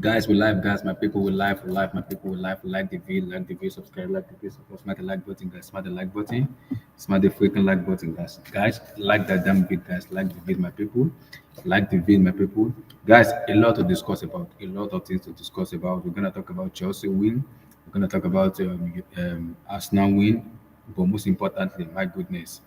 Guys, we live, guys. My people, we live. My people, we live. Like the video, subscribe, like the video, support. Smash the like button, guys. Smash the like button. Smash the freaking like button, guys. Guys, like that damn vid, guys. Like the vid, my people. Like the vid, my people. Guys, a lot to discuss about. A lot of things to discuss about. We're gonna talk about Chelsea win. We're gonna talk about Arsenal win. But most importantly, my goodness,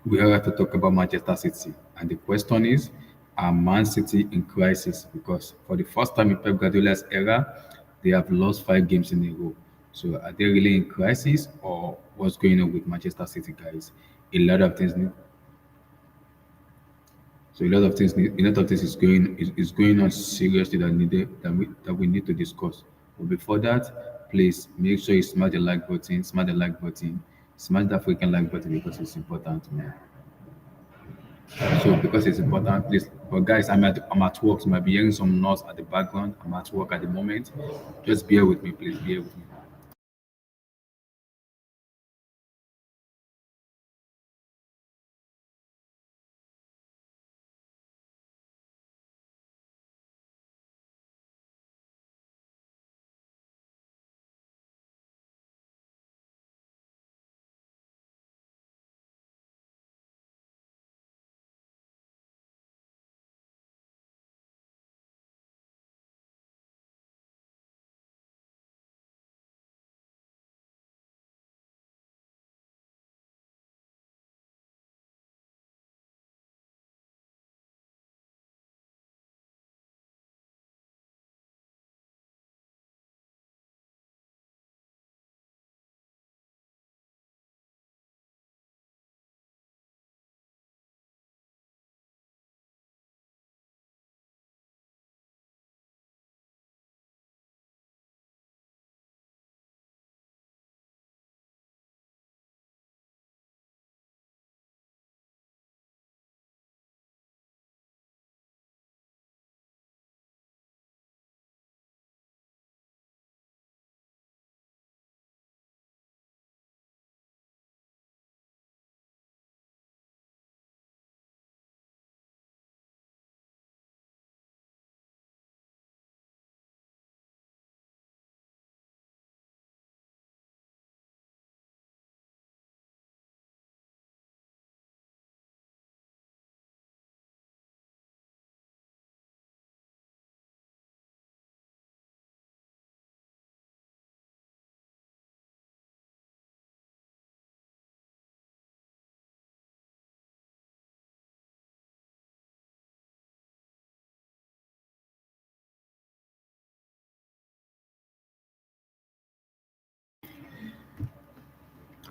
we have to talk about Manchester City. And the question is, are Man City in crisis? Because for the first time in Pep Guardiola's era, they have lost 5 games in a row. So are they really in crisis, or what's going on with Manchester City, guys? A lot of things need, a lot of things is going on seriously that we need to discuss. But before that, please make sure you smash that freaking like button because it's important, man. So because it's important, please. But guys, I'm at work, so I might be hearing some noise at the background. I'm at work at the moment. Just bear with me, please. Bear with me.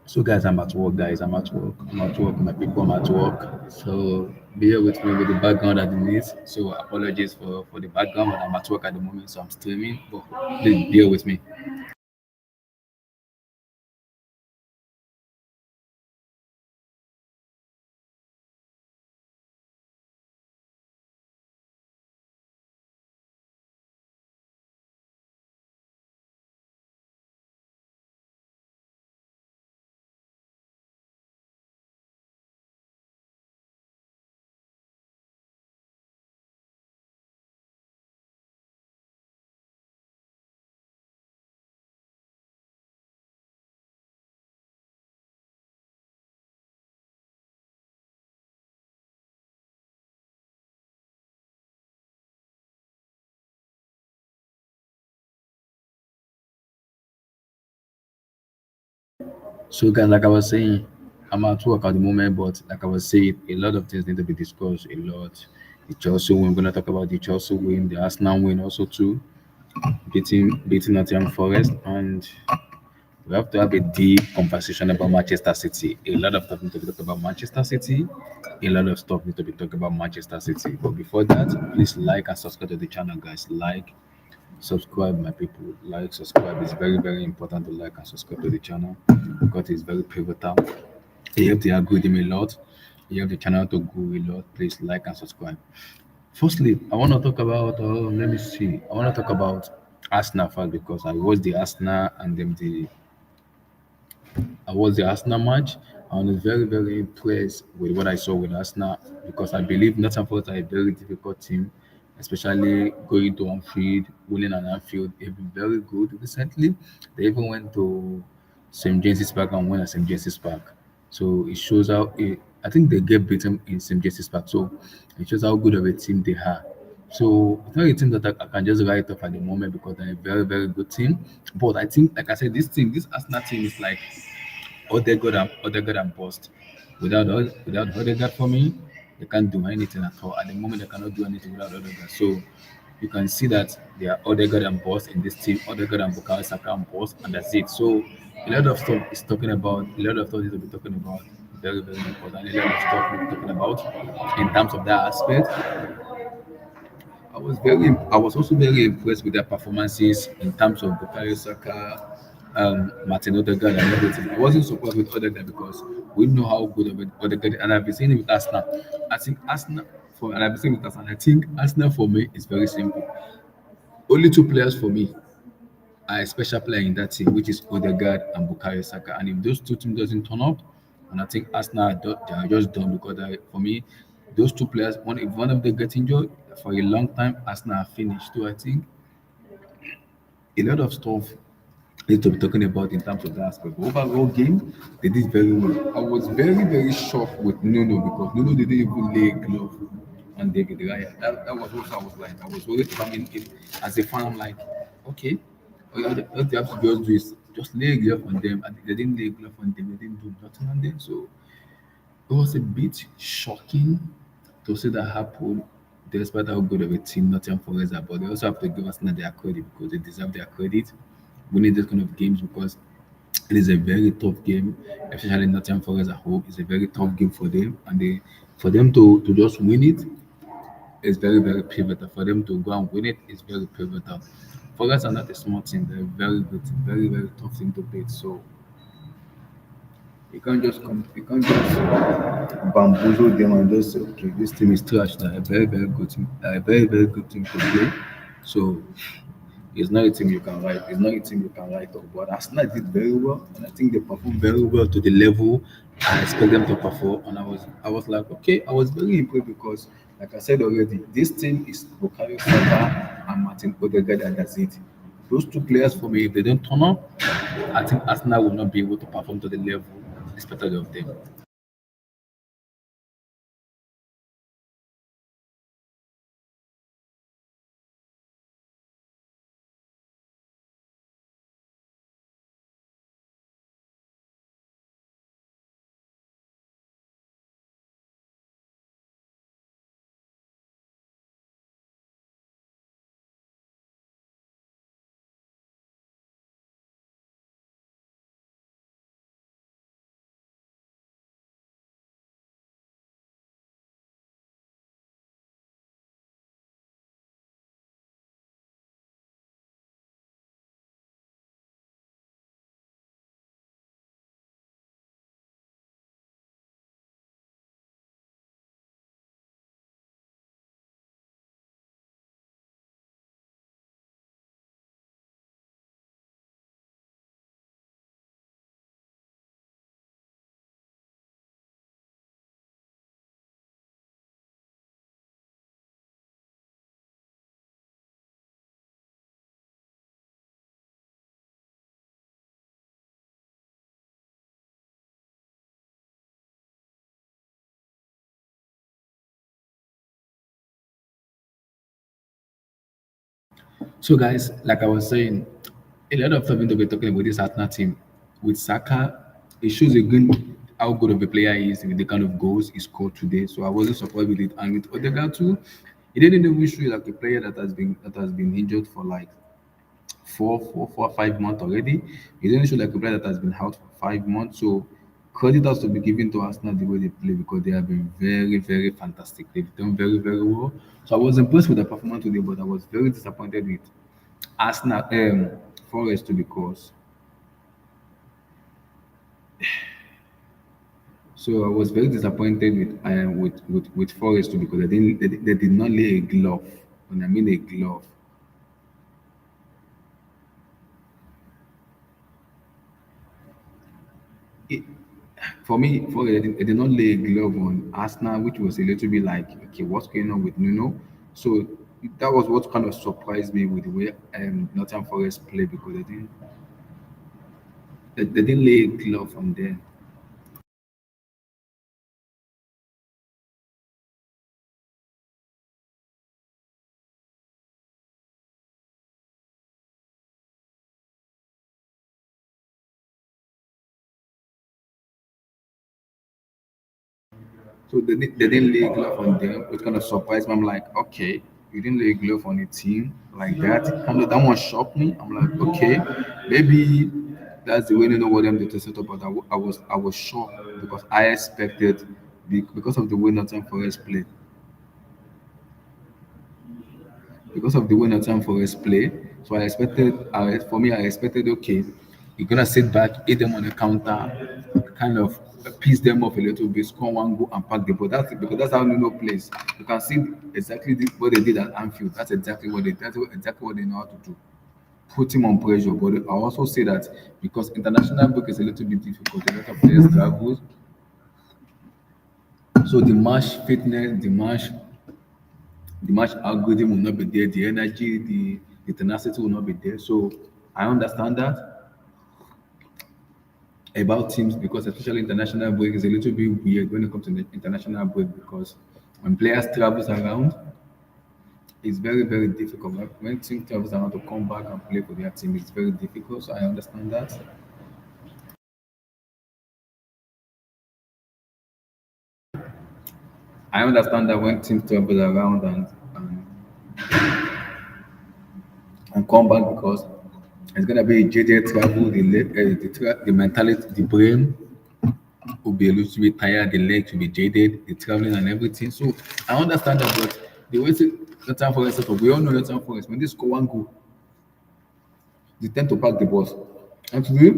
So guys, I'm at work, guys. I'm at work. I'm at work. My people, I'm at work. So bear with me with the background underneath. So apologies for the background, but I'm at work at the moment, so I'm streaming. But please bear with me. So guys, like I was saying, I'm at work at the moment, but like I was saying, a lot of things need to be discussed. A lot. The Chelsea win. We're gonna talk about the Chelsea win, the Arsenal win also too, beating Nottingham Forest, and we have to have a deep conversation about Manchester City. A lot of stuff need to be talked about Manchester City. A lot of stuff need to be talked about Manchester City. But before that, please like and subscribe to the channel, guys. Like, subscribe, my people. Like, subscribe. It's very, very important to like and subscribe to the channel because it's very pivotal. You help the algorithm a lot. You help the channel to grow a lot. Please like and subscribe. Firstly, I want to talk about. Let me see. I want to talk about Arsenal first because I watched the Arsenal and then I was the Arsenal match. I was very, very impressed with what I saw with Arsenal because I believe Nottingham Forest are a very difficult team especially going to Anfield, winning an Anfield. They've been very good recently. They even went to St. James's Park and won at St. James's Park. So it shows how I think they get beaten in St. James's Park. So it shows how good of a team they are. So it's not a team that I can just write off at the moment because they're a very, very good team. But I think, like I said, this Arsenal team is like Odegaard and bust. Without Odegaard for me, they can't do anything at all. At the moment, they cannot do anything without Odegaard. So you can see that they are Odegaard and boss in this team, Odegaard and Bukayo Saka and boss, and that's it. So a lot of stuff is talking about, a lot of things to be talking about, very, very important. A lot of stuff we're talking about in terms of that aspect. I was also very impressed with their performances in terms of Bukayo Saka, Martin Odegaard, and everything. I wasn't surprised with Odegaard because we know how good of Odegaard, and I've been saying it with Arsenal. I think Arsenal and I've been saying it with Arsenal. I think Arsenal for me is very simple. Only two players for me are a special player in that team, which is Odegaard and Bukayo Saka. And if those two teams doesn't turn up, and I think Arsenal they are just done because for me, those two players, if one of them gets injured for a long time, Arsenal are finished. So I think a lot of stuff need to be talking about in terms of that aspect. But overall game, they did very well. I was very, very shocked with Nuno because Nuno didn't even lay a glove on David Raya. That was what I was like. I was worried coming in as a fan. I'm like, okay, all you have to just do is just lay a glove on them. And they didn't lay a glove on them. They didn't do nothing on them. So it was a bit shocking to see that happen, despite how good of a team Nottingham Forest are. But they also have to give us their credit because they deserve their credit winning this kind of games because it is a very tough game, especially Nottingham Forest at home. It's a very tough game for them, and for them to just win it is very, very pivotal. For them to go and win it is very pivotal. Forest are not a small team; they're a very good, very, very tough team to beat. So you can't just bamboozle them and just say, okay, this team is trash. They're a very, very good team, a very, very good team to play. So it's not a team you can write. It's not a team you can write off. But Arsenal did very well, and I think they performed very well to the level I expect them to perform. And I was like, okay, I was very impressed because, like I said already, this team is Bukayo Saka and Martin Odegaard, and that's it. Those two players for me, if they don't turn up, I think Arsenal will not be able to perform to the level expected of them. So, guys, like I was saying, a lot of time to be talking about this Arsenal team with Saka. It shows again how good of a player he is with the kind of goals he scored today. So I wasn't surprised with it. And with Odegaard too, he didn't even show like a player that has been injured for like 5 months already. He didn't show like a player that has been out for 5 months. So credit has to be given to Arsenal the way they play because they have been very, very fantastic. They've done very, very well. So I was impressed with the performance today, but I was very disappointed with Arsenal Forest to because so I was very disappointed with Forest too because they did not lay a glove. When I mean a glove, it, for me, they did not lay a glove on Arsenal, which was a little bit like, okay, what's going on with Nuno? So that was what kind of surprised me with the way Nottingham Forest play because they didn't lay a glove on them. So they didn't lay a glove on them, which kind of surprised me. I'm like, okay, you didn't lay a glove on a team like that. Kind of that one shocked me. I'm like, okay, maybe that's the way they know what them to set up. But I was shocked because I expected because of the way Nottingham Forest played. Because of the way Nottingham Forest play. So for me, I expected, okay, you're gonna sit back, hit them on the counter, kind of piece them off a little bit, score one goal and pack the ball. That's it, because that's how Nuno plays. You can see exactly what they did at Anfield. That's exactly what they know how to do. Put him on pressure. But I also say that because international break is a little bit difficult, a lot of players travel. So the match algorithm will not be there, the energy, the tenacity will not be there. So I understand that about teams because especially international break is a little bit weird when it comes to the international break because when players travels around, it's very, very difficult. Like when team travels around to come back and play for their team, it's very difficult. So I understand that. I understand that when teams travel around and come back because it's gonna be a jaded travel, the mentality, the brain will be a little bit tired, the legs will be jaded, the traveling and everything. So I understand that, but the way Nottingham Forest set up, we all know Nottingham Forest, when they score one goal, they tend to pack the bus. And today,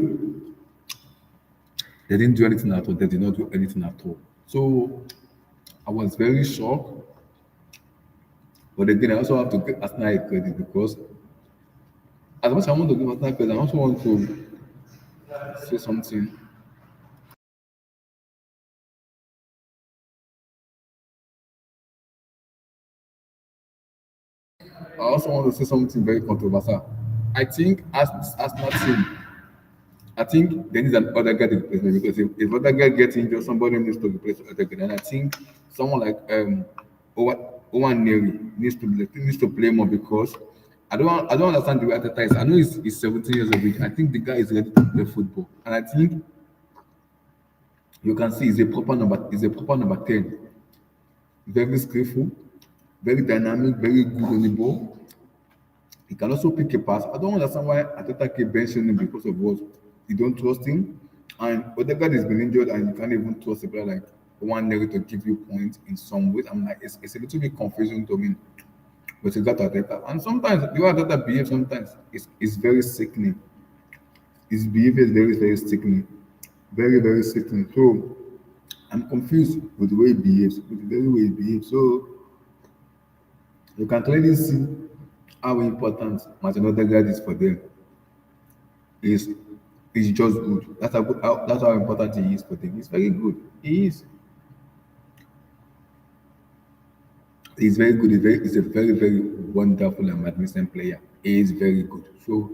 they didn't do anything at all. They did not do anything at all. So I was very shocked. But again, I also have to give Arsenal a credit because as much as I want to give Arsenal credit, I also want to say something. I also want to say something very controversial. I think as Arsenal team, I think there is an other guy to replace me because if other guy gets injured, somebody needs to replace other guy. And I think someone like Owen Neri needs to play more because I don't understand the way Ateta is. I know he's 17 years of age. I think the guy is ready to play football. And I think you can see he's a proper number 10. Very skillful, very dynamic, very good on the ball. He can also pick a pass. I don't understand why Ateta keep benching him because of what you don't trust him. And Odegaard has been injured and you can't even trust a player like one nigga to give you points in some ways. I'm like, it's a little bit confusing to me with regard to Ateta. And sometimes the way Ateta behaves sometimes is very sickening. His behavior is very, very sickening. Very, very sickening. So I'm confused with the way he behaves, with the very way he behaves. So you can clearly see how important Martin Odegaard is for them. Is just good. That's how important he is for them. He's very good. He's very good. He's a very, very wonderful and magnificent player. He is very good. So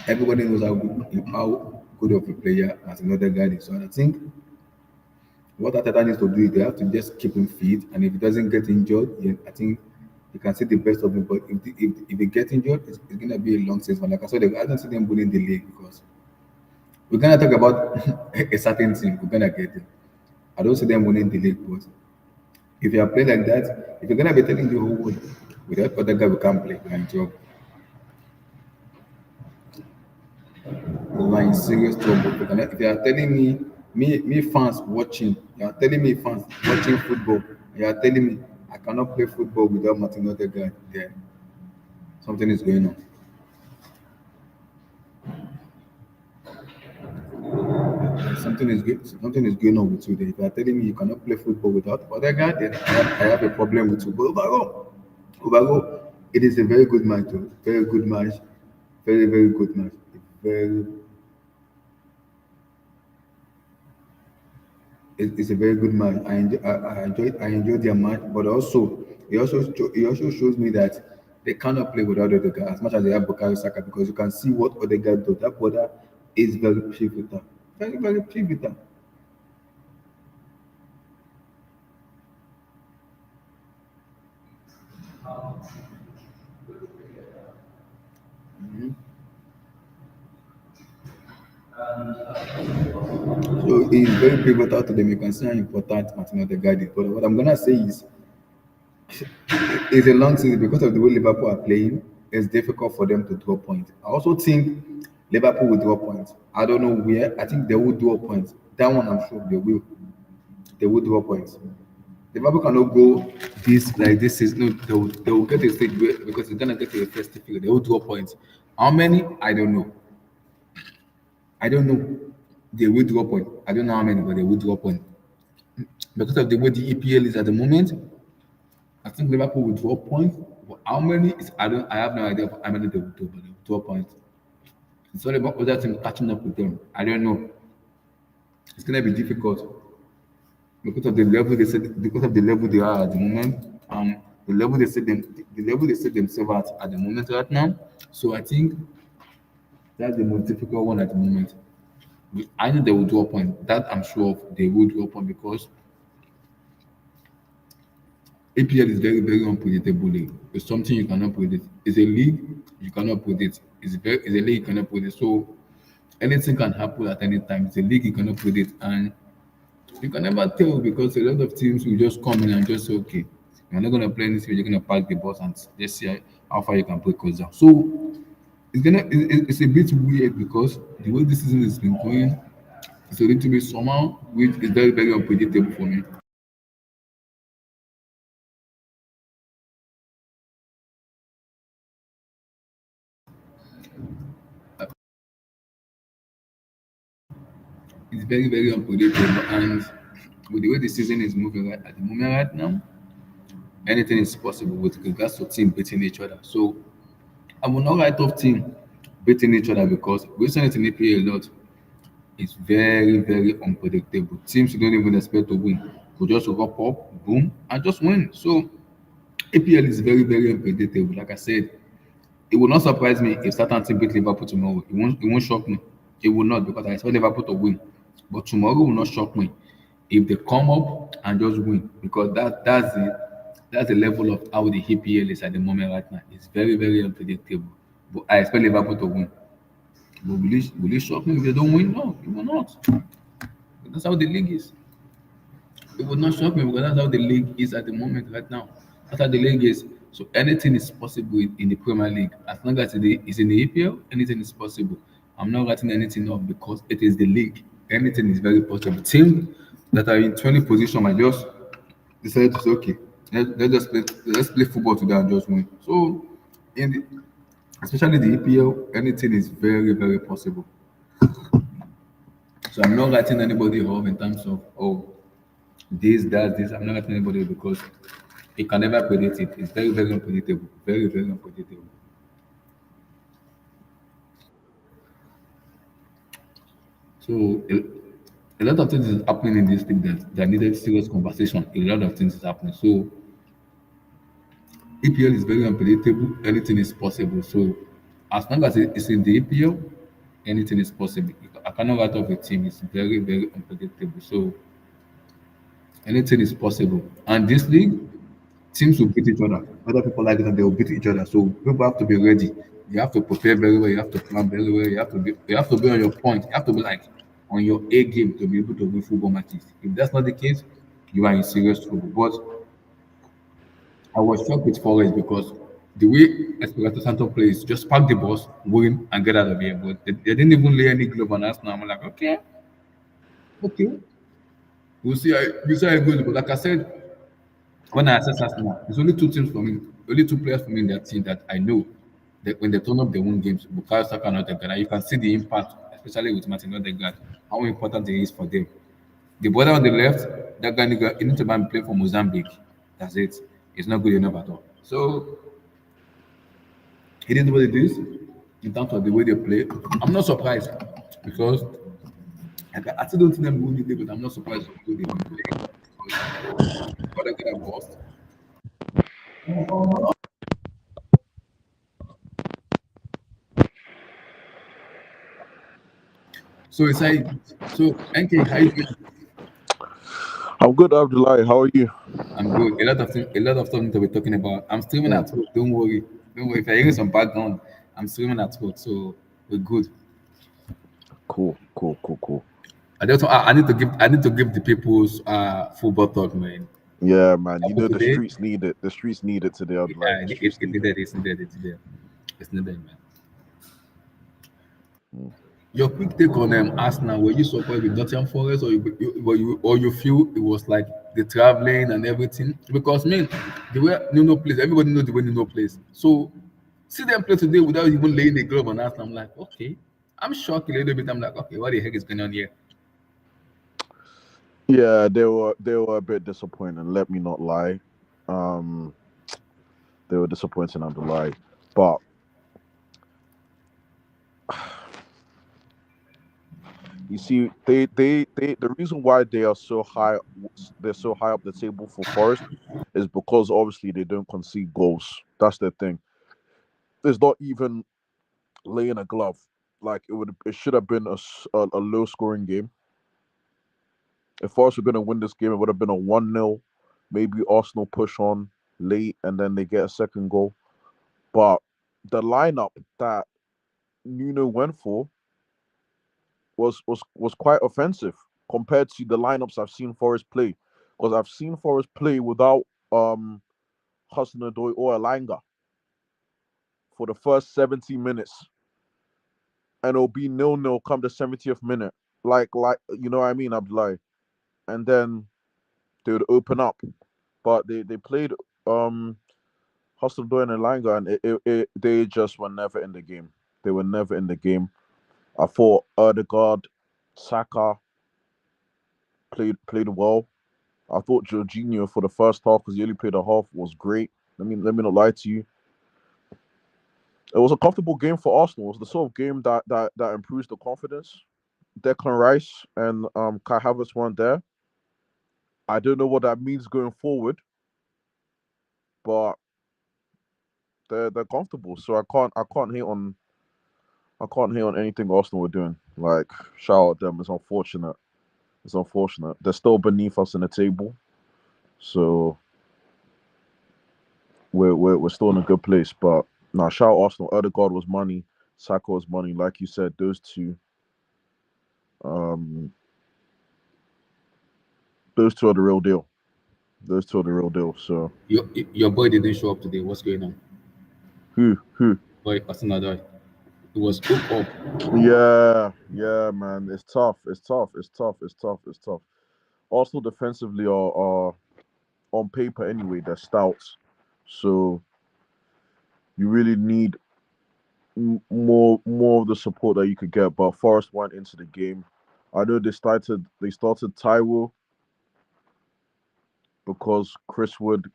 everybody knows how good of a player as another guy is. So I think what Ateta needs to do is they have to just keep him fit, and if he doesn't get injured, then I think you can see the best of him. But if he gets injured, it's gonna be a long season. Like I said, I don't see them winning the league because we're gonna talk about a certain team. We're gonna get them. I don't see them winning the league, but if you are playing like that, if you're gonna be telling the whole world without other guy we can't play, we're in trouble. We're in serious trouble. If you are telling me fans watching, you are telling me fans watching football, you are telling me I cannot play football without Martin Odegaard, then something is going on. Something is going on with you. Then if you are telling me you cannot play football without Odegaard, then I have a problem with you. But overall, it is a very good match. Though. Very good match. Very, very good match. Very it's a very good match. I enjoyed their match, but also it also shows me that they cannot play without Odegaard as much as they have Bukayo Saka, because you can see what Odegaard does. That brother is very pivotal, very very pivotal. So he's very pivotal to them. You can see how important Martin Odegaard is. But what I'm gonna say is, it's a long season because of the way Liverpool are playing. It's difficult for them to draw points. I also think Liverpool will draw points. I don't know where. I think they will draw points. That one I'm sure they will. They will draw points. Liverpool cannot go this season. No, they will get a stage where, because they're gonna get to a festive period. They will draw points. How many? I don't know. I don't know. They will draw points. I don't know how many, but they will draw points. Because of the way the EPL is at the moment, I think Liverpool will draw points. But how many is I have no idea of how many they will do, but they will draw points. It's all about other teams catching up with them. I don't know. It's gonna be difficult because of the level they said, because of the level they are at the moment, the level they set themselves at the moment right now. So I think that's the most difficult one at the moment. I know they will draw point. That I'm sure of, they will draw point because APL is very, very unpredictable league. It's something you cannot predict. It's a league you cannot predict. It's a league you cannot predict. So anything can happen at any time. It's a league you cannot predict, and you can never tell because a lot of teams will just come in and just say, okay, you're not gonna play anything, you're gonna pack the bus and just see how far you can play close down. So it's a bit weird because the way this season has been going, it's a little bit somehow which is very, very unpredictable for me. It's very, very unpredictable, and with the way the season is moving right at the moment right now, anything is possible with regards to team beating each other. So I will not write off team beating each other because we've seen it in EPA a lot. It's very, very unpredictable. Teams you don't even expect to win will just rock up, boom, and just win. So APL is very, very unpredictable. Like I said, it will not surprise me if certain team beat Liverpool tomorrow. It won't shock me. It will not because I expect Liverpool to win. But tomorrow will not shock me if they come up and just win because that's the level of how the EPL is at the moment right now. It's very, very unpredictable. But I expect Liverpool to win. But will it shock me if they don't win? No, it will not. That's how the league is. It would not shock me because that's how the league is at the moment right now. That's how the league is. So anything is possible in the Premier League. As long as it is in the EPL, anything is possible. I'm not writing anything off because it is the league. Anything is very possible. Teams that are in 20 position might just decide to say, okay, let's play football today and just win. So in the, especially the EPL, anything is very, very possible. So I'm not writing anybody off in terms of this, that, this. I'm not writing anybody because you can never predict it. It's very, very unpredictable. Very, very unpredictable. So a lot of things is happening in this thing that needed serious conversation. A lot of things is happening. So EPL is very unpredictable. Anything is possible. So as long as it's in the EPL, anything is possible. I cannot write off a team. It's very, very unpredictable. So anything is possible. And this league, teams will beat each other. Other people like it and they will beat each other. So people have to be ready. You have to prepare very well. You have to plan very well. You have to be on your point. You have to be like on your A game to be able to win football matches. If that's not the case, you are in serious trouble. But I was shocked with Forest because the way Espirito Santo plays, just pack the bus, win, and get out of here. But they didn't even lay any glove on us. Now I'm like, okay, okay, we'll see how it goes. But like I said, when I assess Arsenal, there's only two teams for me, only two players for me in that team that I know that when they turn up, they win games. Bukayo Saka and Odegaard. And you can see the impact, especially with Martin Odegaard, how important it is for them. The brother on the left, that guy, he needs to be playing for Mozambique. That's it. It's not good enough at all. So it is what it is in terms of the way they play. I'm not surprised because I still don't think them win the league, but I'm not surprised with the way they play. Odegaard and Boss. So it's like, so NK, how you doing? I'm good, Abdullah. How are you? I'm good. A lot of things to be talking about. I'm streaming Mm, at work. Don't worry. Don't worry. If you're hearing some background, I'm streaming at work, so we're good. cool, cool, cool, cool. I need to give the people's football talk, man. Yeah, man. You After know the today, streets need it. The streets need it today, Abdullah. yeah, The streets it need it. needed. It's needed. It's needed. It's needed, man. Mm. Your quick take on Arsenal. Were you surprised with Nottingham Forest, or you feel it was like the traveling and everything? Because man, the way Nuno plays, everybody knows the way Nuno plays. So see them play today without even laying a glove on Arsenal. I'm like, okay. I'm shocked a little bit. I'm like, okay, what the heck is going on here? Yeah, they were a bit disappointing. Let me not lie. Um, they were disappointing, Abdullah. But you see, they the reason why they are so high, they're so high up the table for Forest, is because obviously they don't concede goals. That's the thing. It's not even laying a glove. Like it should have been a low scoring game. If Forest were going to win this game, it would have been a 1-0. Maybe Arsenal push on late and then they get a second goal. But the lineup that Nuno went for was quite offensive compared to the lineups I've seen Forest play. Because I've seen Forest play without um Hudson-Odoi or Elanga for the first 70 minutes, and it'll be 0-0 come the 70th minute. Like you know what I mean, Abdullah? And then they would open up. But they played um Hustle and Elanga, and they just were never in the game. They were never in the game. I thought Erdegaard, Saka played well. I thought Jorginho for the first half, because he only played a half, was great. Let me not lie to you. It was a comfortable game for Arsenal. It was the sort of game that improves the confidence. Declan Rice and Kai Havertz weren't there. I don't know what that means going forward, but they're comfortable. So I can't hate on anything Arsenal were doing. Like, shout out them. It's unfortunate. It's unfortunate. They're still beneath us in the table, so we're still in a good place. But now, shout out Arsenal. Odegaard was money. Saka was money. Like you said, um, those two are the real deal. Those two are the real deal. So Your boy didn't show up today. What's going on? who? Boy, Arsenal, it was hook up. Yeah, yeah, man. It's tough. It's tough. It's tough. It's tough. It's tough. Arsenal defensively are on paper anyway. They're stout. So you really need more of the support that you could get. But Forest went into the game. I know they started Taiwo because Chris Wood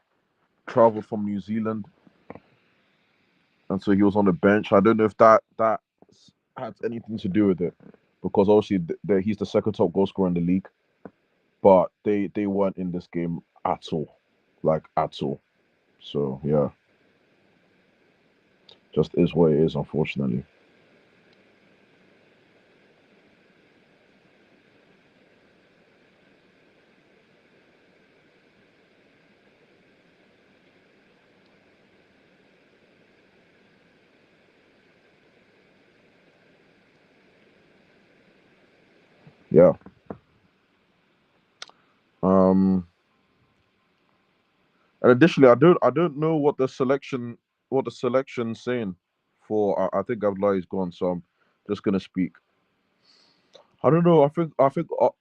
traveled from New Zealand, and so he was on the bench. I don't know if that had anything to do with it, because obviously he's the second top goal scorer in the league. But they weren't in this game at all, like at all. So yeah, just is what it is, unfortunately. Yeah. Um. And additionally, I don't know what the selection's saying for. I think Abdullah is gone, so I'm just gonna speak. I don't know. I think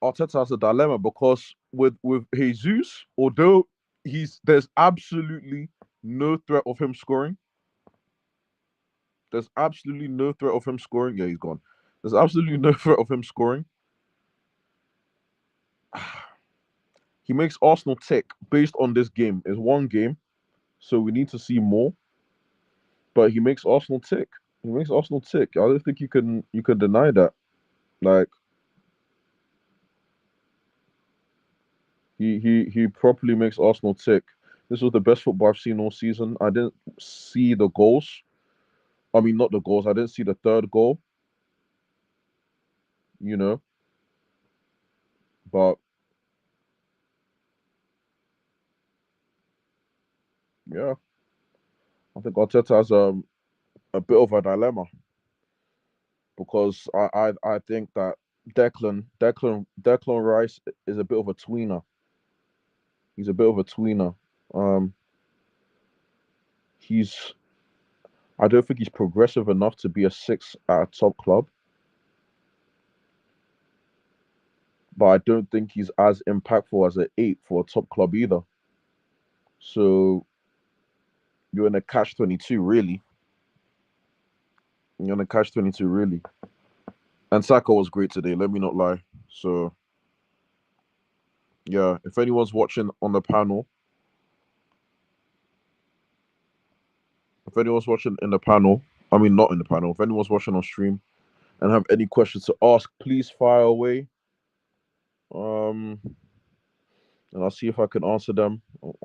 Arteta has a dilemma, because with Jesus, although there's absolutely no threat of him scoring. There's absolutely no threat of him scoring. Yeah, he's gone. There's absolutely no threat of him scoring. He makes Arsenal tick based on this game. It's one game, so we need to see more. But he makes Arsenal tick. He makes Arsenal tick. I don't think you can deny that. Like, he properly makes Arsenal tick. This was the best football I've seen all season. I didn't see the goals. I mean, not the goals. I didn't see the third goal. You know, but yeah, I think Arteta has a bit of a dilemma because I think that Declan Rice is a bit of a tweener. He's a bit of a tweener. Um, he's I don't think he's progressive enough to be a six at a top club, but I don't think he's as impactful as an eight for a top club either. So you're in a catch-22, really. You're in a catch-22, really. And Saka was great today. Let me not lie. So yeah, if anyone's watching on the panel, if anyone's watching in the panel, I mean not in the panel. If anyone's watching on stream and have any questions to ask, please fire away. And I'll see if I can answer them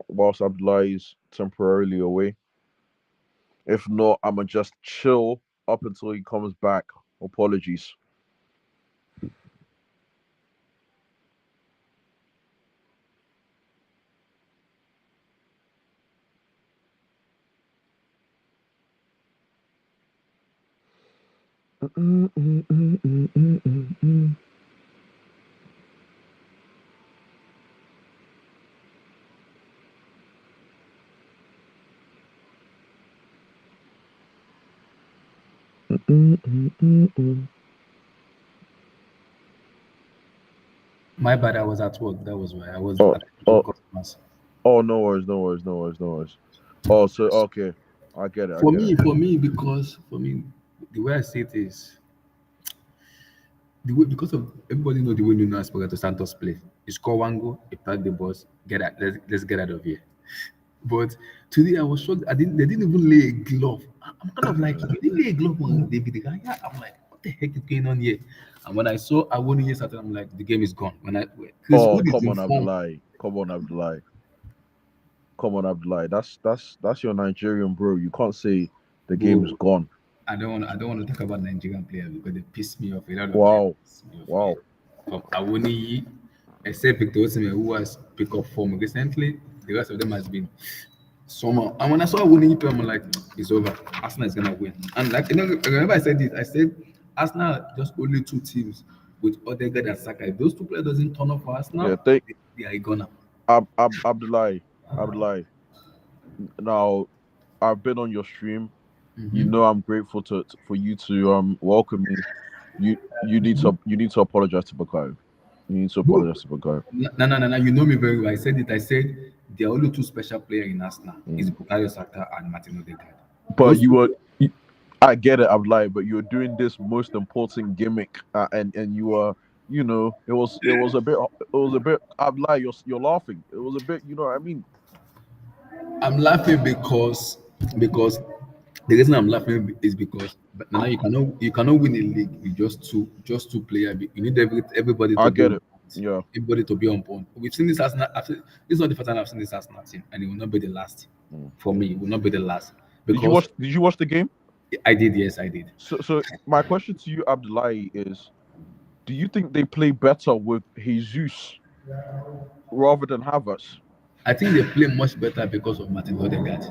whilst Abdullah is temporarily away. If not, I'ma just chill up until he comes back. Apologies. My bad, I was at work. That was why I was Oh, at to oh, customers. oh, no worries, no worries, no worries, no worries. Oh, so okay, I get it, I get it. Because for me, the way I see it is the way because of everybody know the way Nuno Espirito Santos play. You score one goal, you pack the boss, get out. Let's get out of here. But today I was shocked. They didn't even lay a glove. I'm kind of like, you didn't lay a glove on David Gaya. I'm like, what the heck is going on here? And when I saw Awoniyi started, I'm like, the game is gone. Chris Oh, Wood is come in on, form. Abdullah. Come on, Abdullah. Come on, Abdullah. That's your Nigerian bro. You can't say the game is Bro, gone. I don't want to talk about Nigerian players because they piss me off. A lot of them Wow, piss me off, man. wow. From Awoniyi, except Victor Osimhen, who has picked up form recently, the rest of them has been somehow. And when I saw Awoniyi play, I'm like, it's over. Arsenal is gonna win. And like remember I said this. I said Arsenal are just only two teams with Odegaard and Saka. If those two players doesn't turn up for Yeah, Arsenal, they are gonna. Abdullah. Abdullah. Now, I've been on your stream. You Mm-hmm. know I'm grateful for you to welcome me. You need to apologize to Bakayo. You need to Bro, apologize to Bakayo. no. You know me very well. I said it. I said there are only two special players in Arsenal. Is Mm. Bukayo Saka and Martin Odegaard. But Those two players, I get it, Abdullah, but you're doing this most important gimmick, and you were, it was a bit, Abdullah, you're laughing. It was a bit, you know what I mean? I'm laughing because the reason I'm laughing is because but now you cannot win a league with just two players. You need everybody I to be get on it. point. Yeah. Everybody to be on point. We've seen this Arsenal. This is not the first time I've seen this Arsenal team, and it will not be the last. Mm. For me, it will not be the last Did you because watch? Did you watch the game? I did. Yes, I did. So my question to you, Abdullah, is: do you think they play better with Jesus rather than Havertz? I think they play much better because of Martin Odegaard.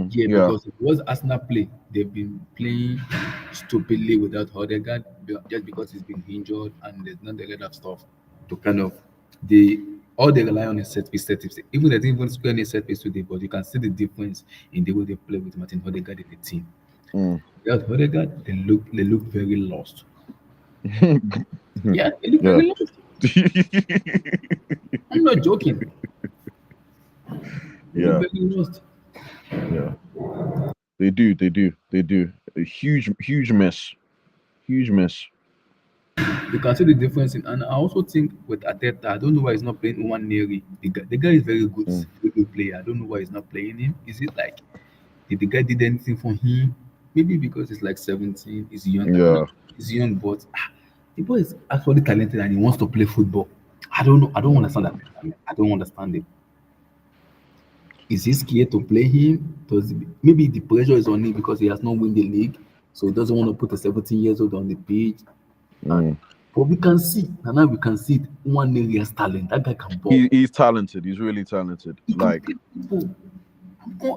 Yeah, Yeah, because it was Arsenal play. They've been playing stupidly without Odegaard just because he's been injured and there's not a lot of stuff to kind of they all they rely on is set piece. Even they didn't even score any set piece today, but you can see the difference in the way they play with Martin Odegaard in the team. mm. Without Odegaard, they look very lost. Yeah, they look yeah, very lost. I'm not joking. They look yeah, very lost. yeah. They do. A huge miss, huge miss. You can see the difference in, and I also think with Ateta, I don't know why he's not playing one Neri. The guy is Mm. very good player. I don't know why he's not playing him. Is it like did the guy did anything for him? Maybe because he's like 17, he's young. I know Yeah, he's young, but the boy is actually talented and he wants to play football. I don't know. I don't understand that. I don't understand it. Is he scared to play him? Maybe the pressure is on him because he has not won the league, so he doesn't want to put a 17 years old on the pitch. And Mm. but we can see, and now we can see one area talent. That guy can ball. He's talented. He's really talented. He can Like play football.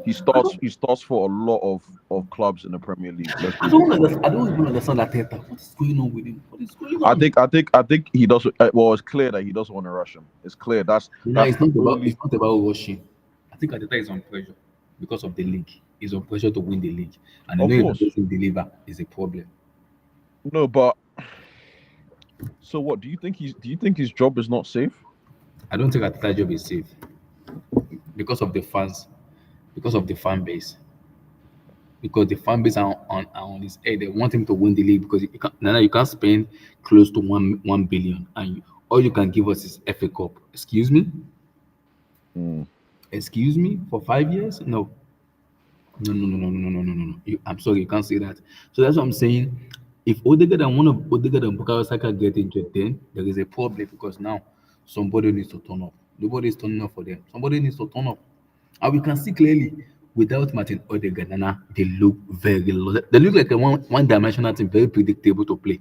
I don't, he starts for a lot of clubs in the Premier League. Let's I be don't real. understand. I don't even understand that Teta. What is going on with him? What is going I on? think I think I think he doesn't. Well, it's clear that he doesn't want to rush him. It's clear. That's It's the not about only. rushing. I think Ateta is on pressure because of the league. He's on pressure to win the league, and I Of know if he course. doesn't deliver, is a problem. No, but so what? Do you think his job is not safe? I don't think Ateta's job is safe because of the fans, because of the fan base, because the fan base are on his head. They want him to win the league because you can't spend close to 1 billion, and all you can give us is FA Cup. Mm. Excuse me, for 5 years? No, no, no, no, no, no, no, no, no, no. I'm sorry, you can't say that. So that's what I'm saying. If Odegaard and one of Odegaard and Bukayo Saka get injured, then there is a problem because now somebody needs to turn up. Nobody is turning up for them. Somebody needs to turn up. And we can see clearly without Martin Odegaard, Nana, they look they look like a one-dimensional team, very predictable to play.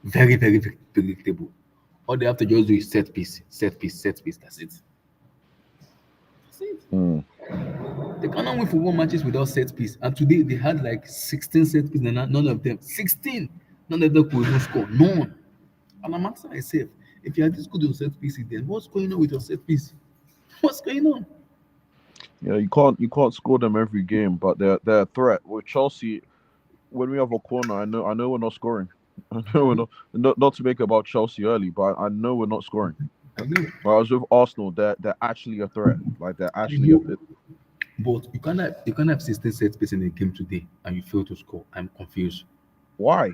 Very, very, very predictable. All they have to just do is set piece, set piece, set piece. That's it. That's it. Mm. They cannot win football matches without set piece. And today they had like 16 set piece, and none of them 16. None of them could even score. None. And I'm asking myself, if you are this good on set pieces, then what's going on with your set piece? What's going on? Yeah, you can't score them every game, but they're a threat. With Chelsea, when we have a corner, I know we're not scoring. I know we're not to make it about Chelsea early, but I know we're not scoring. Agree. Whereas with Arsenal, they're actually a threat. Like they're I actually a. know. But you can't have 16 set piece in a game today and you fail to score. I'm confused. Why?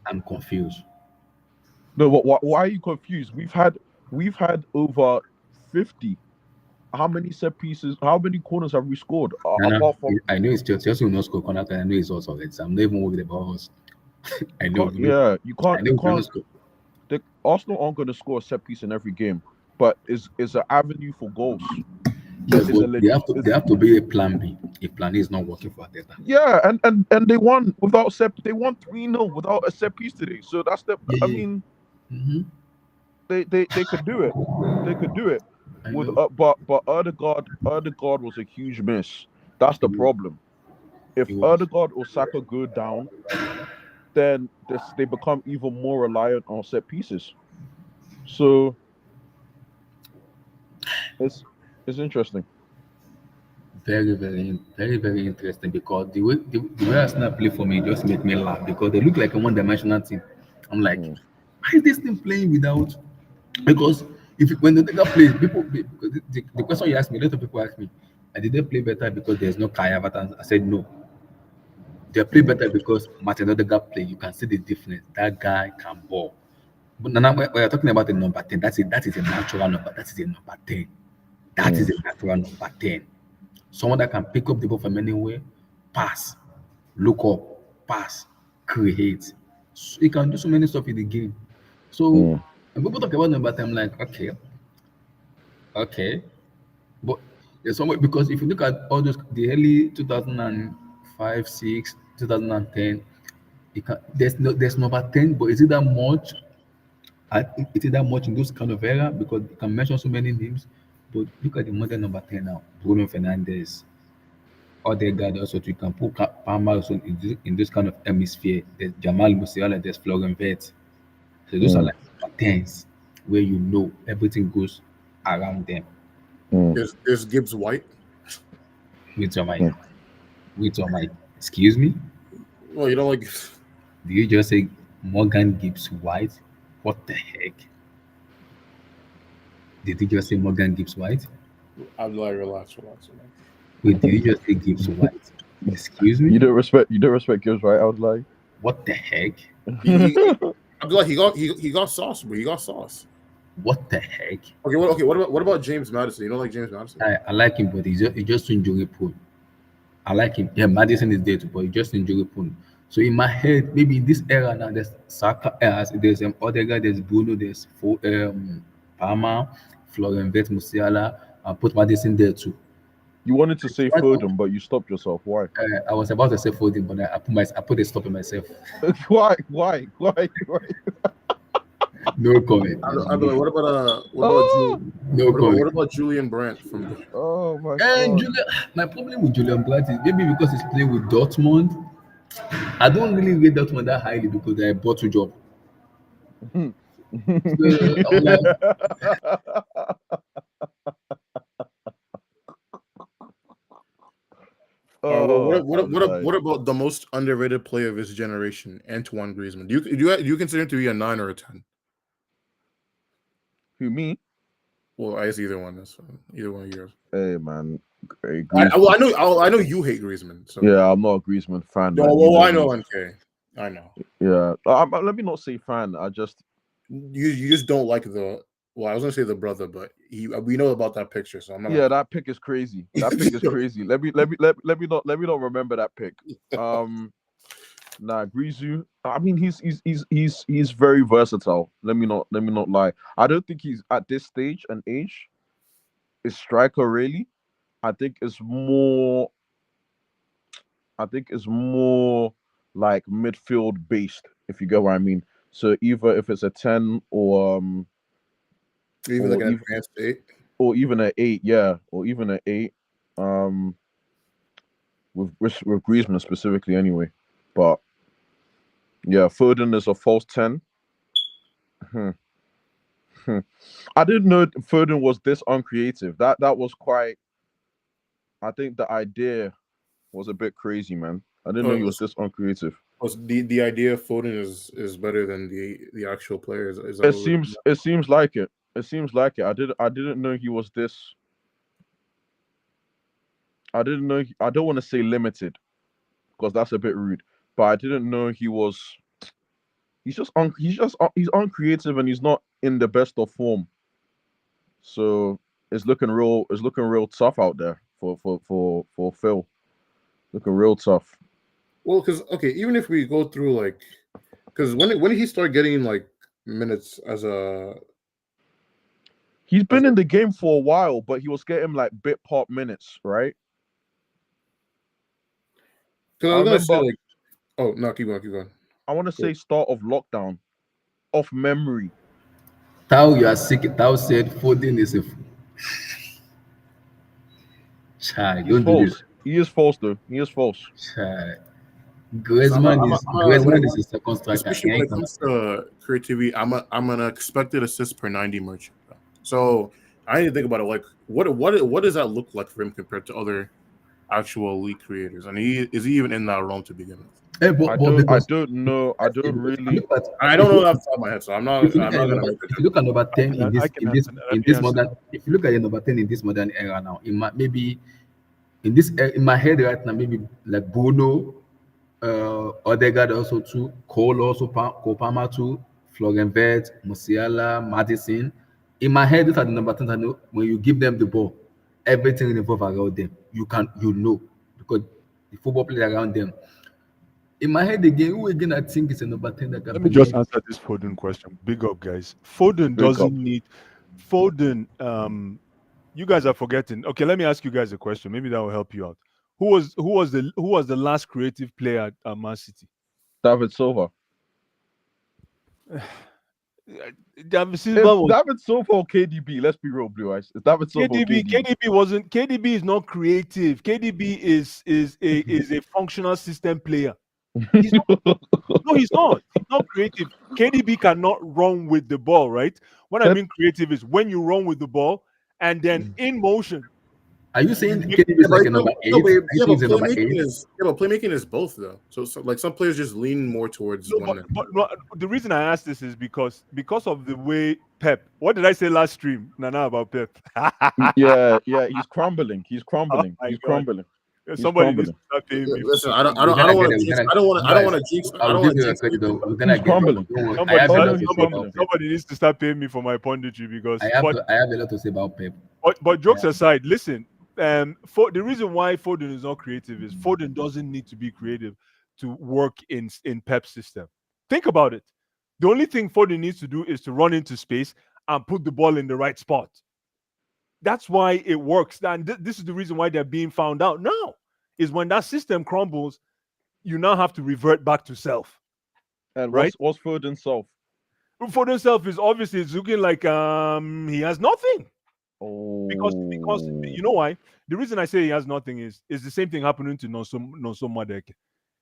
I'm confused. No, but why are you confused? We've had over 50. How many set pieces? How many corners have we scored? Nana, Apart from I know it's Chelsea will not score corner, and I know it's also it. So I'm not even worried about us. I know. yeah, I know you we cannot can't. score. The Arsenal aren't going to score a set piece in every game, but is an avenue for goals. Yes, Is but a leg. there have to be a plan B. If plan A is not working for Ateta. Yeah, and they won without set. They won 3-0 without a set piece today. So that's the. Yeah, I yeah. mean, Mm-hmm. they could do it. They could do it I with. know. But Odegaard was a huge miss. That's the It was. problem. If It was. Odegaard or Saka go down, then they become even more reliant on set pieces. So it's it's interesting. Very, very, very, very interesting because the way Arsenal play for me just make me laugh because they look like a one-dimensional team. I'm like, Mm, why is this team playing without? Because when the nigga plays, because the question you asked me, a lot of people ask me, did they play better because there's no Kai Havertz? I said no. They play mm, better because Martin Odegaard play. You can see the difference. That guy can ball. But now when we're talking about the number 10, that is a natural number. That is a number 10. That mm, is a natural number 10. Someone that can pick up the ball from anywhere, pass, look up, pass, create. So he can do so many stuff in the game. So mm, when people talk about number 10, I'm like, okay, okay. But there's somewhere because if you look at all those the early 2005, 6, 2010, there's number 10, but is it that much? Is it that much in those kind of era? Because you can mention so many names, but look at the modern number 10 now. Bruno Fernandez, Odegaard also too. You can put Palmer also in this kind of hemisphere. There's Jamal Musiala, there's Florian Wirtz. So those are mm, like number 10s where you know everything goes around them. mm, There's Gibbs White. With your mic. mm. With your mic. Excuse me? Well, you don't like. Do you just say Morgan Gibbs White? What the heck? Did you just say Morgan Gibbs White? I'm like, relax, relax, relax. Wait, did you just say Gibbs White? Excuse me? You don't respect Gibbs, right? I was like, What the heck? I'm like, he got sauce, bro. He got sauce. What the heck? Okay, what about James Madison? You don't like James Madison? I like him, but he's just injury prone. I like him. Yeah, Madison is there too, but he's just injury prone. So in my head, maybe in this era now, there's Saka, there's Odegaard, there's Bruno, there's Palmer, Florian Wirtz, Musiala. I put Madison there too. You wanted to say Right now, Foden, but you stopped yourself. Why? I was about to say Foden, but I put a stop in myself. Why? No comment. I'd be like, Oh, No comment. what about Julian Brandt from the oh my And God. my problem with Julian Brandt is maybe because he's playing with Dortmund. I don't really rate Dortmund that highly because they're a bottle job. So I'm like, Oh, I'm what about the most underrated player of his generation, Antoine Griezmann? Do you consider him to be a 9 or a 10? Who, me? Well, I guess either one. That's fine. Either one of yours. Hey man, hey, I know you hate Griezmann. So yeah, I'm not a Griezmann fan. no, Man. well, I know NK. I know. Yeah, let me not say fan. I just You just don't like the. Well, I was gonna say the brother, but we know about that picture, so I'm not. yeah, that pick is crazy. That pick is crazy. Let me not remember that pick. Nah, Griezmann. I mean, he's very versatile. Let me not lie. I don't think he's at this stage and age is striker really. I think it's more like midfield based, if you get what I mean. So either if it's a 10 or Even or like an even advanced 8. or even an 8, yeah, or even an 8. With Griezmann specifically anyway. But yeah, Foden is a false 10. Hmm. I didn't know Foden was this uncreative. That was quite. I think the idea was a bit crazy, man. I didn't know he was this uncreative. The idea of Foden is better than the actual player. Is that It seems like it. It seems like it. I didn't know he was this. I didn't know. I don't want to say limited because that's a bit rude. But I didn't know he was. He's uncreative and he's not in the best of form. So it's looking real tough out there for Phil. Looking real tough. Well, because even if we go through like, because when did he start getting like minutes as a? He's been in the game for a while, but he was getting like bit part minutes, right? Because I was gonna say like, oh no, keep going. I want to say start of lockdown, off memory. TAÖL, you are sick. TAÖL said Foden is a child. Don't do this. He is false though. He is false. Child. Griezmann is a second striker. Especially when it comes to creativity, I'm an expected assist per 90 merchant. So I need to think about it. Like, what does that look like for him compared to other actual elite creators? And is he even in that realm to begin with? Hey, I don't know. I don't really. I don't know that off the top of my head, so I'm not. If you look at number 10 in this modern, if you look at the number 10 in this modern era now, it might maybe in my head right now, maybe like Bruno, Odegaard also too, Cole also, Kopama too, Florian Wirtz, Musiala, Madison. In my head, these are the number 10 I know. When you give them the ball, everything involved around them, you know, because the football players around them. In my head again, who again I think is a number 10 that can Let me just answer this Foden question. Big up, guys. Foden doesn't need Foden. You guys are forgetting. Okay, let me ask you guys a question. Maybe that will help you out. Who was the last creative player at Man City? David Silva. David Silva. David Silva or KDB? Let's be real, Blue Eyes. David Silva. KDB wasn't. KDB is not creative. KDB is a functional system player. He's not, no, he's not. He's not creative. KDB cannot run with the ball, right? What I mean creative is when you run with the ball and then in motion. Are you saying KDB is like a number 8? But playmaking is both though. So like some players just lean more towards one. But the reason I asked this is because of the way Pep. What did I say last stream, Nana, about Pep? yeah, he's crumbling. He's crumbling. Oh he's crumbling. Somebody needs to start paying me. Listen, I don't want to jinx. We're crumbling. Somebody needs to start paying me for my punditry because I have a lot to say about Pep. But jokes aside, listen. The reason why Foden is not creative is Foden doesn't need to be creative to work in Pep's system. Think about it. The only thing Foden needs to do is to run into space and put the ball in the right spot. that's why it works. And this is the reason why they're being found out now. Is when that system crumbles, you now have to revert back to self. And Right? what's Foden's self? Foden's self is obviously looking like he has nothing. Oh, Because you know why? The reason I say he has nothing is the same thing happening to Nonso Madeke.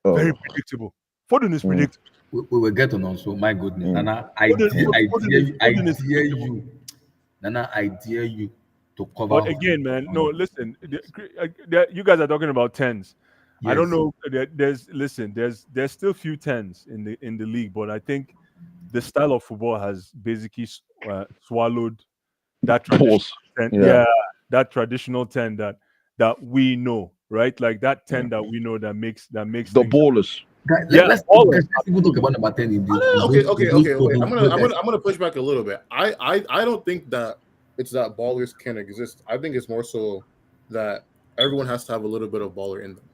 Very predictable. Foden is predictable. We will get on also. My goodness, Nana, I Foden is dare predictable. you, Nana, I dare you to cover. But again, man, no, listen. You guys are talking about tens. I don't Yes. know. There's still few tens in the league, but I think the style of football has basically swallowed that traditional pause. 10. Yeah. Yeah, that traditional 10 that we know, right? Like that 10 that we know that makes The things. ballers. Guys, Yeah, let's always. even talk about number 10 in this. Okay. I'm gonna push back a little bit. I don't think that it's that ballers can exist. I think it's more so that everyone has to have a little bit of baller in them.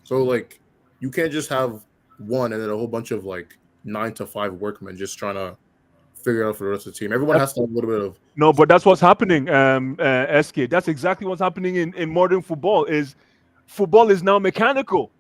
So like you can't just have one and then a whole bunch of like 9 to 5 workmen just trying to figure out for the rest of the team. Everyone has to have a little bit of No, but that's what's happening, SK. That's exactly what's happening in modern football. Football is now mechanical.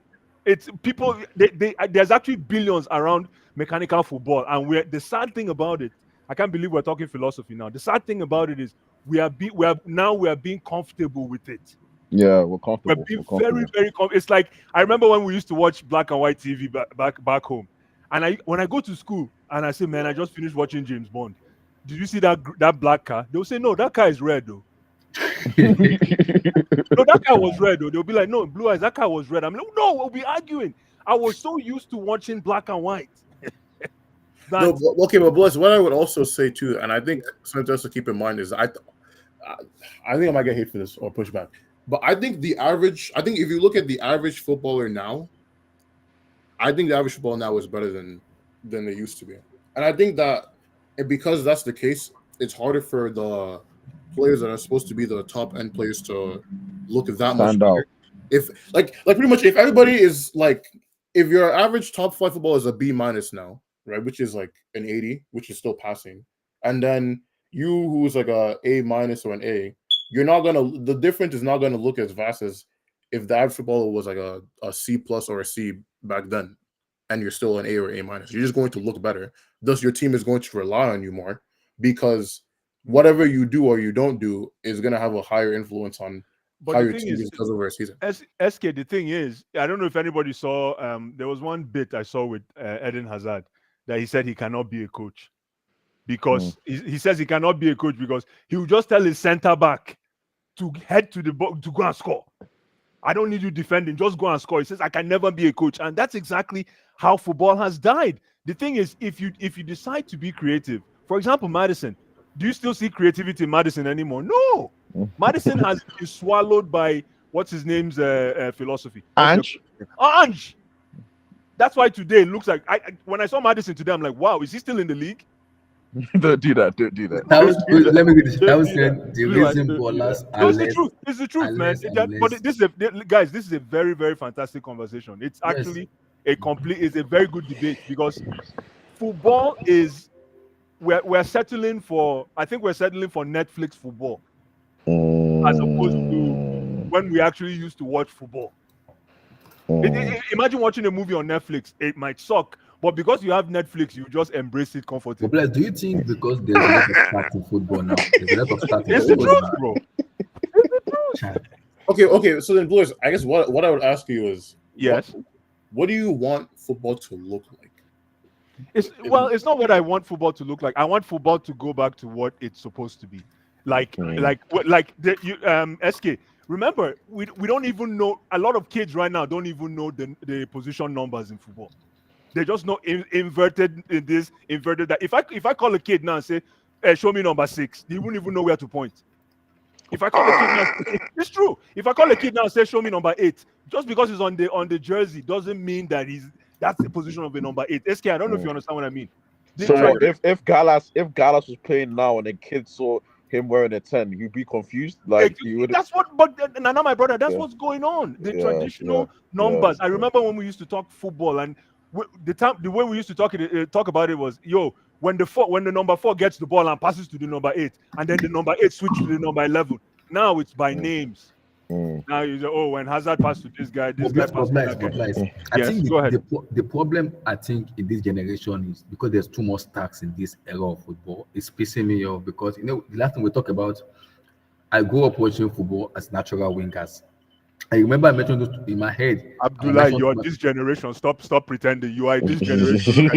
It's people. There's actually billions around mechanical football, and the sad thing about it. I can't believe we're talking philosophy now. The sad thing about it is we are being comfortable with it. Yeah, we're We're comfortable. being We're very, comfortable. very. It's like I remember when we used to watch black and white TV back home, and when I go to school and I say, man, I just finished watching James Bond. Did you see that black car? They'll say, no, that car is red though. No, that car was red though. They'll be like, no, blue eyes, that car was red. I'm like, no, we'll be arguing. I was so used to watching black and white. no, okay, but boys, what I would also say too, and I think something else to keep in mind is I think I might get hate for this or pushback, but I think if you look at the average footballer now, I think the average footballer now is better than they used to be, and I think that because that's the case, it's harder for the players that are supposed to be the top end players to look at that much Stand out. better. If like pretty much if everybody is like if your average top 5 football is a B minus now, right, which is like an 80, which is still passing, and then you who's like a A minus or an A, the difference is not gonna look as vast as if the average footballer was like a C plus or a C back then, and you're still an A or A minus. You're just going to look better. Thus, your team is going to rely on you more because whatever you do or you don't do is going to have a higher influence on how your team does over a season. SK, the thing is, I don't know if anybody saw, there was one bit I saw with Eden Hazard that he said he cannot be a coach because he says he cannot be a coach because he will just tell his center back to head to the box to go and score. I don't need you defending, just go and score. He says, I can never be a coach. And that's exactly how football has died. The thing is, if you decide to be creative, for example, Madison, do you still see creativity in Madison anymore? No. Madison has been swallowed by what's his name's philosophy. Ange. Ange. That's why today it looks like when I saw Madison today, I'm like, wow, is he still in the league? Don't do that. Let me read this. That was said the reason ballers are it's the truth. It's the truth, man. But this is a very, very fantastic conversation. It's actually it's a very good debate because football is we're settling for Netflix football as opposed to when we actually used to watch football. Imagine watching a movie on Netflix. It might suck, but because you have Netflix, you just embrace it comfortably. But do you think because there's a lot of stats in football now, there's a lot of stats in It's the football truth, now? bro. It's the truth. Okay. So then, Blues, I guess what I would ask you is, Yes. What do you want football to look like? It's not what I want football to look like. I want football to go back to what it's supposed to be. SK. Remember, we don't even know. A lot of kids right now don't even know the position numbers in football. They just know inverted in this, inverted that. If I call a kid now and say, show me number 6, he wouldn't even know where to point. If I call a kid now, it's true. If I call a kid now and say, show me number 8, just because he's on the jersey doesn't mean that that's the position of a number 8. SK, I don't know if you understand what I mean. So if Gallas was playing now and the kid saw him wearing a 10, you'd be confused. Like you would. That's what. But Nana, my brother, that's what's going on. The traditional numbers. I remember when we used to talk football, and the way we used to talk about it was, when the number 4 gets the ball and passes to the number 8, and then the number 8 switches to the number 11. Now it's by Mm. names. Mm. Now you say, oh, when Hazard passed to this guy, this guy passed to that guy. I Yes, think go ahead. the problem I think in this generation is because there's too much stacks in this era of football. It's pissing me off because the last time we talked about, I grew up watching football as natural wingers. I remember I mentioned this in my head. Abdullah, you're this generation. Stop pretending. You are this generation.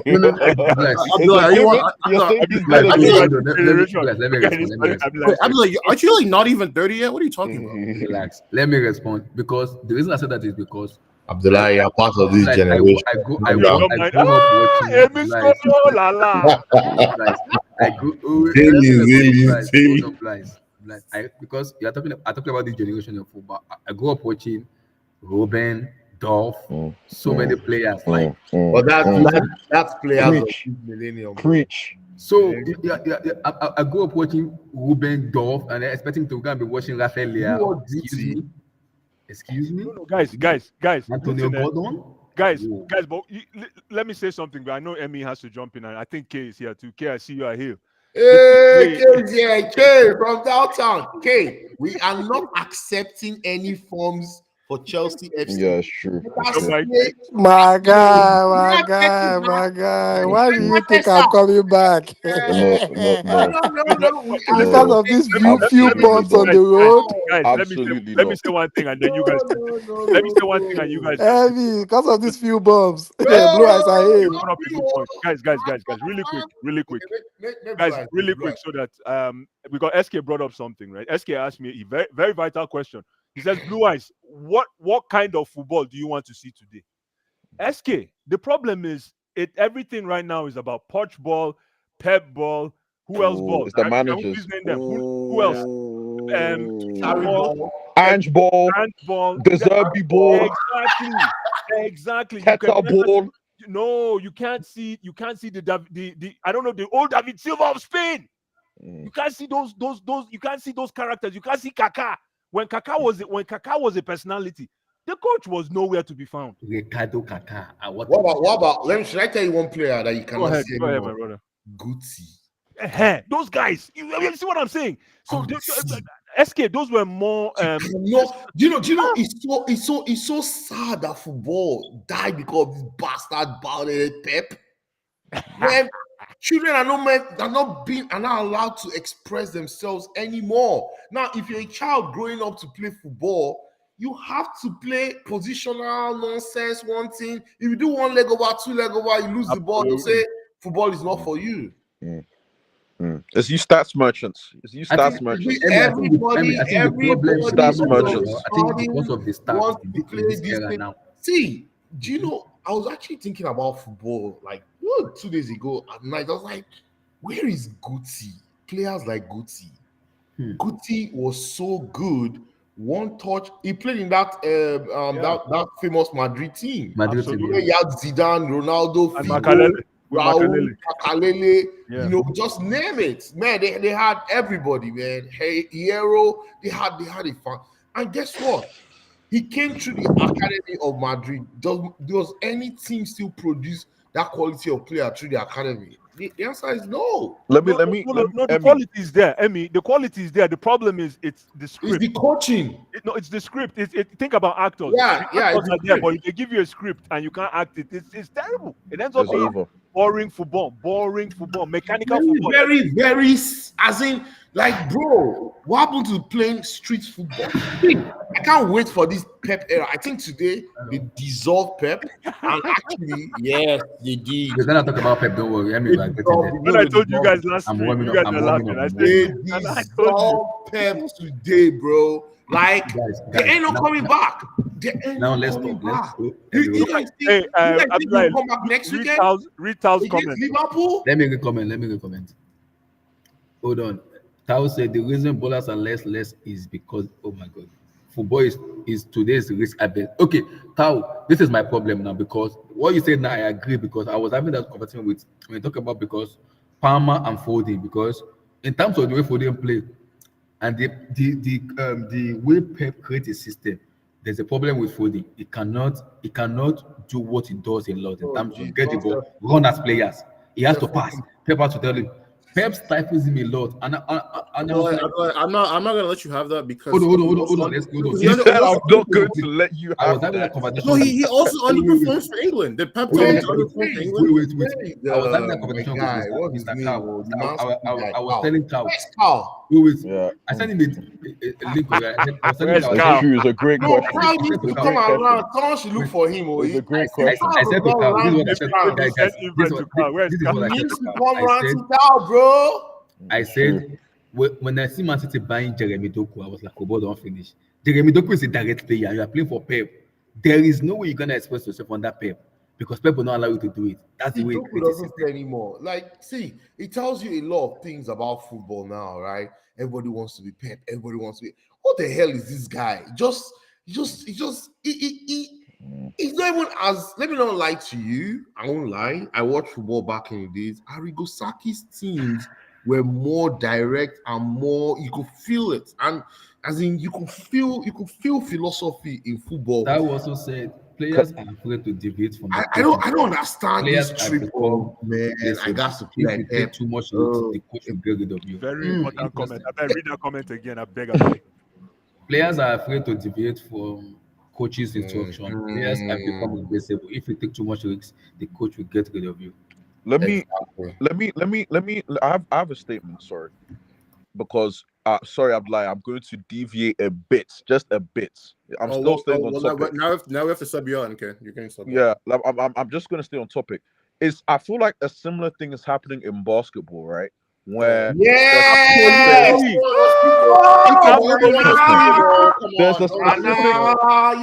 No, Abdullah, Abdullah, are you want- You're saying this Abdullah, generation. let me respond. Wait, Abdullah, aren't you like not even 30 yet? What are you talking about? Relax. Let me respond because the reason I said that is because Abdullah, you are part of this like, generation. I grew Don't mind. up watching. Because I talking about this generation of football. I grew up watching Ruben, Dolph, so many players. Like But that's players of this millennium. Preach. so, I grew up watching Ruben, Dolph, and expecting to go and be watching Rafael Leao. Excuse me, No, guys. Antonio Listen, Gordon. guys, Whoa. but let me say something. But I know Emmy has to jump in, and I think K is here too. K, I see you are here. Hey, K from downtown. K, we are not accepting any forms for Chelsea FC. Yeah, it's true. My guy. Why do you think I'm coming back? No. Because of these few bumps on the road. Guys, Absolutely let me not. say one thing, and then you guys. Let me say one thing, and you guys. Heavy, because of these few bumps. Blue eyes are here. Brought up a good point. Guys, really quick. Guys, really quick, so that because SK brought up something, right? SK asked me a very, very vital question. He says, Blue Eyes, what kind of football do you want to see today? SK, the problem is everything right now is about Poch ball, Pep ball, who else ball? It's the Can we managers. please name them? Who else? Ange ball, Handball, the Zerbi ball, exactly. Teta ball. No, you can't see the I don't know, the old David Silva of Spain. You can't see those you can't see those characters. You can't see Kaká. When Kaká was a personality, the coach was nowhere to be found. Ricardo Kaká. What about should I tell you one player that you cannot see Go ahead, anymore? my brother. Guti. Those guys, you see what I'm saying? So Guti. SK, those were more Do you know it's so sad that football died because of this bastard bald-headed Pep. When children are not allowed to express themselves anymore. Now, if you're a child growing up to play football, you have to play positional nonsense, one thing. If you do one leg over, two leg over, you lose the ball, you say football is not for you. It's you stats merchants. Everybody stats merchants. I think because of the stats wants in to play this this era thing. now. See, do you know, I was actually thinking about football like 2 days ago at night. I was like, where is Guti? Players like Guti. Guti was so good. One touch. He played in that that famous Madrid team. Where you had Zidane, Ronaldo, and Figo, Raul, Makalele. Makalele, Yeah. you know, just name it. Man, they had everybody, man. Hey, Hierro, they had a fun. And guess what? He came through the academy of Madrid. Does any team still produce that quality of player through the academy? The answer is no. No, the quality is there, Emmy. The quality is there. The problem is it's the script. It's the coaching. It's the script. Think about actors. Yeah, Actors are there, but if they give you a script and you can't act it, it's terrible. It ends up being boring football, mechanical football. Very, very, as in, like, bro, what happened to playing street football? I can't wait for this Pep era. I think today they dissolved Pep, and actually, yes, they did. We're gonna talk about Pep. Don't worry. When I told you guys last week, you guys are laughing. I They dissolved Pep today, bro. Like, they ain't no coming back. Now let's talk. You guys think he'll come back next weekend? Read Tao's comment. Liverpool? Let me comment. Hold on. Tao said the reason bowlers are less is because, oh my God, football is today's risk. Okay, Tao, this is my problem now, because what you said now, I agree, because I was having that conversation with, when you talk about, because Palmer and Foden, because in terms of the way Foden play and the way Pep creates a system, there's a problem with Foden. He cannot do what he does a lot in terms of get the ball, run as players. He has to pass. Pep has to tell him, Pep stifles him a lot, and I No, was like, I'm not gonna let you have that because hold on. Let's go. because He he said, "I'm also- not going to let you I was have having a that." conversation. No, he also Wait. underperforms for England. Did Pep tell him to underperform for England? Wait. I was having a My conversation guy, with what's his Mr. name? Cow. Oh, the Man City guy. I was telling Cow. Where's Cal? Wait. Yeah, I sent him a link. I was telling Where's Cow. Cow? it's true. It's a great No, question. Cal needs to It's a come great question. around. Someone should look for him. It's a great I question. said to Cow, this is what I said. If Guys, send this invite to Cow, where's is Cow? what I He said needs to to Cow. come around to Cal, bro. I said, when I see Man City buying Jeremy Doku, I was like, football don't finish. Jeremy Doku is a direct player. You are playing for Pep. There is no way you're gonna express yourself under Pep because Pep will not allow you to do it. That's the way Doku it is. doesn't play anymore. Like, see, it tells you a lot of things about football now, right? Everybody wants to be Pep. Everybody wants to be. What the hell is this guy? He's not even as. Let me not lie to you. I won't lie. I watched football back in the days. Arrigo Sacchi's teams were more direct and more. You could feel it, and as in you could feel philosophy in football. That also said, players are afraid to deviate from the I don't understand Players this have trip become of man. I got to play if like you take Pep. too much risks, the coach will get rid of you. Very important comment. I beg read that comment again. I beg. Players are afraid to deviate from coach's instruction. Players have become replaceable. If you take too much risks, the coach will get rid of you. Let me. Exactly. I have a statement. Sorry, because sorry, Abdullah, I'm going to deviate a bit, just a bit. I'm still staying on topic. Now we have to sub you on, okay? You're getting subbed out. Yeah, I'm just going to stay on topic. I feel like a similar thing is happening in basketball, right? Where Yeah.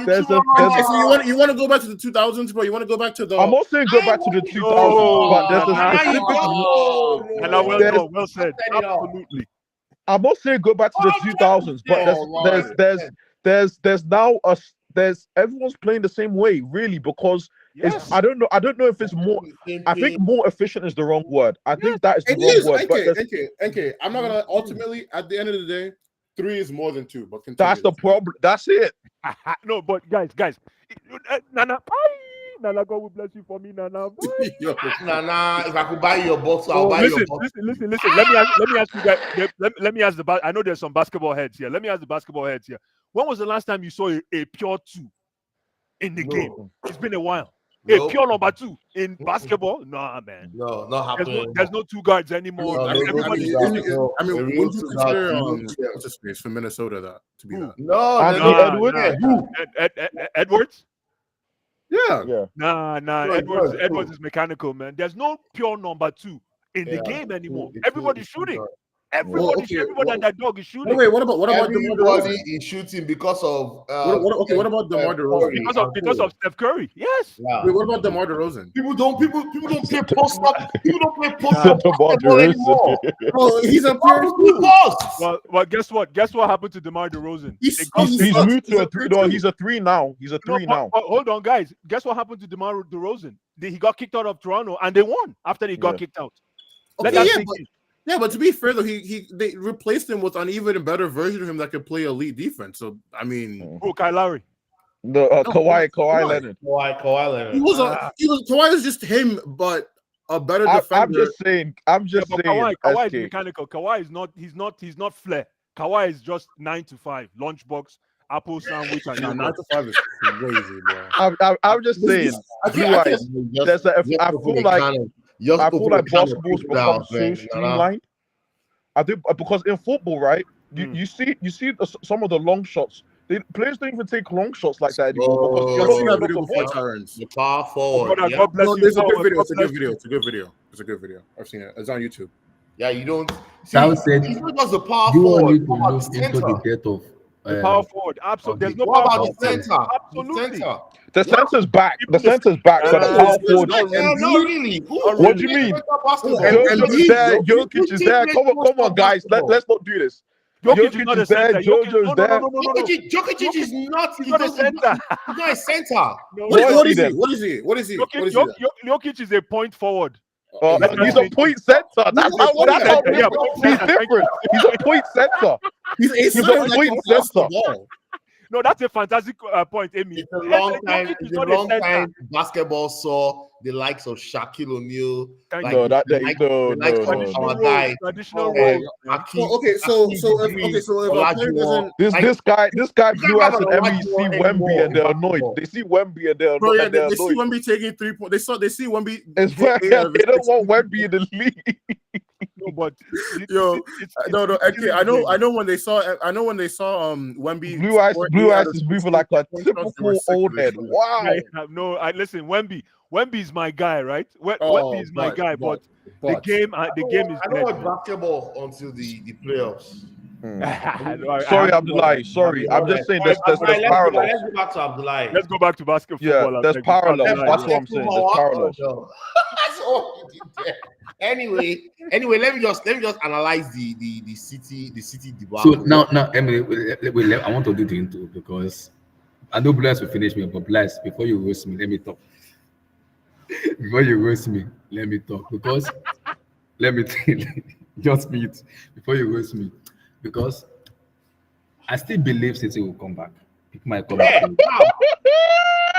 there's a Okay, so you want to go back to the 2000s, bro? You want to go back to the? I'm not saying go back to the 2000s, but there's a specific. And well said. Absolutely. I'm not saying go back to the 2000s, but there's now everyone's playing the same way, really, because Yes. I don't know if it's more. I think more efficient is the wrong word. I think that is the It wrong is. word. But Okay. I'm not gonna. Ultimately, at the end of the day, 3 is more than 2. But continue. that's the problem. That's it. No, but guys, Nana, God will bless you for me, Nana. Yo, Nah. If I could buy you a box, I'll buy you a box. Listen. Let me ask you guys. Let me ask the. I know there's some basketball heads here. Let me ask the basketball heads here. When was the last time you saw a pure 2 in the game? It's been a while. A pure number 2 in basketball? Nah, man. No, not happening. There's no 2 guards anymore. No, Everybody. would real you two consider guards, what's his face from Minnesota that to be that? No, Anthony no, Edwards? Edwards? Yeah. Nah. No, Edwards is mechanical, man. There's no pure number 2 in the game anymore. Everybody's shooting. Everybody and that dog is shooting. Wait, what about Everybody is shooting because of what about DeMar DeRozan? Because of Steph Curry. Yes. Yeah. Wait, what about DeMar DeRozan? People don't play post up. People don't play post up DeMar basketball DeRozan. anymore. Bro, he's a Why pure would you post? Well, guess what? Guess what happened to DeMar DeRozan? He's moved to a 3. No, he's a 3 now. He's a 3 now. But hold on, guys. Guess what happened to DeMar DeRozan? He got kicked out of Toronto, and they won after he got kicked out. But to be fair though, they replaced him with an even better version of him that could play elite defense. So I mean, Kyle Lowry. No, Kawhi Leonard. Kawhi Leonard. Kawhi is just him, but a better defender. I'm just saying. Kawhi is mechanical. Kawhi is not. He's not flair. Kawhi is just 9 to 5 lunchbox, apple sandwich, and 9 to 5 is crazy, bro. I'm just saying. I feel like basketball's become so streamlined. I think because in football, right, you see some of the long shots. Players don't even take long shots like that anymore. The power forward. God bless you. There's a good video. It's a good video. I've seen it. It's on YouTube. Yeah, you don't. That said, he's not just the power you forward. need to look into the depth of the power forward. Absolutely. There's no What power about the forward. center? Absolutely. The center's back. The center's back. But the power forward. Not really. What do you mean? Jokic is there. Come on, guys. Let's not do this. Jokic is there. Jojo's there. Jokic is not. He's not a center. He's not a center. What is he? Jokic is a point forward. He's a point center. That's how he's different. He's a point center. He's a point center. No, that's a fantastic point, Amy. It's a long time. Jokic is It's a not long center. time basketball saw the likes of Shaquille O'Neal. Thank Like No, that the likes of Traditional our roles. guy. Traditional Uh, roles. Hakeem, So Hakeem Green, if a player Olajuwon. doesn't, This Like, this guy you Blue can't Eyes have and an Emmy see Olajuwon Wemby anymore and they're in annoyed. basketball. They see Wemby and they're bro, yeah, and they're they see annoyed. Wemby taking 3 points. They see Wemby. It's hit where 8 out of they his don't 6 want Wemby in the league. No, but Yo, no, okay. I know. know when they saw Wemby Blue Eyes score 8 out of is 6 moving like a three-point shots, they were typical sick old of it. head. Wow. No, listen, Wemby is my guy, right? Oh, Wemby is my guy, but the game is I don't dead. watch basketball until the playoffs. No, I Sorry, have to watch Abdullahi. Sorry, I'm just saying there's Let's parallels. go back to Abdullahi. Let's go back to basketball. Yeah, there's parallels. Abdullahi, That's yeah. what I'm saying. There's parallels. That's all you did there. Anyway, let me just analyze the city debacle. So now, Emily, I want to do the intro because I know Bless will finish me, but Bless, before you roast me, let me talk. Before you roast me, let me talk because let me just mute before you roast me because I still believe City will come back. People might come back.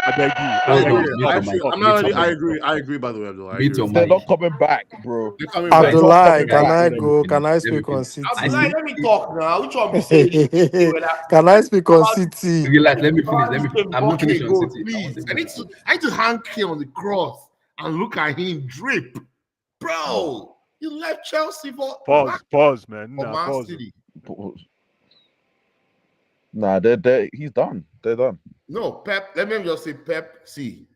I beg Hold you. on, mute your mic. I agree. By the way, Abdullah. I Mute agree. your They're mic. not coming back, bro. They're coming back. Abdullahi, can I Let me go? finish. Can I Let me speak on finish. City? Abdullahi, let me talk now. Which one be saying? Can I speak on City? Relax, let me finish. I'm not finished on City. Please. I need to hang here on the cross and look at him drip. Bro, you left Chelsea for Pause, man. for Nah, Man pause. City. Nah, he's done. They're done. No, Pep. Let me just say, Pep. See.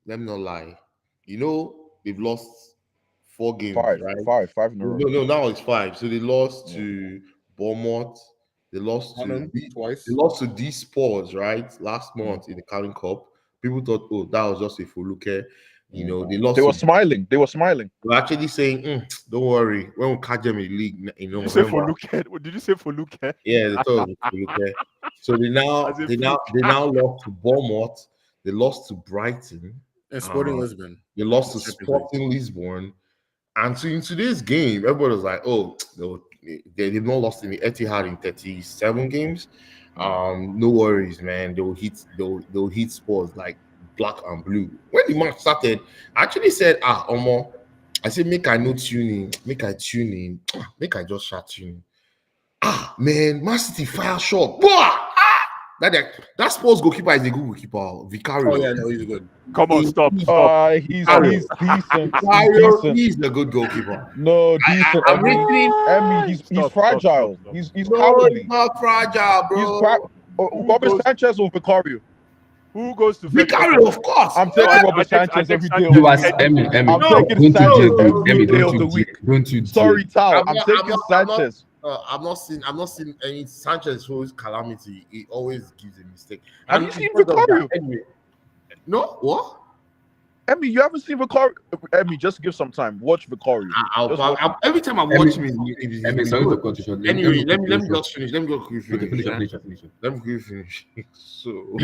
Let me not lie. You know they've lost 4 games, right? Five in a row. No, now it's 5. So they lost to Bournemouth. They lost to twice. They lost to these Spurs, right? Last month in the Carling Cup. People thought, oh, that was just a fluke. You know, they lost. They were smiling. They were actually saying, don't worry, when we catch them in the league in Did you say November. What did you say for Luke? Yeah, they thought it was fluke. So they now lost to Bournemouth. They lost to Brighton. And Sporting Lisbon. They lost to Sporting Lisbon. And so in today's game, everybody was like, oh, they've not lost in the Etihad in 37 games. No worries, man. They'll hit Spurs like black and blue. When the match started, I actually said, Omo, I said, make I tune in, make I just start tuning. Man, Mancity fire shot. That Spurs goalkeeper is a good goalkeeper. Vicario. Oh yeah, no, he's good. Come on, stop. He's decent. He's a good goalkeeper. No, decent. I'm listening. Emmy, he's fragile. Stop. He's No, cowardly. he's not fragile, bro. Robert Sanchez or Vicario? Who goes to Vicario, of course. I'm taking Robert Sanchez every day. You ask Emmy. I'm Don't taking you Sanchez dare, every day of the week. Don't you Sorry, Tal. I'm taking Sanchez. I'm not seeing any Sanchez who's calamity. He always gives a mistake. Have you seen Vicario? Anyway. No, what? Emmy, you haven't seen Vicario? Emmy, just give some time. Watch Vicario. Every time I watch him, Emmy, sorry to cut you short. Anyway, let me just finish. Let me go quickly finish. Finish. Let me quickly finish. So,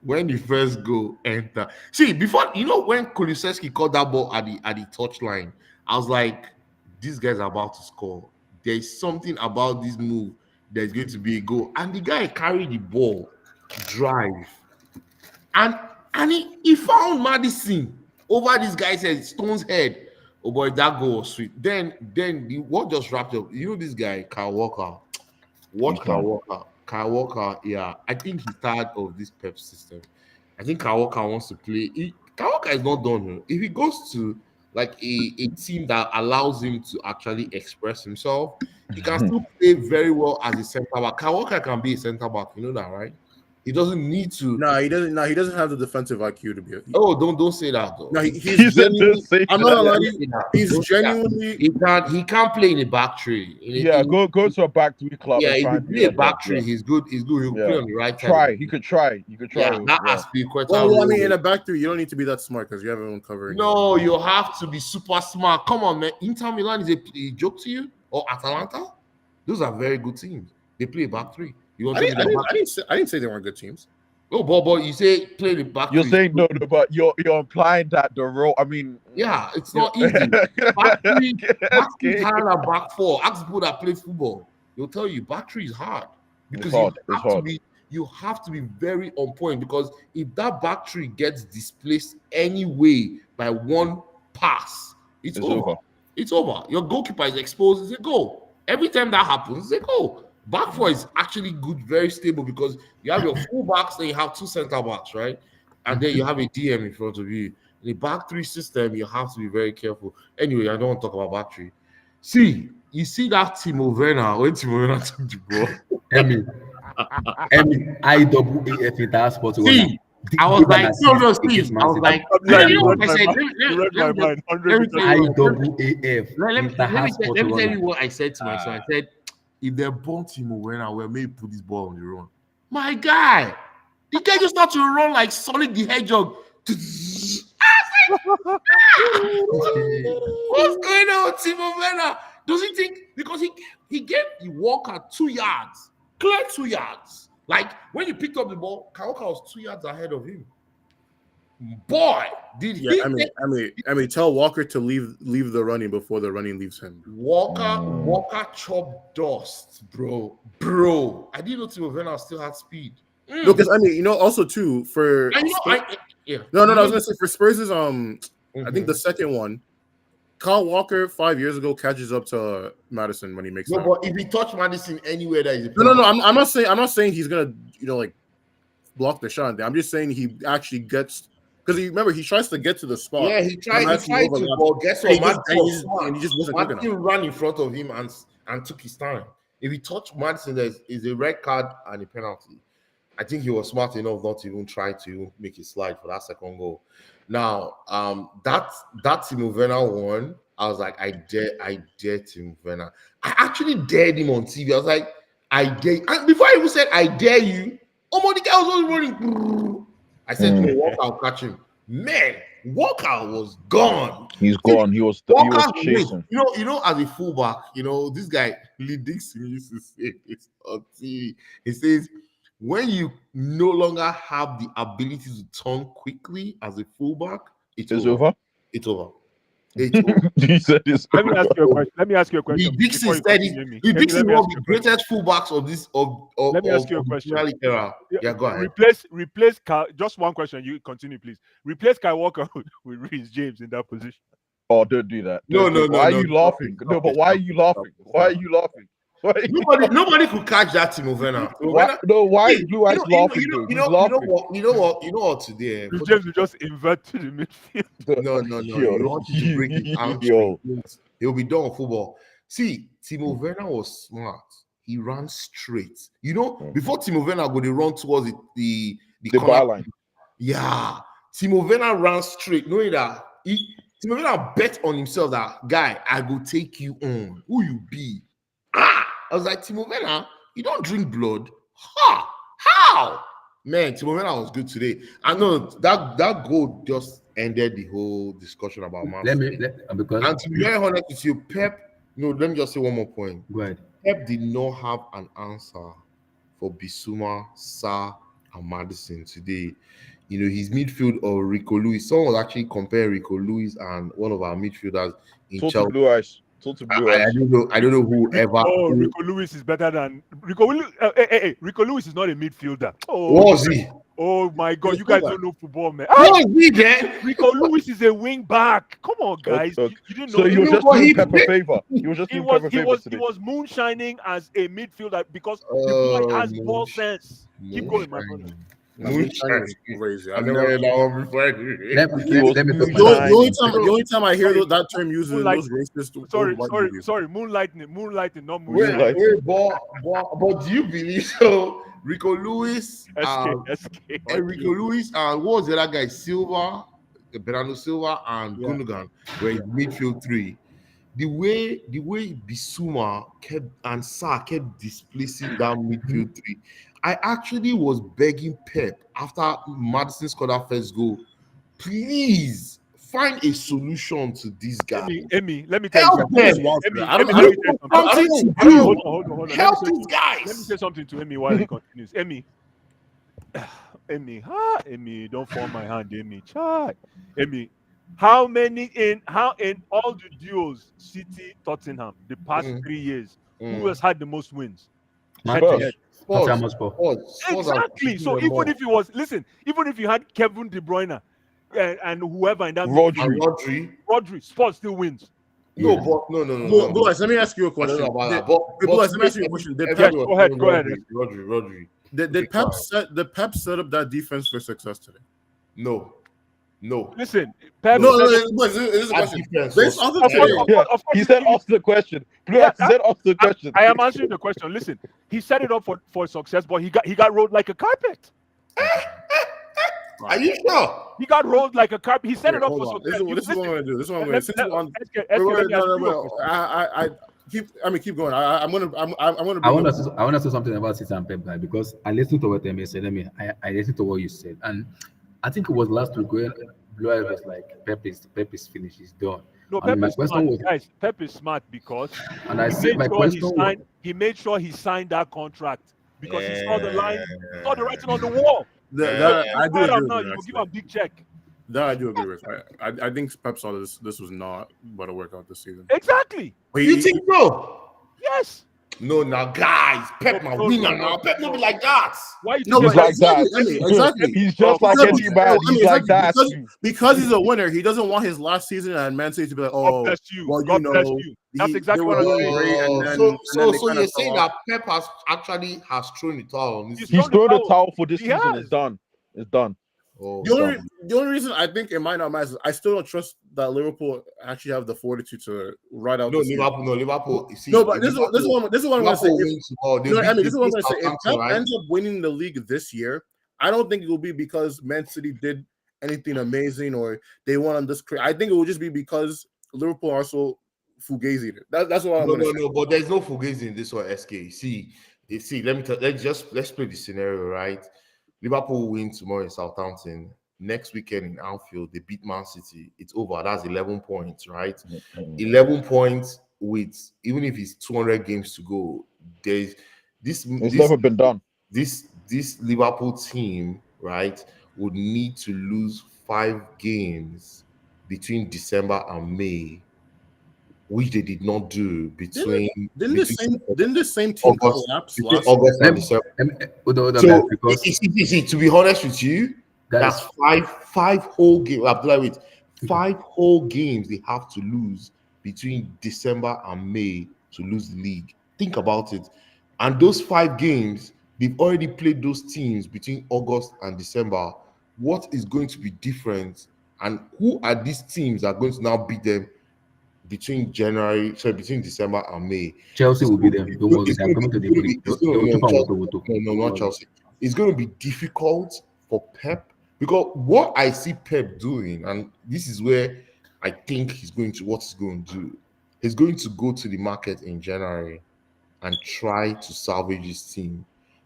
when the first goal enter, see before when Kulusevski caught that ball at the touchline, I was like, these guys are about to score. There's something about this move that's going to be a goal, and the guy carried the ball, drive, and he found Madison over this guy's head, Stone's head. Oh boy, that goal was sweet. Then the what just wrapped up. You know this guy, Kyle Walker. Watch Kyle Walker. Kyle Walker, yeah. I think he's tired of this Pep system. I think Kyle Walker wants to play. Kyle Walker is not done. If he goes to like a team that allows him to actually express himself, he can still play very well as a center back. Kyle Walker can be a center back. You know that, right? He doesn't need to. No, he doesn't. No, he doesn't have the defensive IQ to be. Oh, don't say that though. No, he's genuinely. I'm not gonna lie to you. He's Don't say that. genuinely. He can't play in a back three. Go to a back three club. Yeah, and if try you and play do a that. back three, he's good. He'll play on the right side. He could try. Yeah, that Aspilicueta. Well, I mean, in a back three, you don't need to be that smart because you have everyone covering. No, you have to be super smart. Come on, man. Inter Milan is a joke to you, or Atalanta? Those are very good teams. They play a back three. You want I didn't say they weren't good teams. Oh, Bobo, you say play the back. You're saying no, but you're implying that the role. I mean, yeah, it's not easy. Back three is hard than back four. Ask people that play football. They'll tell you back three is hard because you you have to be very on point, because if that back three gets displaced anyway by one pass, it's over. It's over. Your goalkeeper is exposed. It's a goal. Every time that happens, it's a goal. Back four is actually good, very stable, because you have your full backs and you have two center backs, right? And then you have a DM in front of you. In the back three system, you have to be very careful. Anyway, I don't want to talk about back three. See, you see that Timo Werner, when Timo Werner took the ball. Emmy, IAAF in that sport. See, I was like, no, Steve. I was like, Yeah, you know what I you said? read my mind. Let me 100%. tell you IAAF. let me tell you what I said to my son. I said, if they bomb Timo Werner, well, maybe put this ball on the run. My guy, the guy just started to run like Sonic the Hedgehog. What's going on, Timo Werner? Does he think, because he gave the Walker 2 yards, clear 2 yards. Like when he picked up the ball, Walker was 2 yards ahead of him. Boy, did he? I mean, tell Walker to leave the running before the running leaves him. Walker chopped dust, bro. I didn't know Timo Werner still had speed. No, because I mean, you know, also too for I was gonna say for Spurs' I think the second one, Kyle Walker 5 years ago catches up to Madison when he makes. No, but if he touched Madison anywhere, that is no. I'm not saying he's gonna like block the shot. I'm just saying he actually gets. Because remember, he tries to get to the spot. Yeah, he tried to, but guess what? And he just wasn't quick enough. Martin ran in front of him and took his time. If he touched Madison, there is a red card and a penalty. I think he was smart enough not to even try to make a slide for that second goal. Now, that Timo Werner one, I was like, I dare Timo Werner. I actually dared him on TV. I was like, I dare. And before I even said I dare you, the guy was already running. I said, no, Walker, I'll catch him. Man, Walker was gone. He's gone. He was chasing. You know, as a fullback, this guy, Lee Dixon, used to say this on TV. He says, when you no longer have the ability to turn quickly as a fullback, it's over. It's over. He said this. Let me ask you a question. Lee Dixon said it. Lee Dixon was the greatest fullbacks of this. Let me ask you a question. Era. Yeah, go ahead. Replace just one question. You continue, please. Replace Kyle Walker with Reece James in that position. Oh, don't do that. No. Why are you laughing? No, but why are you laughing? Why are you laughing? Nobody could catch that Timo Werner. Why is Blue Eyes laughing? You know what? Today, James will just invert to the midfield. No. You want him to break his arm. He'll be done with football. See, Timo Werner was smart. He ran straight. Before Timo Werner go, they run towards the byline. Yeah, Timo Werner ran straight, knowing that Timo Werner bet on himself that guy, I go take you on. Who you be? I was like, Timo Werner, you don't drink blood. How? Man, Timo Werner was good today. I know that goal just ended the whole discussion about Mancity. And to be very honest with you, Pep, let me just say one more point. Go ahead. Pep did not have an answer for Bissouma, Sarr, and Maddison today. His midfield of Rico Lewis. Someone was actually comparing Rico Lewis and one of our midfielders in Chelsea. Blue Eyes. I don't know who ever. Rico Lewis is better than Rico. Rico Lewis is not a midfielder. What was he? Oh my God, you guys don't know football, man. What was he then? Rico Lewis is a wing back. Come on, guys. You didn't know. So you were just doing Pep a favor. He was moonshining as a midfielder because the boy has ball sense. Keep going, my brother. Crazy. I never heard that one before. The only time I hear that term used in those racist. Sorry, moonlighting, not moonlight. Wait, but do you believe so? Rico Lewis, Rico Lewis, and what was the other guy? Bernardo Silva, and Gundogan were in midfield three. The way Bissouma and Sarr kept displacing that midfield three. I actually was begging Pep after Maddison scored that first goal, please find a solution to this guy. Emmy, let me tell you something. Help these guys. Let me say something to Emmy while he continues. Emmy, don't fall my hand, Emmy. Emmy, how in all the duos, City, Tottenham, the past 3 years, who has had the most wins? Tottenham Hotspur. Exactly. So even if even if you had Kevin De Bruyne and whoever in that Rodri. midfield, Rodri, Spurs still wins. No, Yes. but no. Boys, let me ask you a I don't question. know about that. Boys, let me ask you a question. Did Yes, Pep, go ahead. Rodri. did Pep set up that defense for success today? No. Listen, Pep. No, boys, this is a That question. defense Based was off of terrible. today, Yeah, Of course, he said ask the question. Blue Eyes said ask the question. I am answering the question. Listen, he set it up for success, but he got rolled like a carpet. Are you sure? He got rolled like a carpet. He set it up hold for on. success. This is what I'm gonna do. This is what I'm gonna Let- do. let- Wait, let me ask you a question. keep going. I'm gonna. I want to say something about City and Pep, guy, because I listened to what Emi said. I listened to what you said, and I think it was last week when Blue Eyes was like, Pep is finished, he's done. No, And Pep my is question smart. was, Guys, Pep is smart because and I he said made my sure question he made sure he signed that contract because he saw the line, saw the writing on the wall. I do agree Now with you you. will give him a big check. That I do agree with. I think Pep saw this was not about to work out this season. Exactly. You think so? Yes. No, now guys, Pep my winner now. Pep not be like that. Why you No, think He's like that. Exactly. He's just like Because- any man. He's like that. because he's a winner. He doesn't want his last season at Man City to be like, God oh, bless you. well, God bless you. That's exactly what I'm saying. Great, and then, So they you're kinda saying fell off. that Pep has thrown it all on this He's season? He's thrown the towel for this He season. has. It's done. It's done. Oh, The only reason I think it might not matter is I still don't trust that Liverpool actually have the fortitude to ride out. no, the season. Liverpool. You see, No, but this is what I'm going to say. Liverpool If, wins tomorrow. this is what I'm going to say. If Southampton, Pep right? ends up winning the league this year, I don't think it will be because Man City did anything amazing or they won on this. I think it will just be because Liverpool are so fugazi. That's what I'm going to say. No, but there's no fugazi in this one, SK. See, let's play the scenario, right? Liverpool win tomorrow in Southampton. Next weekend in Anfield, they beat Man City. It's over. That's 11 points, right? 11 points with, even if it's 200 games to go, there's It's never been done. This Liverpool team, right, would need to lose 5 games between December and May, which they did not do between. Didn't the same team August, collapse between last August Let and me- December? hold on, So, guys, because to be honest with you, guys, that's five whole games. Wait, 5 whole games they have to lose between December and May to lose the league. Think about it. And those 5 games, they've already played those teams between August and December. What is going to be different? And who are these teams that are going to now beat them between between December and May? Chelsea will be them. Don't worry, they're coming to the league. No, not Chelsea. It's going to be difficult for Pep because what I see Pep doing, and this is where I think what he's going to do. He's going to go to the market in January and try to salvage his team,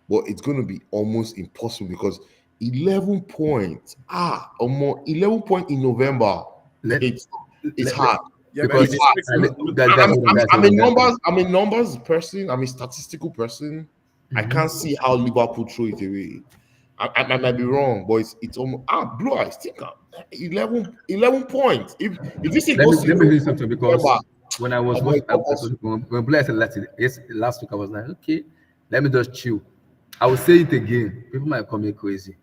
but it's going to be almost impossible because 11 points. 11 points in November. It's hard. Yeah, Because I'm a numbers person. I'm a statistical person. I can't see how Liverpool throw it away. I might be wrong, but it's almost Blue Eyes. Think 11 points. If this thing goes let me do something because November, when I was when Blair said last week, I was like, okay, let me just chill. I will say it again. People might call me crazy.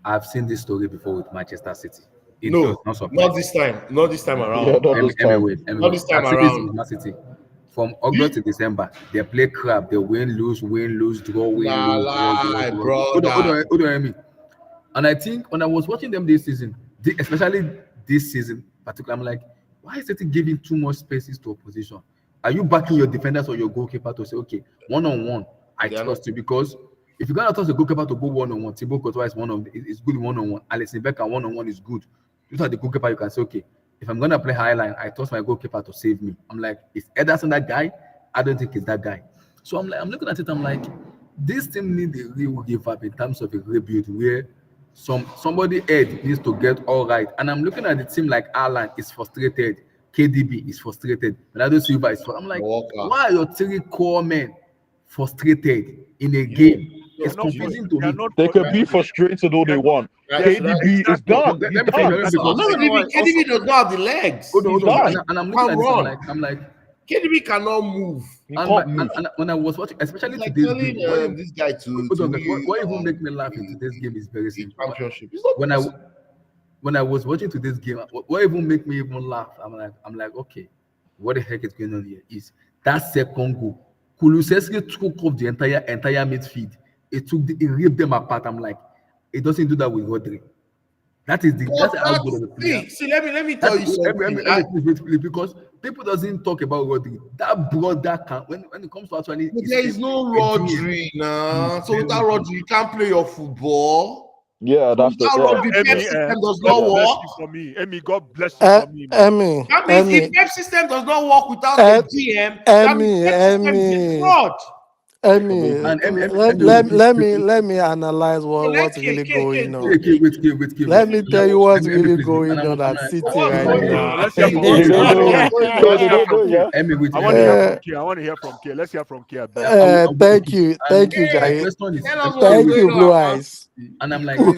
I've seen this story before with Manchester City. not this time. Not this time around. Yeah, Not this time I've seen around. this with Man City. From August to December, they play crap. They win, lose, draw, win, lose, draw. Hold on, me. And I think when I was watching them this season, especially this season, particularly, I'm like, why is City giving too much spaces to opposition? Are you backing your defenders or your goalkeeper to say, okay, one-on-one, I trust you? Because if you're gonna trust the goalkeeper to go one-on-one, Thibaut Courtois is good one-on-one, Alex Ibeka one-on-one is good. Those are the goalkeeper you can say, okay, if I'm gonna play high line, I trust my goalkeeper to save me. I'm like, is Ederson that guy? I don't think he's that guy. So I'm looking at it, I'm like, this team needs a real give up in terms of a rebuild where somebody head needs to get all right. And I'm looking at the team like Alan is frustrated, KDB is frustrated, Bernardo Silva is frustrated. I'm like, why are your 3 core men frustrated in a game? It's confusing to me. They can be frustrated all they want. KDB is done. KDB does not have the legs. Hold on. And I'm looking at this, I'm like, KDB cannot move. He And, can't move. and when I was watching, It's especially like today's telling game, this guy to hold on, guys, win what even make me laugh in today's game is very the simple. championship. It's not When I possible. when I was watching today's game, what even make me even laugh? I'm like, okay, what the heck is going on here? Is that second goal? Kulusevski took off the entire midfield. It ripped them apart. I'm like, it doesn't do that with Rodri. That's But how good of a player. see, let me That's tell you something. please, because people doesn't talk about Rodri. That brother can when it comes to actually But there is no Rodri now. So without Rodri, you can't play your football. Yeah, So that's the without Rodri, Pep Emmy, system does God not bless work. you for me. Emmy, God bless you for me, man. Emmy, That means if Emmy, Pep system does not work without Em- a GM, that means Pep system is a Emmy, fraud. Emmy. and Let me analyze So let what's really going on. wait. Let me tell you what's Emmy, really please, going and on at I'm City what's right going No, on? now. let's hear from They K. don't know. Let's They hear don't know, from K. yeah. Emmy, wait. I want to hear from K. I want to hear from K. Let's hear from K. I beg. Thank you, And my Jai. question is, Tell us what's Thank you, going Blue on. Eyes. and I'm like, and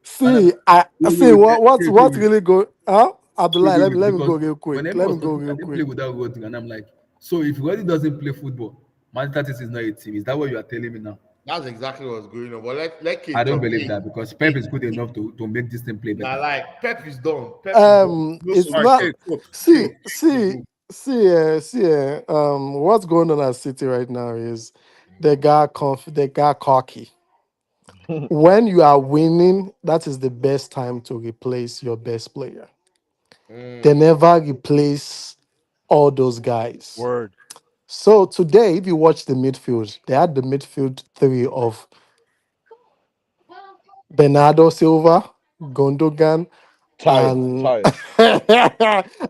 See, what's wait, really going? Huh? Abdullah, let me go because real quick. whenever I Let me was go talking, real they play quick. without Rodri, and I'm like, so if Rodri doesn't play football, Manchester City is not a team. Is that what you are telling me now? That's exactly what's going on. But let I Kate don't talk. believe that because Pep is good enough to make this team play Nah, better. like Pep is done. Pep is done. No It's All right, not. solution. K, cook. See, K. what's going on at City right now is they got cocky. When you are winning, that is the best time to replace your best player. They never replace all those guys. Word. So today, if you watch the midfield, they had the midfield three of Bernardo Silva, Gundogan, Tired. and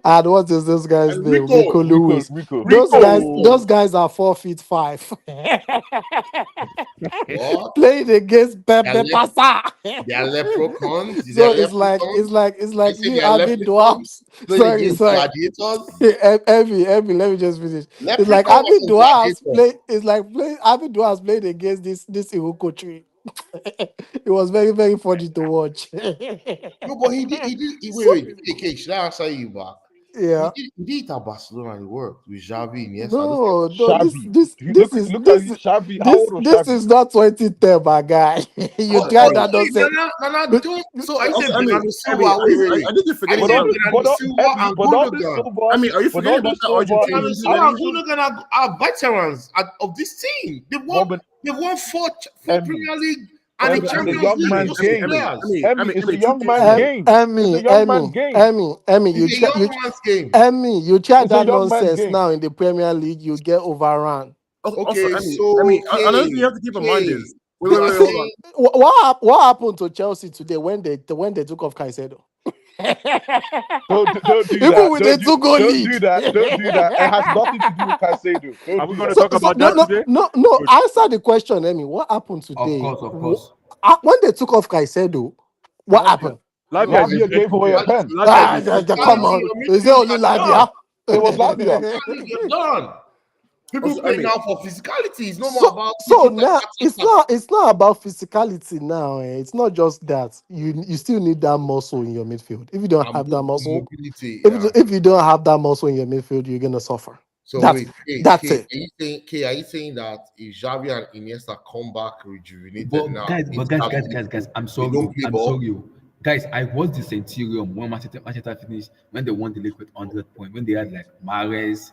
and what is this guy's And name? Rico, Rico Lewis. Rico. Those guys are 4'5". what? Playing against They're Pepe left. Pasa. They're leprechauns. They're So leprechauns. it's I like say you they're having leprechauns. dwarfs. Playing against Sorry. gladiators. Evie, let me just finish. It's like Leprechaun having versus dwarfs gladiator. play. It's like having dwarfs played against this Iroko tree. It was very very funny to watch. No, but So, wait. Okay, should I answer you back? yeah. He did it at Barcelona and it worked with Xavi and Iniesta. Those No, no. Shabby. Look at Shabby. How old was This Shabby? is not 2010, my guy. You Oh, try oh, that wait, nonsense. no, don't. So I Also, said I mean, Bernardo Emmy, Silva. Wait. I think you're I forgetting said about. Bernardo Silva and Bernardo Gundogan. I Silva. mean, are you forgetting Bernardo about the Silva Argentinian Bernardo is Silva and generation? Gundogan are veterans of this team. They've won four Emmy. Premier League and the Emmy, it's a Champions young League with man's the same game. players. Emmy, it's a young man's Emmy, game. It's a young man's game. Emmy, It's a young man's game. Emmy, you try It's a that young man's nonsense game. now in the Premier League, you get overrun. Also, Okay, Emmy, so another thing you have to keep in mind is you are hold on. saying What happened to Chelsea today when they took off Caicedo? Don't do Even that. with a 2-goal Don't lead. do that. Don't do that. It has nothing to do with Caicedo. Are Don't we do going to that. talk about that today? No. Good. Answer the question, Emmy. What happened Of today? course, of course. When they took off Caicedo, what Lavia. happened? Lavia is a Lavia bench gave away a player. pen. Lavia is a bench player Come now. on. your Is it midfield only are done. Lavia? It was Lavia. You're done. People Also, play Emmy, now for physicality. It's no more So about so tiki now taka. it's not about physicality now. It's not just that. You still need that muscle in your midfield. If you don't have that muscle, Mobility. Yeah. if you don't have that muscle in your midfield, you're gonna suffer. So That's wait, that's it. Are you saying that if Xavi and Iniesta come back rejuvenated But now, guys, I'm they sorry, don't play I'm ball? sorry. Guys, I watched the Centurion when Manchester finished when they won the league with 100 points. When they had like Mahrez,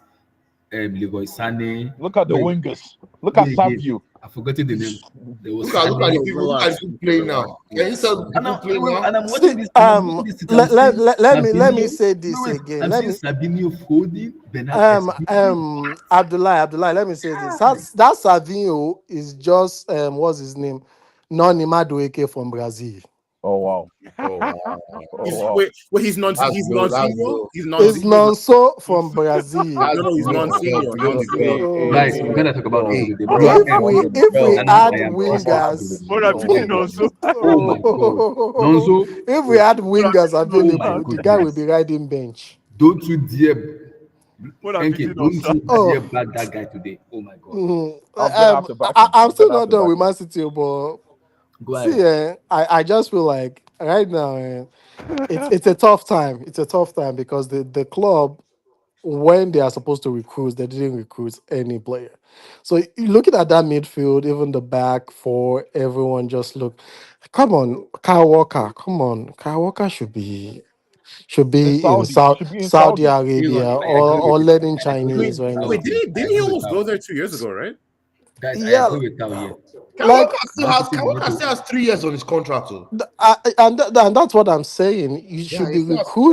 Leroy Sané. Look at the Wait, wingers. Look who at again? Savio. I've forgotten the name. There was Look at the Sané. people. Look at the people playing now. Can you tell the And people playing now? I'm See, watching this, and I'm watching this, and I'm seeing let me Sabinho. say this Wait, again. I'm Let seeing me Sabinho folding, Bernard Esposito. Abdullah, let me say this. That Savinho is just what's his name? Noni Madueke from Brazil. Oh wow. Oh wow, Oh wow. He's non that's low. That's senior. low. He's non Is senior. Nonso from Brazil. That's He's low. non senior. Below the belt. Guys, we're gonna talk about Bro. Nonso Hey, today. Bro. Blue, If we and add I am pissed off today wingers, with What Nonso. have Oh you my seen god. also? Oh my god. Nonso, if we had wingers oh my available, the guy will goodness. be riding bench. Don't you dare, What have you Enke, seen don't also? you dare Oh, back that guy today. Oh my god. I'm gonna have to back him. I'm I'm still gonna have not to done back with him. Man City, but Go see, ahead. I just feel like right now, it's a tough time. It's a tough time because the club when they are supposed to recruit, they didn't recruit any player. So looking at that midfield, even the back four, everyone just look. Come on, Kyle Walker. Come on, Kyle Walker should In be in Saudi, he should be in Saudi Saudi. Arabia I agree or with learning I agree with Chinese right Tao now. Wait, here. I didn't he agree with almost go Tao. there 2 years ago, right? Guys, I Yeah, agree with Tao here. like Man City will not Kawaka still has 3 years on his contract. Oh. and that's what I'm saying. You Yeah, should he be still has 3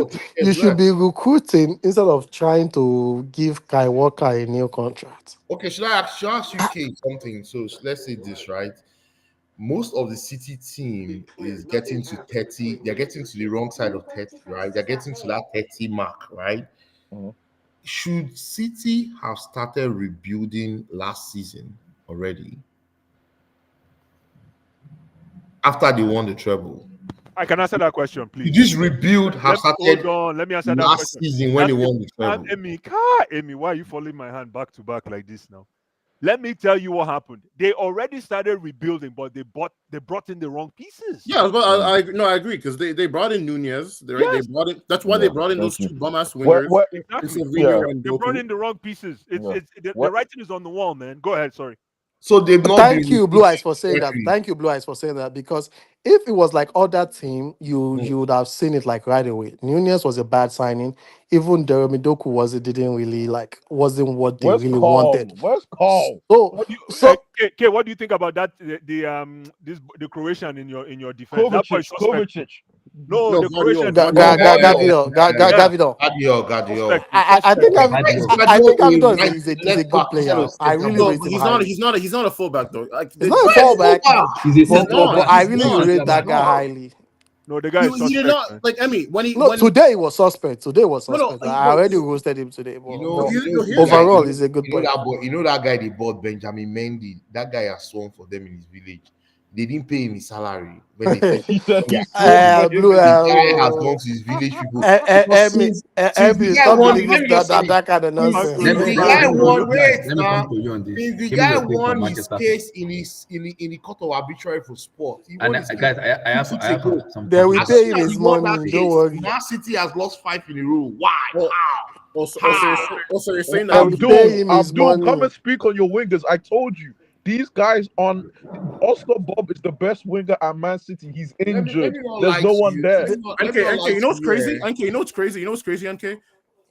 You years should left. be recruiting instead of trying to give Kai Walker a new contract. Okay, should I ask you, Kate, something? So let's say this, right? Most of the City team is getting to 30. They're getting to the wrong side of 30, right? They're getting to that 30 mark, right? Mhm. Should City have started rebuilding last season already after they won the treble? I can answer that question, please. Did this rebuild have Hold started on, let me answer that last question. season when they won the treble? Amy, why are you following my hand back to back like this now? Let me tell you what happened. They already started rebuilding, but they brought in the wrong pieces. Yeah, but I agree because they brought in Nunez. They Yes. brought in. That's why they Yeah, brought in those thank two you. bum ass Where, wingers. where, Exactly. Savinho yeah. and They brought Doku. in the wrong pieces. Yeah. The What? writing is on the wall, man. Go ahead. Sorry. So they've not been Thank you, Blue Eyes, recruiting for saying that. correctly. Thank you, Blue Eyes, for saying that. Because if it was like other team, Mm. you would have seen it like right away. Nunez was a bad signing. Even Jeremy Doku wasn't what they Where's really wanted. Carl? Where's Carl? So What do you, so K, what do you think about that? The Croatian in your defense. That boy is suspect. Kovacic. No, No, the Guardiola. Croatian. Gavido. Gadio. Suspect. He's I think suspect. I think Gadio Gavido is right is a left back good instead player. of I centre really back. No, rate him he's highly. not. He's not a fullback though. Like He's not a Where's fallback, fullback? He's a he's center not. but I He's really not. rate that guy No. highly. No, the guy is He did suspect, not man. like. I mean, No, when today he was suspect. Today was no suspect. I no. already roasted him today, You but, know, but you know, Here's you the guys, thing. overall, he's a good player. that boy, you know that guy they bought Benjamin Mendy. That guy has sworn for them in his village. They didn't pay him his salary when they first. He said Yeah. he's so Blue, The guy has gone to his village people. Because since Emmy, the guy stop won, believing let me just say this. that kind of Since, nonsense. since the let guy me come to won, you guys. wait Let me now. come to you on this. Since the Give me guy your take won from his Manchester case City. in the court of arbitrary for sport, he And won his case guys, I 2 have seats I have ago. some They will As pay soon him as his he won that money. Don't case, worry. Man City has lost 5 in a row. Why? Oh, How? also you're saying They that will pay him his Abdul, come money. and speak on your wingers. I told you. These guys on Oscar Bob is the best winger at Man City. He's Let injured. me not There's lie no to one you. there. Let me not NK, lie you know to what's crazy? you. NK, you know what's crazy, NK?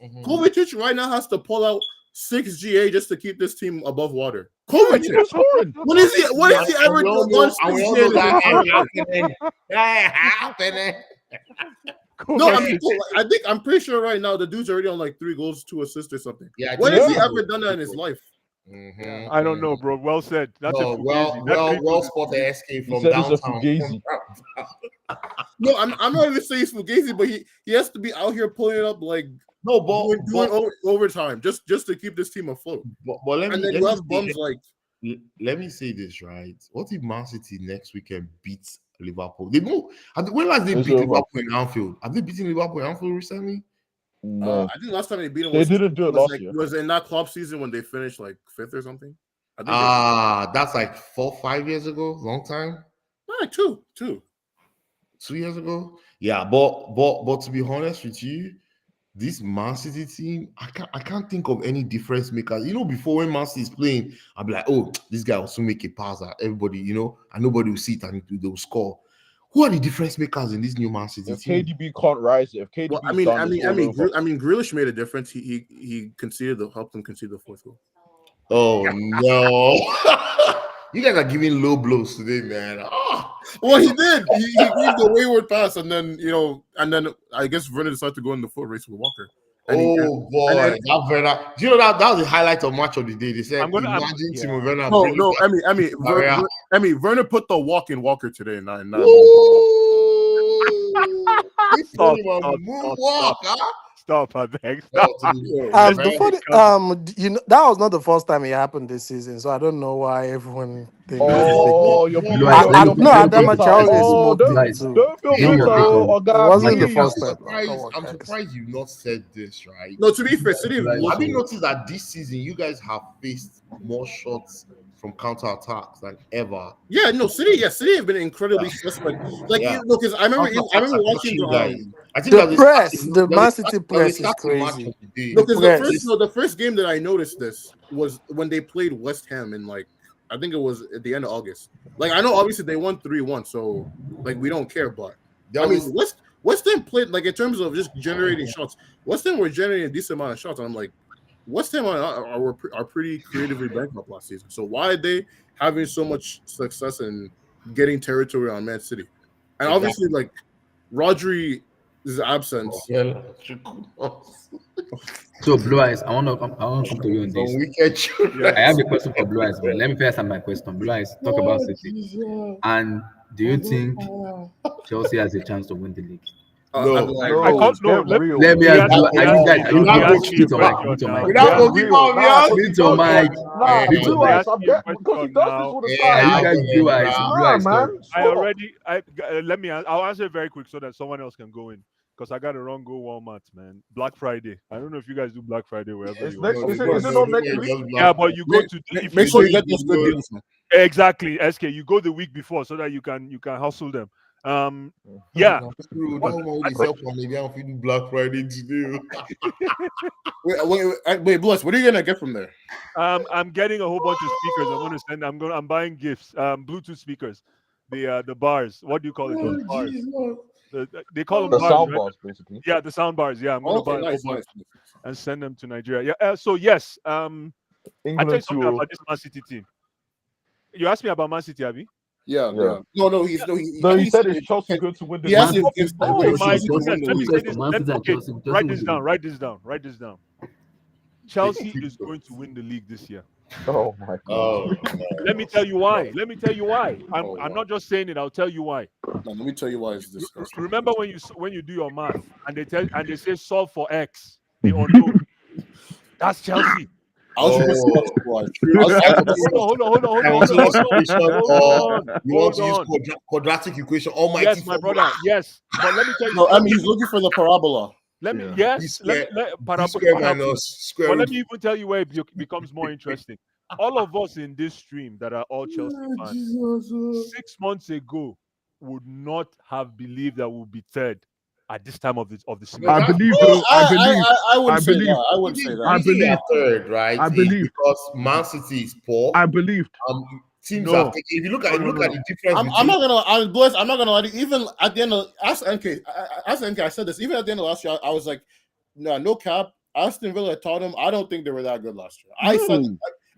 Mhm. Kovacic right now has to pull out 6 GA just to keep this team above water. He's Kovacic. not scoring. What is he ever We all done know, and we 6 all GA know in his that career? ain't happening. No, Kovacic. I'm pretty sure right now the dude's already on like 3 goals, 2 assists or something. Yeah, When has he Yeah. ever done that in his life? Mhm, I don't mhm. know, bro. Well said. That's a No, fugazi. That three well goals is spotted fugazi. SK He from said it's a downtown. fugazi. No, I'm not even saying he's fugazi, but he has to be out here pulling it up like No, doing overtime just to keep this team afloat. but let And me then you have bums like let me say this, right? What if Man City next weekend beats Liverpool? They know. When last they It's beat over. Liverpool in Anfield? Have they beaten Liverpool in Anfield recently? No. I think last time they beat him They didn't do it was last like year. was in that club season when they finished like 5th or something. I think That's like 4-5 years ago. Long time. like two. 2 years ago. Yeah, but to be honest with you, this Man City team, I can't think of any difference makers. You know, before when Man City is playing, I'll be like, oh, this guy will soon make a pass at everybody, and nobody will see it and they'll score. Who are the difference makers in this new Man City If team? KDB can't rise it, if KDB Well, is done, it's all over. Grealish made a difference. He helped them concede the 4th goal. Oh no. You guys are giving low blows today, man. Well, he did. He gave the wayward pass, and then I guess Werner decided to go in the foot race with Walker. And Boy, that Werner. Do you know that was the highlight of match of the day? They said, imagine Timo Werner. Werner put the walk in Walker today, and Stop, I beg. The funny, that was not the first time it happened this season, so I don't know why everyone thinks. Oh, you're No, Adama Traore is Oh, smoking guys, too. don't feel Give me your bitter. take on- Oh, It God, wasn't the please. first I'm time. surprised, Come on, I'm guys. surprised you've not said this, right? no. To be fair, City. Like, Have you noticed that this season you guys have faced more shots from counter attacks than ever. Yeah, no, City have been incredibly suspect. Like, Yeah. you know, because I remember watching the guys. I think The that press, the Man City press is crazy. No, The because press. the first game that I noticed this was when they played West Ham in, like, I think it was at the end of August. Like, I know obviously they won 3-1, so like we don't care, but I mean West Ham played, like, in terms of just generating shots. West Ham were generating a decent amount of shots, and I'm like, West Ham are pretty creatively bankrupt last season. So why are they having so much success in getting territory on Man City? And obviously, like, Rodri's absence. So Blue Eyes, I want to come to you on Some this. wicked children. I have a question for Blue Eyes, but let me first answer my question. Blue Eyes, talk about City. And do you think Chelsea has a chance to win the league? No. I can't. No, Get real. Let me ask you, are you guys, are you He asked guys, me mute your a mic, mute your mic. Without Get goalkeeper, real. man. Mute your mic. Nah, Mute your Blue Eyes, mic. I'm getting because he does this with the Are you stars. guys Blue Eyes? Blue Nah, Eyes, man. stop. let me. I'll answer it very quick so that someone else can go in. Because I got to run go Walmart, man. Black Friday. I don't know if you guys do Black Friday wherever It's you next. are. Is it not next week? Yeah, but you go to Make sure you get those good deals, man. exactly, SK. You go the week before so that you can hustle them. Yeah. Black Friday today. Wait, Bless, what are you gonna get from there? I'm getting a whole bunch of speakers. I'm buying gifts. Bluetooth speakers. The bars. What do you call it? Those bars. They call them The bars, sound right? bars, basically. Yeah, the sound bars. Yeah, I'm gonna buy a whole bunch and send them to Nigeria. Yeah. So yes. I tell you England something too. about this Man City team. You asked me about Man City, Abby? Yeah. Yeah. No, He said it's Chelsea going to win the He has league. to. Oh my Chelsea, goodness! Let me say this. Okay, write this down. down. Write this down. Write this down. Chelsea is going to win the league this year. Oh my god. Oh, Let me tell you why. I'm wow. not just saying it. I'll tell you why. No, let me tell you why it's disgusting. Remember when you do your math and they say solve for X, the unknown. That's Chelsea. I was supposed to watch Hold on. You want to use quadratic equation? Almighty. Yes, my brother. Yes, but let me tell you. No, I mean, he's looking for the parabola. Let me. Yeah. Yes. Square Parabola. minus square But root. let me even tell you where it becomes more interesting. All of us in this stream that are all Chelsea fans, 6 months ago, would not have believed that we'll be third at this time of the season. I believe. I wouldn't say believe. that. I wouldn't say I that. believe. Third, right? I believe. Because Man City is poor. I believed. Teams No. have taken. If you look at No. the difference, I'm not gonna. I'm blessed. I'm not gonna lie. Even at the end of ask NK, I said this. Even at the end of last year, I was like, no cap. Aston Villa, Tottenham. I don't think they were that good last year. I said,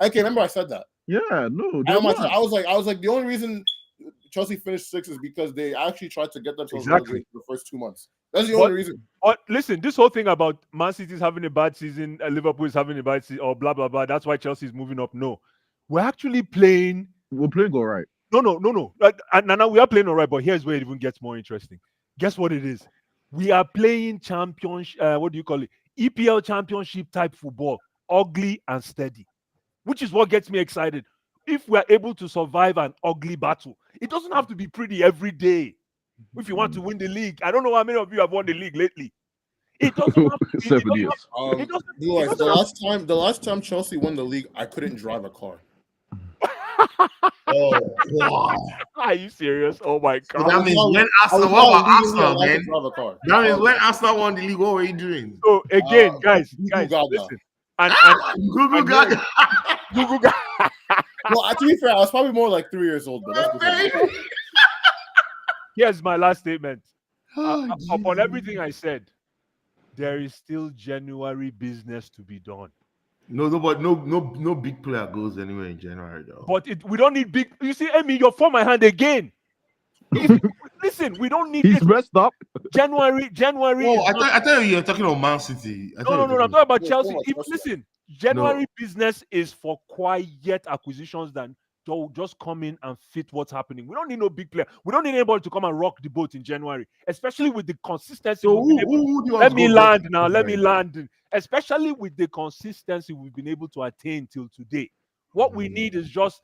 okay, remember I said that. Yeah, no. I was like, the only reason Chelsea finished sixth is because they actually tried to get themselves relegated for the first 2 months. That's the only reason. But listen, this whole thing about Man City is having a bad season, Liverpool is having a bad season, or blah blah blah. That's why Chelsea is moving up. No, we're actually playing. We're playing all right. No. Now we are playing all right, but here's where it even gets more interesting. Guess what it is? We are playing championship. What do you call it? EPL championship type football, ugly and steady, which is what gets me excited. If we are able to survive an ugly battle, it doesn't have to be pretty every day. If you want to win the league, I don't know how many of you have won the league lately. It doesn't have to be 7 years. The last time Chelsea won the league, I couldn't drive a car. oh God. Are you serious? Oh my god! That means when Arsenal, what about Arsenal, man? That means when Arsenal won the league, what were you doing? So again, guys, Gaga. listen. And Google Gaga. Google Gaga. Well, to be fair, I was probably more like 3 years old, but that's because Here's my last statement. Upon everything I said, there is still January business to be done. No big player goes anywhere in January though. But we don't need big. You see, Emmy, you're for my hand again. Listen, we don't need. He's messed up. January. Oh, I thought you were talking about Man City. No. I'm talking about Chelsea. No. Listen, January business is for quiet acquisitions than to just come in and fit what's happening. We don't need no big player. We don't need anybody to come and rock the boat in January, especially with the consistency. So who do you want Let to me go land back now. to? Let me land. Especially with the consistency we've been able to attain till today. What we need is just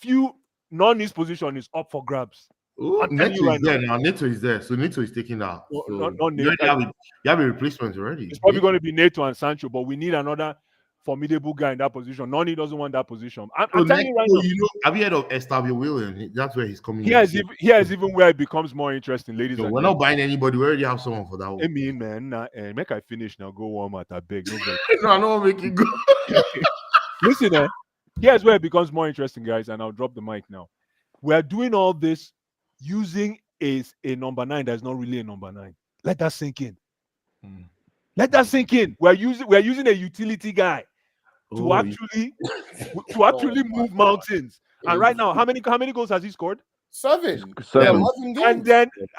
few non-news position is up for grabs. Oh, I'm telling Neto you is right there now. Neto is there. So Neto is taking out. No, So not you Neto. have a replacement already. It's probably going to be Neto and Sancho, but we need another formidable guy in that position. Noni doesn't want that position. I'm So telling you right now. you know, have you heard of Estavio Williams? That's where he's coming. Here's even where it becomes more interesting, ladies So and we're gentlemen. not buying anybody. We already have someone for that one. I mean, man, make I finish now. Go warm at I beg. No vex. No, I don't make it go. Listen, here's where it becomes more interesting, guys, and I'll drop the mic now. We're doing all this using a number 9 that's not really a number 9. Let that sink in. Let that sink in. We're using a utility guy to actually move mountains. And right now, how many goals has he scored? 7. 7. 11 games.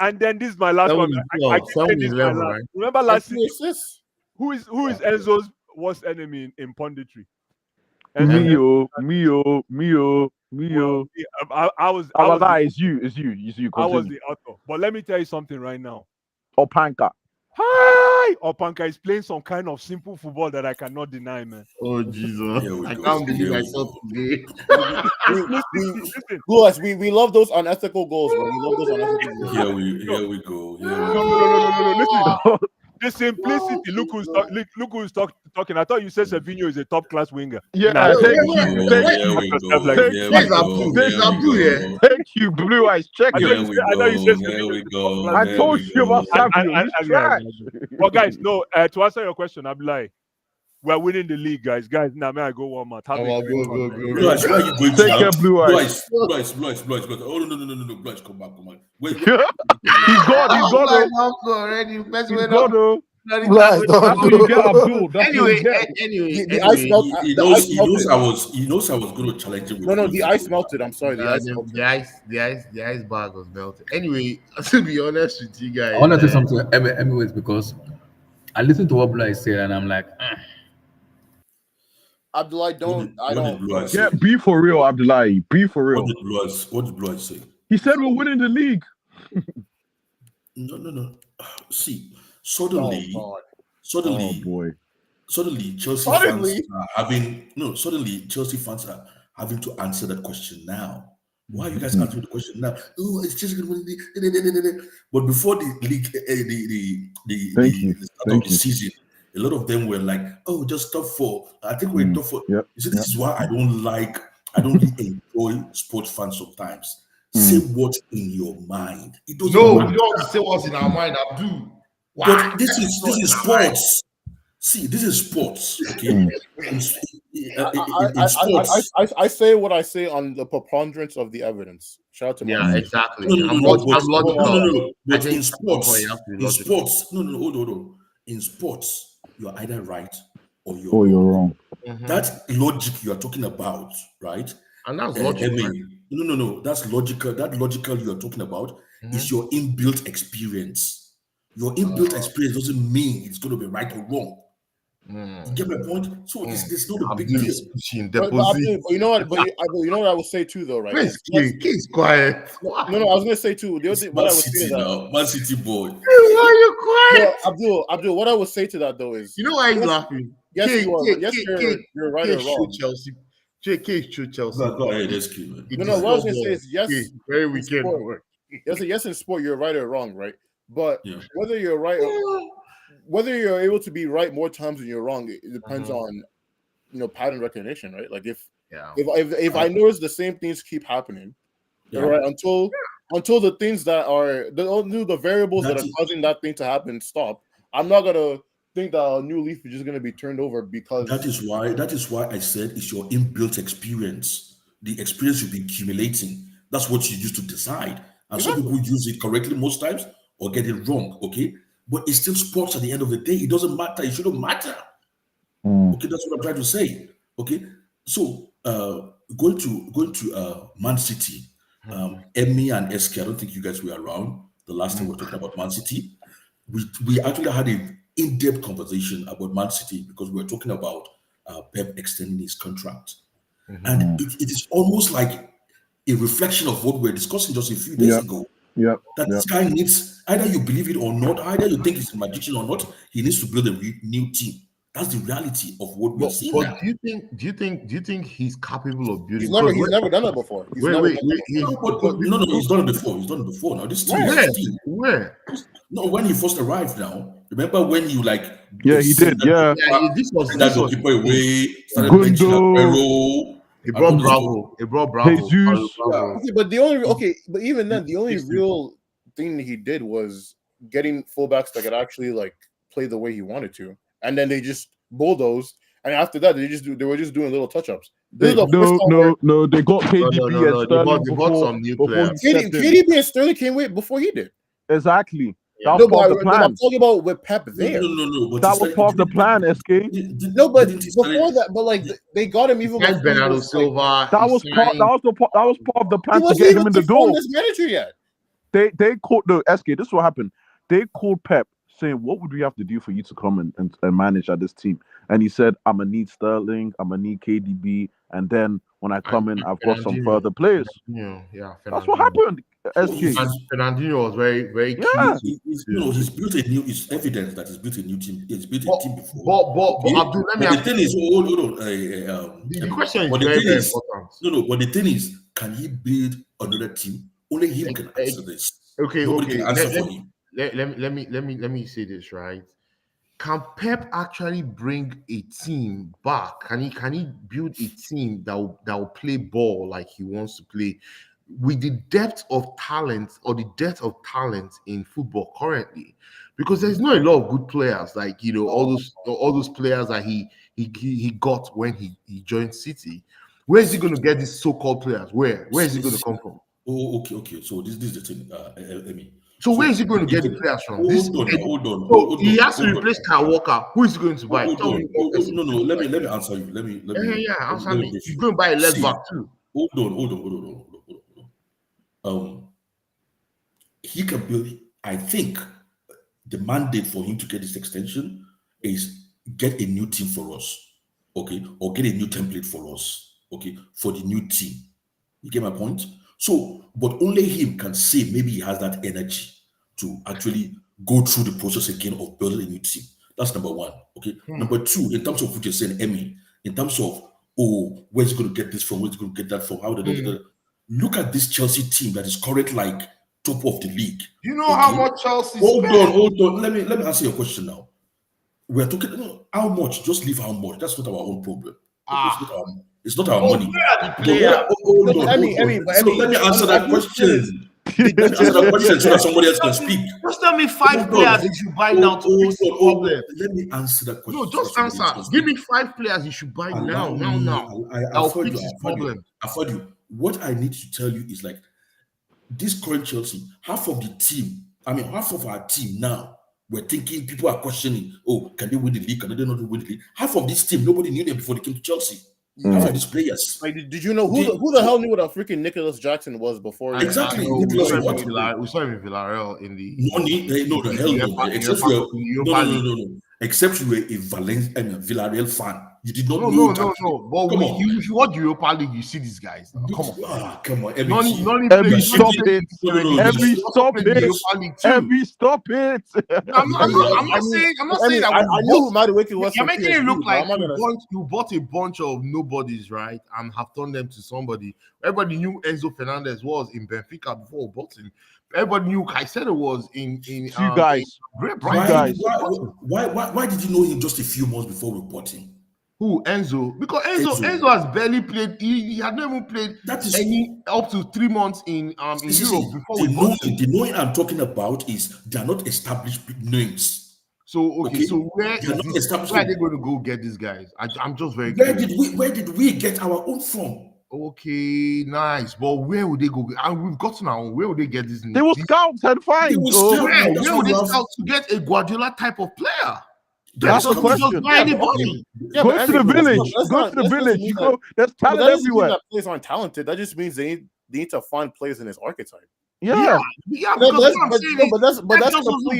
And then this is my last one. I keep saying this is my last. Right? Remember last season, Assists. who is Enzo's worst enemy in punditry? Mio. Well, I was It's you. I was Continue. the author. But let me tell you something right now. Opanka. Hi! Opanka is playing some kind of simple football that I cannot deny, man. Oh Jesus! Here we I go. can't believe Here I we saw go. today. Listen. Guys, we love those unethical goals, bro. We love those unethical goals. Here we go. No. Listen. The simplicity. Look who's talking. I thought you said Savinho is a top class winger. Yeah, Nah, thank Here you. we go. Thank you, Blue Eyes. Check I it. thought you said Savinho is a top class I winger. told you about Savio. He's trash. But guys, no. To answer your question, Abdullah, we're winning the league, guys. Now, may I go warm up? Go. Blue Eyes, where are you going Take to care, now? Blue Eyes. Blue Eyes. Oh no, Blue Eyes, come back. Wait. He's gone. He's gone. Already. Best He's way gone. now. Bless, don't That's what you get, Abdul. That's what you Anyway, get. The ice melted. He knows I was going to challenge him. No, the ice melted. I'm sorry, the ice melted. The ice bag was melted. Anyway, to be honest with you guys, I want to say something anyways, because I listened to what Blue Eyes said and I'm like, Abdullah, I don't. Yeah, be for real, Abdullahi. Be for real. What did Blue Eyes say? He said we're winning the league. No. See, suddenly, Oh, Oh boy. suddenly Chelsea Suddenly? Chelsea fans are having to answer that question now. Why are you guys answering the question now? Oh, it's just going to win the. But before the league, the start of the season, a lot of them were like, "Oh, just top 4." I think we're top 4. Yep. You see, this is why I don't really enjoy sports fans sometimes. Say what's in your mind. It doesn't no, matter. we don't have to say what's in our mind. Abdul. But this is sports. See, this is sports. Okay. In sports. I say what I say on the preponderance of the evidence. Shout out to Yeah, my exactly. No. I'm logical. No. I But think in sports, you have to be logical. hold on. In sports, you are either right or you're Oh, wrong. you're wrong. That logic you are talking about, right? And that's logical. No. That's logical. That logical you are talking about is your inbuilt experience. Your inbuilt experience doesn't mean it's going to be right or wrong. You get my point? So it's not a big Abdul deal. is pushing But deposit. you know what? But you know what I would say too, though, right? Where's Keith quiet? No, I was gonna say too. The other thing, what I Man would say City to that, now. Man City boy. Why are you quiet? no, Abdul, what I would say to that though is, You know why he's laughing? yes, K- you are. K- Yes, K- you're right or K- wrong. Chelsea. JK should Chelsea. Go ahead, that's cute, man. It No, is what I was gonna football. say is yes. K, very in weekend sport. work. Yes, in sport, you're right or wrong, right? But Yeah. whether you're right, whether you're able to be right more times than you're wrong, it depends on pattern recognition, right? Like if I notice the same things keep happening, right, until the things that are the variables that are causing that thing to happen stop, I'm not gonna think that a new leaf is just gonna be turned over because That is why I said it's your inbuilt experience. The experience you've been accumulating. That's what you use to decide. And some people use it correctly most times or get it wrong. Okay, but it's still sports at the end of the day. It doesn't matter. It shouldn't matter. Okay, that's what I'm trying to say. Okay, so going to Man City, Emmy and SK. I don't think you guys were around the last time we were talking about Man City. We actually had an in-depth conversation about Man City because we were talking about Pep extending his contract, and it is almost like a reflection of what we were discussing just a few days ago. That this guy needs, either you believe it or not, either you think he's a magician or not, he needs to build a new team. That's the reality of what we're seeing now. Do you think he's capable of building? he's never done that before. He's done it before. He's done it before. Now this team. Where? No, when he first arrived now, Remember when you like Yeah, he sent did. Yeah, that goalkeeper away, started benching Gundo. Aguero, It and brought all this stuff. Bravo. It brought Bravo. Jesus. Bravo. Okay, but even then, the only real thing he did was getting fullbacks that could actually like play the way he wanted to, and then they just bulldozed. And after that, they were just doing little touch-ups. This is the first time where No. They got KDB and Sterling They bought some new players. he stepped in. KDB and Sterling came way before he did. Exactly. Yeah. That No, was part of the but plan. I'm talking about with Pep there. No. But That was part of the plan, SK. No, but didn't he before start- that, but like they got him even Signed before he Bernardo was, like, Silva. That he was part. signed- That was part of the he plan to wasn't get him even in the confirmed door. as manager yet. They called the SK. This is what happened. They called Pep saying, "What would we have to do for you to come and manage at this team?" And he said, "I'm gonna need Sterling. I'm gonna need KDB, and then when I come in, I've got some Fernandinho. further players." Yeah, That's what happened. SK. And Fernandinho was very, very key. Yeah. He's built a new. It's evidence that he's built a new team. He's built a team before. But Abdul, let me But the ask thing you. is, hold on. The question is but the very, thing very is, important. But the thing is, can he build another team? Only him can answer this. Okay, Nobody okay. can answer for him. Let me say this, right? Can Pep actually bring a team back? Can he build a team that will play ball like he wants to play with the depth of talent or the depth of talent in football currently? Because there's not a lot of good players, like all those players that he got when he joined City. Where is he going to get these so-called players? Where is he going to come from? Oh, okay. So this is the thing. I mean, So where is he going to get the players from? Hold on. So he has to replace Kyle Walker. Who is he going to buy? Hold on. No. Let me answer you. Let me. Answer me. He's going to buy a left back too. Hold on. He can build. I think the mandate for him to get this extension is get a new team for us, okay, or get a new template for us, okay, for the new team. You get my point? So, but only him can say maybe he has that energy to actually go through the process again of building a new team. That's number one. Okay. Number two, in terms of what you're saying, Emmy, in terms of where's he going to get this from? Where's he going to get that from? Look at this Chelsea team that is currently like top of the league. You know how much Chelsea Hold spent? on. Let me answer your question now. We're talking how much. Just leave how much. That's not our own problem. It's not our money. Hold on. Let me answer that question. Answer that question so that somebody else can speak. Just tell me 5 players you should buy now to fix the problem. Let me answer that question. No, just answer. Give me 5 players you should buy now. I'll fix this problem. I've heard you. What I need to tell you is like this current Chelsea, half of our team now, we're thinking people are questioning, can they win the league? Can they not win the league? Half of this team, nobody knew them before they came to Chelsea. Half of these players. Like, did you know who the hell knew what a freaking Nicholas Jackson was before? Exactly. We saw him in Villarreal in the the hell no. Except you were a Villarreal fan. You did not know. No. But Come on. You watch the Europa League, you see these guys. Come on. Come on. Every stop it. I'm not saying that I knew who Madueke was. you're making it look PSG, like but I'm not gonna- you bought a bunch of nobodies, right? And have turned them to somebody. Everybody knew Enzo Fernandez was in Benfica before we bought him. Everybody knew Caicedo was in You guys. Great Why did you know him just a few months before we bought him? Who? Enzo? Because Enzo has barely played. He had not even played any up to 3 months in Europe before we bought him. The knowing I'm talking about is they are not established names. So so where are they going to go get these guys? I'm just very curious. Where did we get our own from? Okay, nice. But where would they go? And we've gotten our own. Where would they get this? They were scouts and fine. Where would they scout to get a Guardiola type of player? That's the question. Go to the village. Go to the village. You go. There's talent everywhere. That players aren't talented. That just means they need to find players in his archetype. Yeah. Because that's completely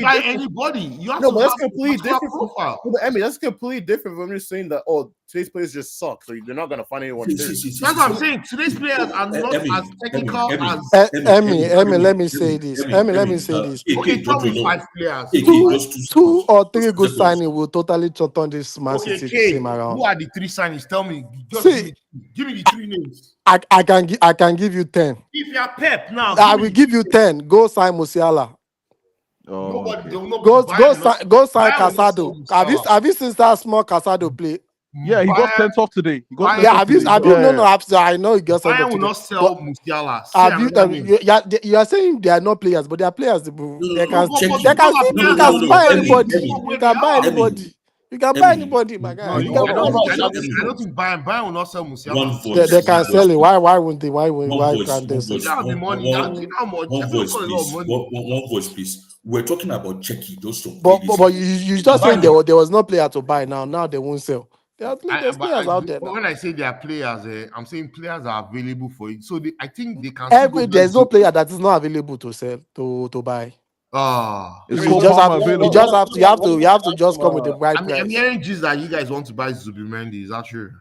buy different. anybody. You have No, to but that's have completely a different. profile. I mean, that's completely different from just saying that today's players just suck, so you're not gonna find anyone. That's what I'm saying. Today's players are not as technical as. Emmy, let me say this. Okay, tell me 5 players. Two or three good signings will totally turn this Man City team around. Who are the 3 signings? Tell me. Give me the 3 names. I can give you 10. If you're Pep now, I will give you 10. Go sign Musiala. Nobody, they will not Go Bayern will not, go sign Bayern will not sell Casado. Musiala. Have you seen that small Casado play? Yeah, he got Bayern, sent off today. He got Bayern, sent Yeah, off have you today. have you no I know he got sent Bayern off will today. not sell But Musiala. See have you another name. you are saying they are not players, but they are players. They No, can but they can those are still No, you no, players that no, can no, will no. buy not Emmy, leave anybody. from Emmy, You where they can buy are. Emmy, anybody. You can buy Emmy. anybody, my No, guy. You One, can I buy don't one, think, anybody. I don't think Bayern will not sell Musiala. one voice, They one can voice, sell it. Why wouldn't they? one Why voice, can't they one sell voice, it? They have the money. Do you know how much? one Everyone voice, got a lot of please. money. One voice, please. We're talking about Czechia, those some play But this but season. you just saying Bayern, there was no player to buy now. Now they won't sell. There's players out there But now. when I say they are players, I'm saying players are available for it. So I think they can still go back There's no to. player that is not available to sell to buy. Is You Cole just have Palmer available? you have to just come with the right I'm price. hearing just that you guys want to buy Zubimendi. Is that true?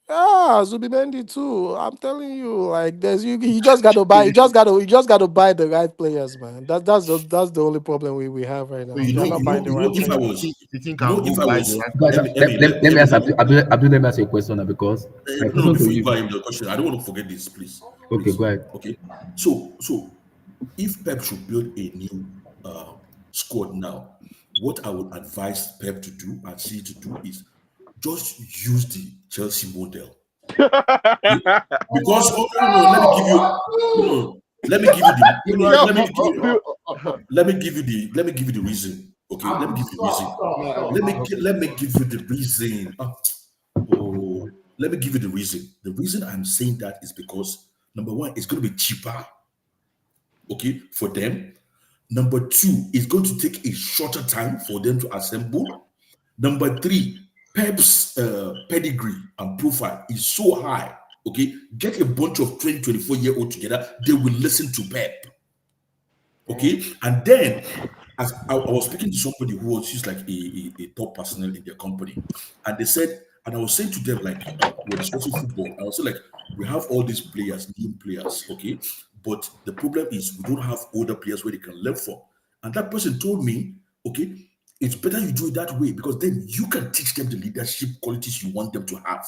Zubimendi too. I'm telling you, like you just got to buy. You just got to buy the right players, man. That's the only problem we have right now. So you They're think not buying the you right know, if I players. was, you think you know, I'll go if I buy was, the right Emmy, player? Emmy, let me ask Abdul, let me ask you a question now, because my no, no, question to before you you. go ahead with the question, I don't want to forget this, please. Okay, Please. go ahead. Okay. So if Pep should build a new squad now, what I would advise Pep to do and see to do is just use the Chelsea model. Okay? Because no, let me give you no, let me give you the let me give you the reason. Okay, let me give you the reason. Let me give you the reason. Let me give you the reason. The reason I'm saying that is because number one, it's going to be cheaper, okay, for them. Number two, it's going to take a shorter time for them to assemble. Number three, Pep's pedigree and profile is so high. Okay, get a bunch of 20, 24-year-old together, they will listen to Pep. Okay, and then as I was speaking to somebody who was just like a top personnel in their company, and they said, and I was saying to them, like, we're discussing football. I was saying, like, we have all these players, new players, okay, but the problem is we don't have older players where they can learn from. And that person told me, okay, it's better you do it that way because then you can teach them the leadership qualities you want them to have.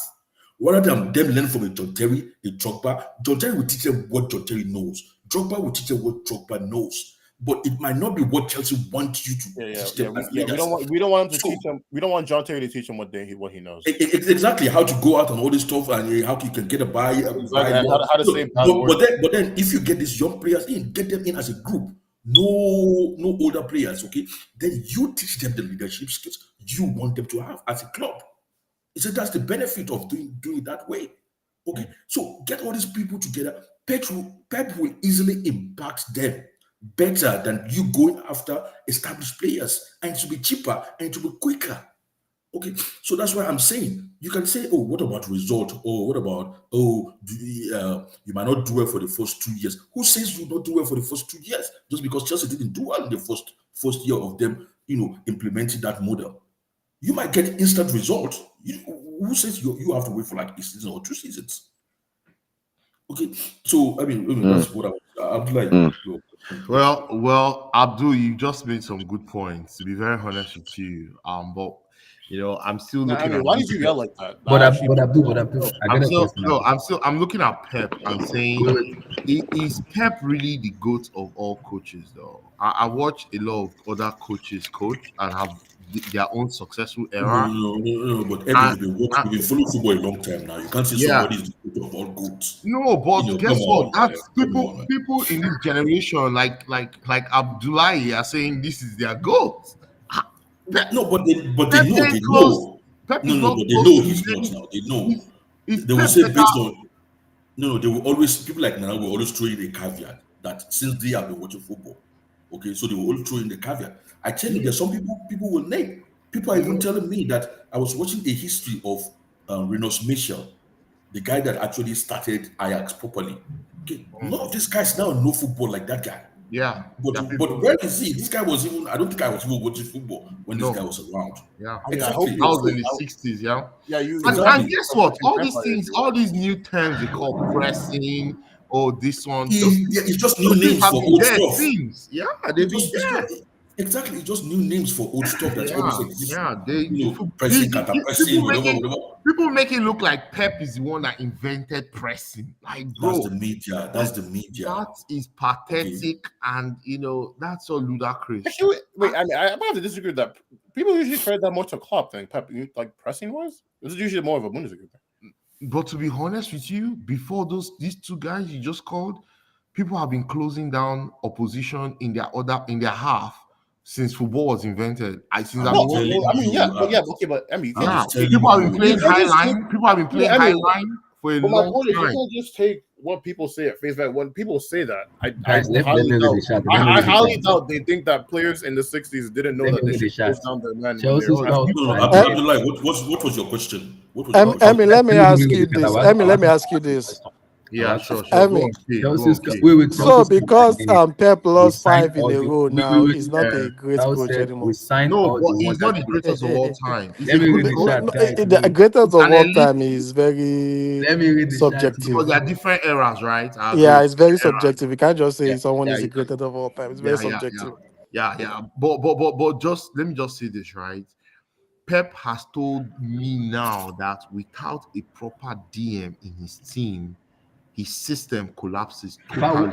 Rather than them learn from a John Terry, a Drogba, John Terry will teach them what John Terry knows. Drogba will teach them what Drogba knows. But it might not be what Chelsea wants you to teach them as leaders. We don't want him to teach them. We don't want John Terry to teach him what he knows. Exactly how to go out and all this stuff and how you can get a buy. How to save but then if you get these young players in, get them in as a group. No older players, okay? Then you teach them the leadership skills you want them to have as a club. He said that's the benefit of doing it that way. Okay, so get all these people together. Pep will easily impact them better than you going after established players, and it will be cheaper and it will be quicker. Okay, so that's why I'm saying you can say, oh, what about result? Or what about you might not do well for the first 2 years. Who says you not do well for the first 2 years? Just because Chelsea didn't do well in the first year of them, implementing that model. You might get instant result. Who says you have to wait for like a season or 2 seasons? Okay, so I mean that's what I'm like. Well, Abdul, you just made some good points. To be very honest with you, but I'm still looking at. Why did you yell like that? But Abdul, I get a question now. I'm looking at Pep and saying, is Pep really the GOAT of all coaches? Though I watch a lot of other coaches coach and have their own successful era. No, but Eddie's been following football a long time now. You can't say somebody's the GOAT of all GOATs. No, but guess what? That's people in this generation, like Abdullahi, are saying this is their GOAT. No, but they know. Pep is not. But they know he's not now. They know. They will say based on. No, they will always, people like now will always throw in a caveat that since they have been watching football, okay, so they will always throw in the caveat. I tell you, there's some people will name. People are even telling me that I was watching a history of Rinus Michel, the guy that actually started Ajax properly. Okay, none of these guys now know football like that guy. Yeah. But where is he? This guy was even, I don't think I was even watching football when this guy was around. Yeah. Exactly. I was in the 60s, yeah. Yeah, you. And guess what? All these things, all these new terms they call pressing, this one. It's just new names for old stuff. Things. Yeah, they've been there. Exactly, it's just new names for old stuff that always exists. They Pressing, counter pressing, whatever. people make it look like Pep is the one that invented pressing. Like, That's bro, the media. That's the media. that is pathetic, and that's so ludicrous. Wait, I mean, I'm about to disagree with that. People usually credit that more to Klopp than Pep. Like pressing was. This is usually more of a Bundesliga thing. But to be honest with you, before these two guys you just called, people have been closing down opposition in their half since football was invented. I'm No, telling okay, but I mean, you can't just take. people have been playing you can't high just line. take- People have been playing I high mean, line for a But my long point is, you time. can't just take what people say at face value. When people say that, Guys, let me read the chat. I highly doubt they think that players in the 60s didn't know Let that me they read the should close chat. down their man. Chelsea scout. Abdullah, what was your question? What was your question? Emmy, let me ask you this. Emmy, let me ask you this. Yeah, sure. Emmy, Chelsea scout. so because Pep lost 5 in a row now, wait, he's not a great Tao coach said anymore. we signed No, all but the he's not the wonderful. greatest of all time. He's Let a me good read the coach chat, guys. The greatest of an all elite- time is very Let me read the chat. subjective. because there are different eras, right? I Yeah, agree. it's very Eras. subjective. You can't just say Yeah, someone yeah, is the yeah. greatest of all time. It's very subjective. Yeah. But just let me just say this, right? Pep has told me now that without a proper DM in his team, his system collapses totally.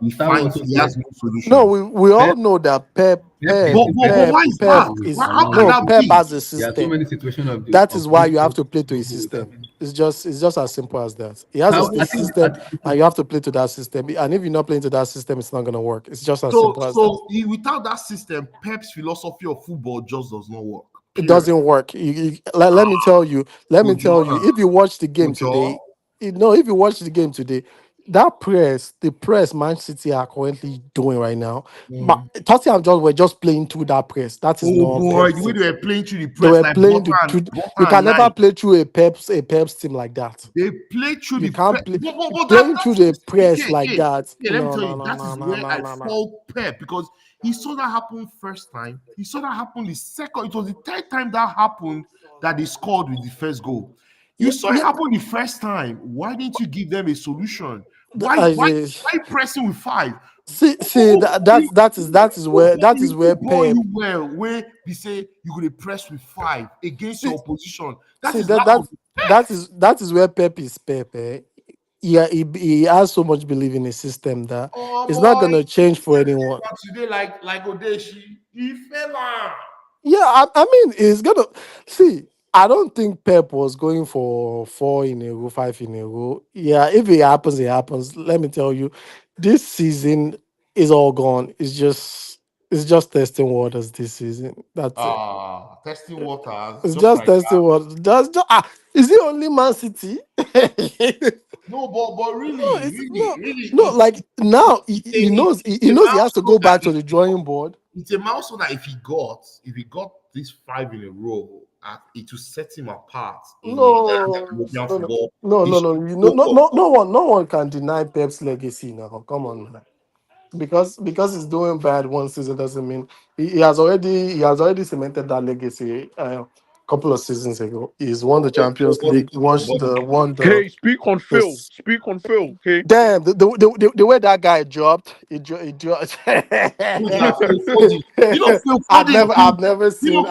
He has no solution. No, we all know that Pep But why is that? is How can that Pep be? has a There are so system. many situations That is why you have to play to his system. It's just as simple as that. He has a system, and you have to play to that system. And if you're not playing to that system, it's not gonna work. It's just as simple as that. Without that system, Pep's philosophy of football just does not work. It doesn't work. Let me tell you. If you watch the game today, if you watch the game today, the press Man City are currently doing right now, but Tottenham were just playing through that press. That is not boy, Pep's the way team. they were playing through the They press, were like playing you can never play through a Pep's team like that. They play through You the can't press. play playing through the press like that. Yeah, let me No, tell no, you, no, that no, is no, where no, I no, no. fault Pep, because he saw that happen first time. He saw that happen the second. It was the third time that happened that they scored with the first goal. You saw it happen the first time. Why didn't you give them a solution? Why pressing with 5? See, that is where Pep. Where we say you're gonna press with 5 against your opposition. That is where Pep is Pep. Yeah, he has so much belief in his system that it's not gonna change for anyone. Today, like Odeshi, he fell on. Yeah, I mean, it's gonna see. I don't think Pep was going for 4 in a row, 5 in a row. Yeah, if it happens, it happens. Let me tell you, this season is all gone. It's just testing waters this season. That's it. Testing waters. It's just testing waters. Is it only Man City? No, but really. No. Like now, he knows he has to go back to the drawing board. It's a milestone that if he got this 5 in a row, it will set him apart. No one can deny Pep's legacy now. Come on, man. Because he's doing bad one season doesn't mean he has already cemented that legacy a couple of seasons ago. He's won the Champions League, won the Hey, speak on Phil. Speak on Phil. Okay. Damn, the way that guy dropped, he dropped. I've never seen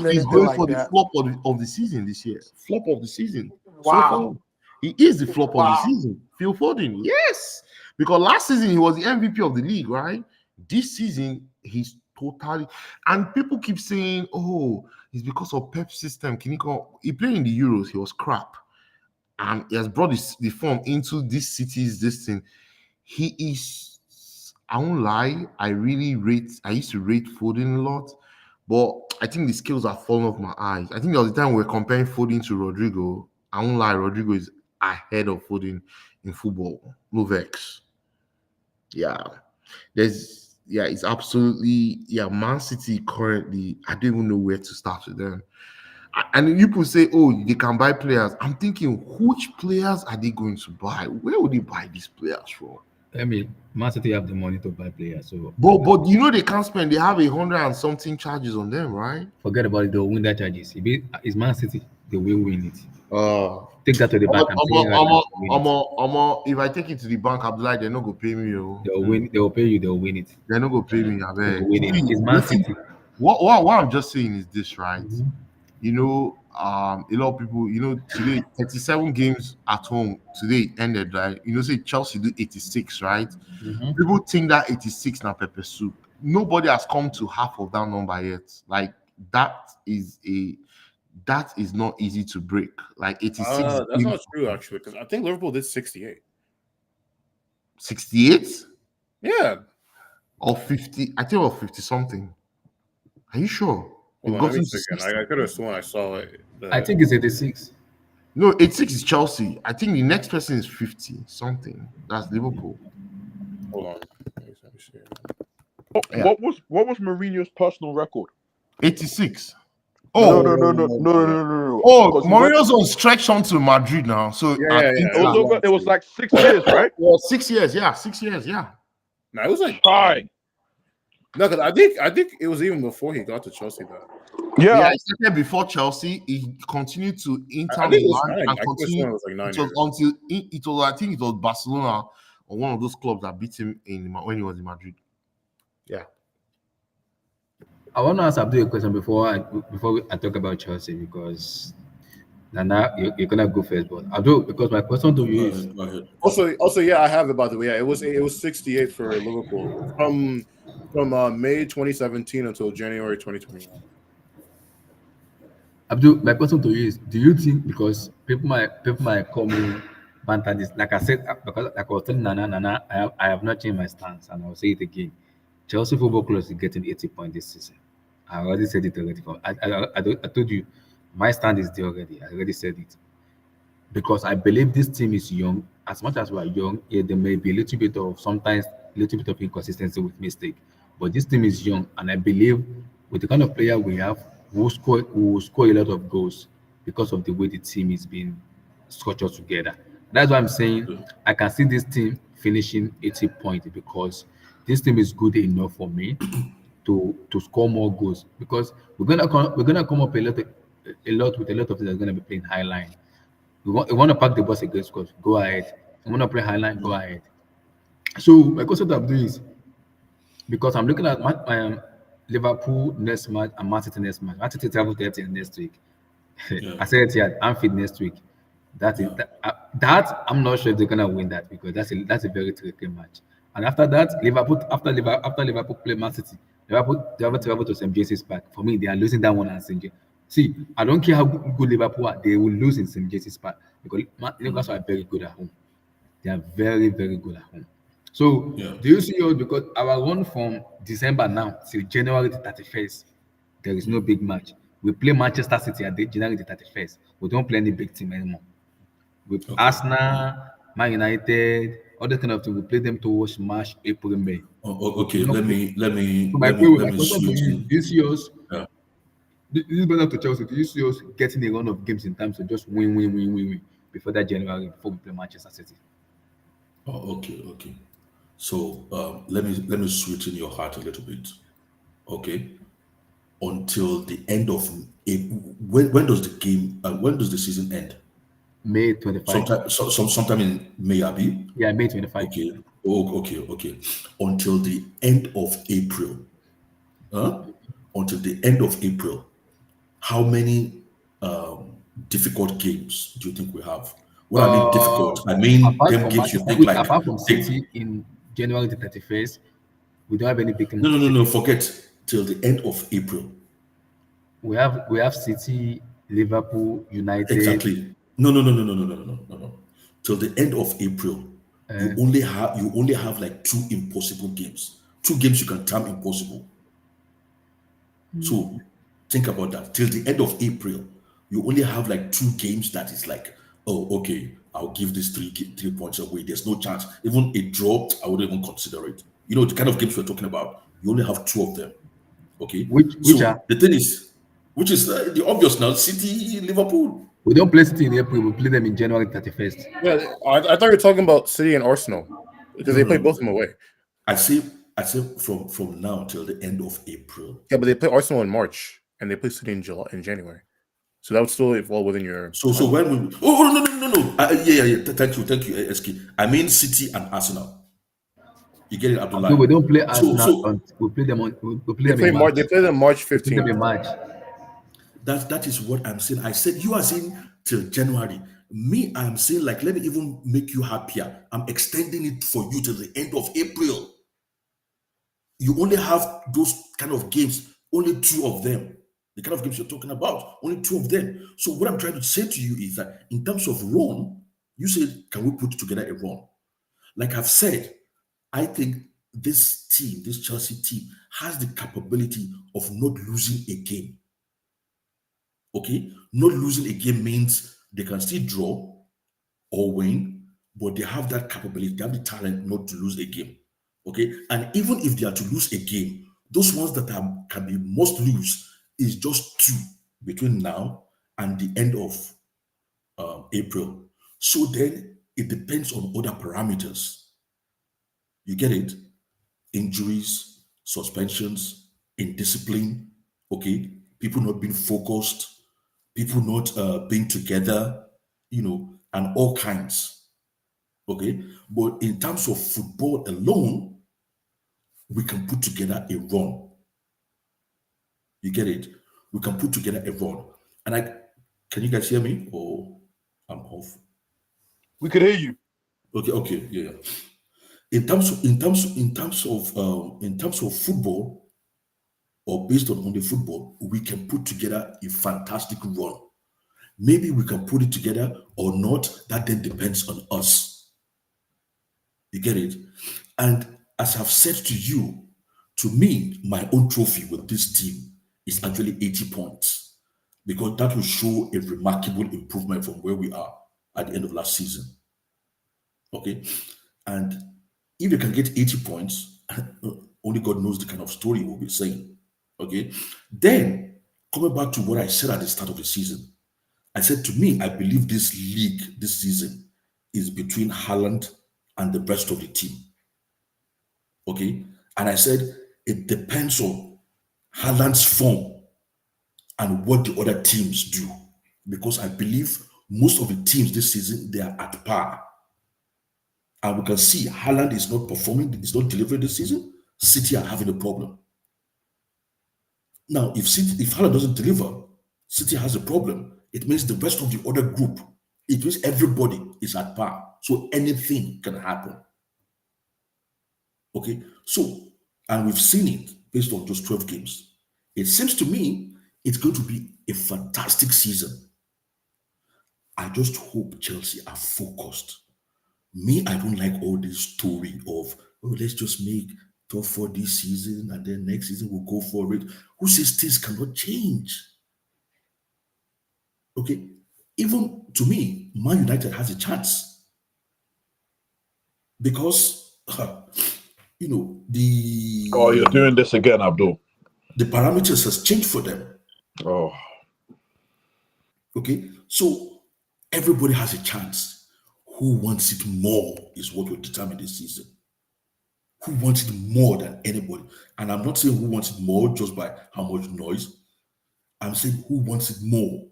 anything like that. Flop of the season this year. Flop of the season. Wow. He is the flop of the season. Phil Foden, yes. Because last season he was the MVP of the league, right? This season he's totally, and people keep saying, "Oh, it's because of Pep's system." Can he played in the Euros? He was crap, and he has brought the form into this city's this thing. He is. I won't lie. I used to rate Foden a lot, but I think the skills are falling off my eyes. I think there was a time we were comparing Foden to Rodrigo. I won't lie. Rodrigo is ahead of Foden in football. No vex. Yeah, it's absolutely, Man City currently, I don't even know where to start with them. And people say, oh, they can buy players. I'm thinking, which players are they going to buy? Where would they buy these players from? I mean, Man City have the money to buy players, so but they can't spend. They have 100 and something charges on them, right? forget about it. They'll win that charges. It's Man City. They will win it. Take that to the bank and pay right now to win it. If I take it to the bank, Abdullah, they're not gonna pay me. They'll win. They'll pay you. They'll win it. They're not gonna pay me. I They'll bet. win it. It's Man City. What I'm just saying is this, right? Mhm. You know, a lot of people, you know, today 37 games at home today ended, right? You know, say Chelsea do 86, right? Mhm. People think that 86 now pepper soup. Nobody has come to half of that number yet. Like that is not easy to break. Like 86 That's not true actually, because I think Liverpool did 68. 68 Yeah. or 50. I think it was 50 something. Are you sure? Hold It on, let got me to check again. I could have sworn I saw it. I think it's 86. No, 86 is Chelsea. I think the next person is 50 something. That's Liverpool. Hold on. Let me see. Oh, what was Mourinho's personal record? 86. No, Oh, no. oh, 'Cause he went- Mourinho's on stretch on to Madrid now. So Yeah. It was like 6 years, right? Well, 6 years, yeah. 6 years, yeah. No, it was like Right. no, because I think it was even before he got to Chelsea though. Yeah, he started before Chelsea. He continued to Inter I think it was Milan 9. and I could have sworn it continued. was like 9 It was years. until it was, I think it was Barcelona or one of those clubs that beat him when he was in Madrid. Yeah. I want to ask Abdul a question before I talk about Chelsea, because Nana, you're gonna go first, but Abdul, because my question to you is Go ahead. Also, yeah, I have it by the way. Yeah, it was 68 for Liverpool from May 2017 until January 2021. Abdul, my question to you is: do you think, because people might call me banter this, like I said, because like I was telling Nana, I have not changed my stance, and I'll say it again. Chelsea Football Club is getting 80 points this season. I already said it already. I told you my stand is there already. I already said it, because I believe this team is young. As much as we are young, yeah, there may be a little bit of sometimes a little bit of inconsistency with mistake, but this team is young, and I believe with the kind of player we have, we will score a lot of goals because of the way the team is being structured together. That's why I'm saying I can see this team finishing 80 points, because this team is good enough for me to score more goals, because we're gonna come up a lot with a lot of things that's gonna be playing high line. We want to pack the bus against us. Go ahead. I want to play high line. Go ahead. So my question that I'm doing is, because I'm looking at Liverpool next match and Man City next match. Man City travel 30 next week. Yeah. I said it here, Anfield next week. That I'm not sure if they're gonna win that, because that's a very tricky match. And after that, after Liverpool play Man City, Liverpool travel to St. James's Park. For me, they are losing that one at St. James. See, I don't care how good Liverpool are, they will lose in St. James's Park, because Liverpool are very good at home. They are very, very good at home. So, Yeah. do you see us? Because our run from December now till January the 31st, there is no big match. We play Manchester City at January the 31st. We don't play any big team anymore. With Arsenal, Man United, all that kind of thing, we play them towards March, April, May. Okay, let me So my question to switch you, in. do you see us? Yeah. This is better to Chelsea. Do you see us getting a run of games in terms of just win before that January, before we play Manchester City? Oh, okay. So let me switch in your heart a little bit. Okay. Until the end of when does the game when does the season end? May 25. Sometime in May, Abi? Yeah, May 25. Okay. Oh, okay. Until the end of April. Huh? Until the end of April, how many difficult games do you think we have? What I mean difficult, I mean Apart them from games you Manchester, think like apart from City in January the 31st, we don't have any big team. no, forget till the end of April. We have City, Liverpool, United. Exactly. No. Till the end of April, you only have like 2 impossible games. 2 games you can term impossible. So think about that. Till the end of April, you only have like 2 games that is like, oh, okay, I'll give this 3 points away. There's no chance. Even a draw, I wouldn't even consider it. You know, the kind of games we're talking about, you only have 2 of them. Okay. Which are? The thing is, which is the obvious now, City, Liverpool. We don't play City in April. We play them in January 31st. Yeah, I thought you were talking about City and Arsenal, because they play both of them away. I say from now till the end of April. Yeah, but they play Arsenal in March and they play City in January. So that would still fall within your. So when we no. Yeah. Thank you, SK. I mean City and Arsenal. You get it, So we Abdullah. don't play So Arsenal. We play them on. We play They them play in March. They play them March We play them 15th. in March. that is what I'm saying. I said you are saying till January. Me, I'm saying like let me even make you happier. I'm extending it for you till the end of April. You only have those kind of games, only 2 of them. The kind of games you're talking about, only 2 of them. So what I'm trying to say to you is that in terms of run, you said, can we put together a run? Like I've said, I think this team, this Chelsea team, has the capability of not losing a game. Okay? Not losing a game means they can still draw or win, but they have that capability, they have the talent not to lose a game. Okay? And even if they are to lose a game, those ones that can be must lose is just 2 between now and the end of April. So then it depends on other parameters. You get it? Injuries, suspensions, indiscipline, okay? People not being focused, people not being together, and all kinds, okay? But in terms of football alone, we can put together a run. You get it? We can put together a run. And can you guys hear me? Or I'm off? We could hear you. Okay, yeah. In terms of football, or based on the football, we can put together a fantastic run. Maybe we can put it together or not. That then depends on us. You get it? And as I've said to you, to me, my own trophy with this team is actually 80 points, because that will show a remarkable improvement from where we are at the end of last season. Okay? And if you can get 80 points, only God knows the kind of story we'll be saying. Okay? Then, coming back to what I said at the start of the season, I said, to me, I believe this league this season is between Haaland and the rest of the team. Okay? And I said, it depends on Haaland's form and what the other teams do. Because I believe most of the teams this season, they are at par. And we can see Haaland is not performing, is not delivering this season. City are having a problem. Now, if Haaland doesn't deliver, City has a problem. It means the rest of the other group, it means everybody is at par. So anything can happen. Okay? So, and we've seen it based on those 12 games. It seems to me it's going to be a fantastic season. I just hope Chelsea are focused. Me, I don't like all this story of, let's just make top 4 this season and then next season we'll go for it. Who says things cannot change? Okay, even to me, Man United has a chance because the Oh, you're doing this again, Abdul. The parameters has changed for them. Oh, okay, so everybody has a chance. Who wants it more is what will determine this season. Who wants it more than anybody? And I'm not saying who wants it more just by how much noise. I'm saying who wants it more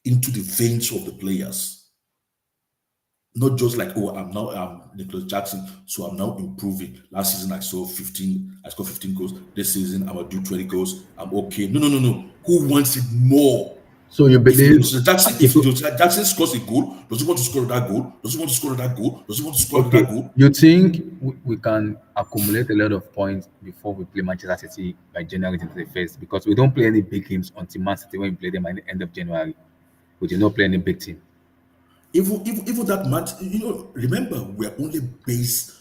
into the veins of the players. Not just like, I'm Nicholas Jackson, so I'm now improving. Last season I scored 15 goals. This season I'm gonna do 20 goals. I'm okay. No. Who wants it more? So you believe if Jackson scores a goal, does he want to score that goal? Does he want to score that goal? Does he want to score that goal? You think we can accumulate a lot of points before we play Manchester City by January 21st? Because we don't play any big games until Man City when we play them at the end of January. We did not play any big team. Even that match, remember, we're only based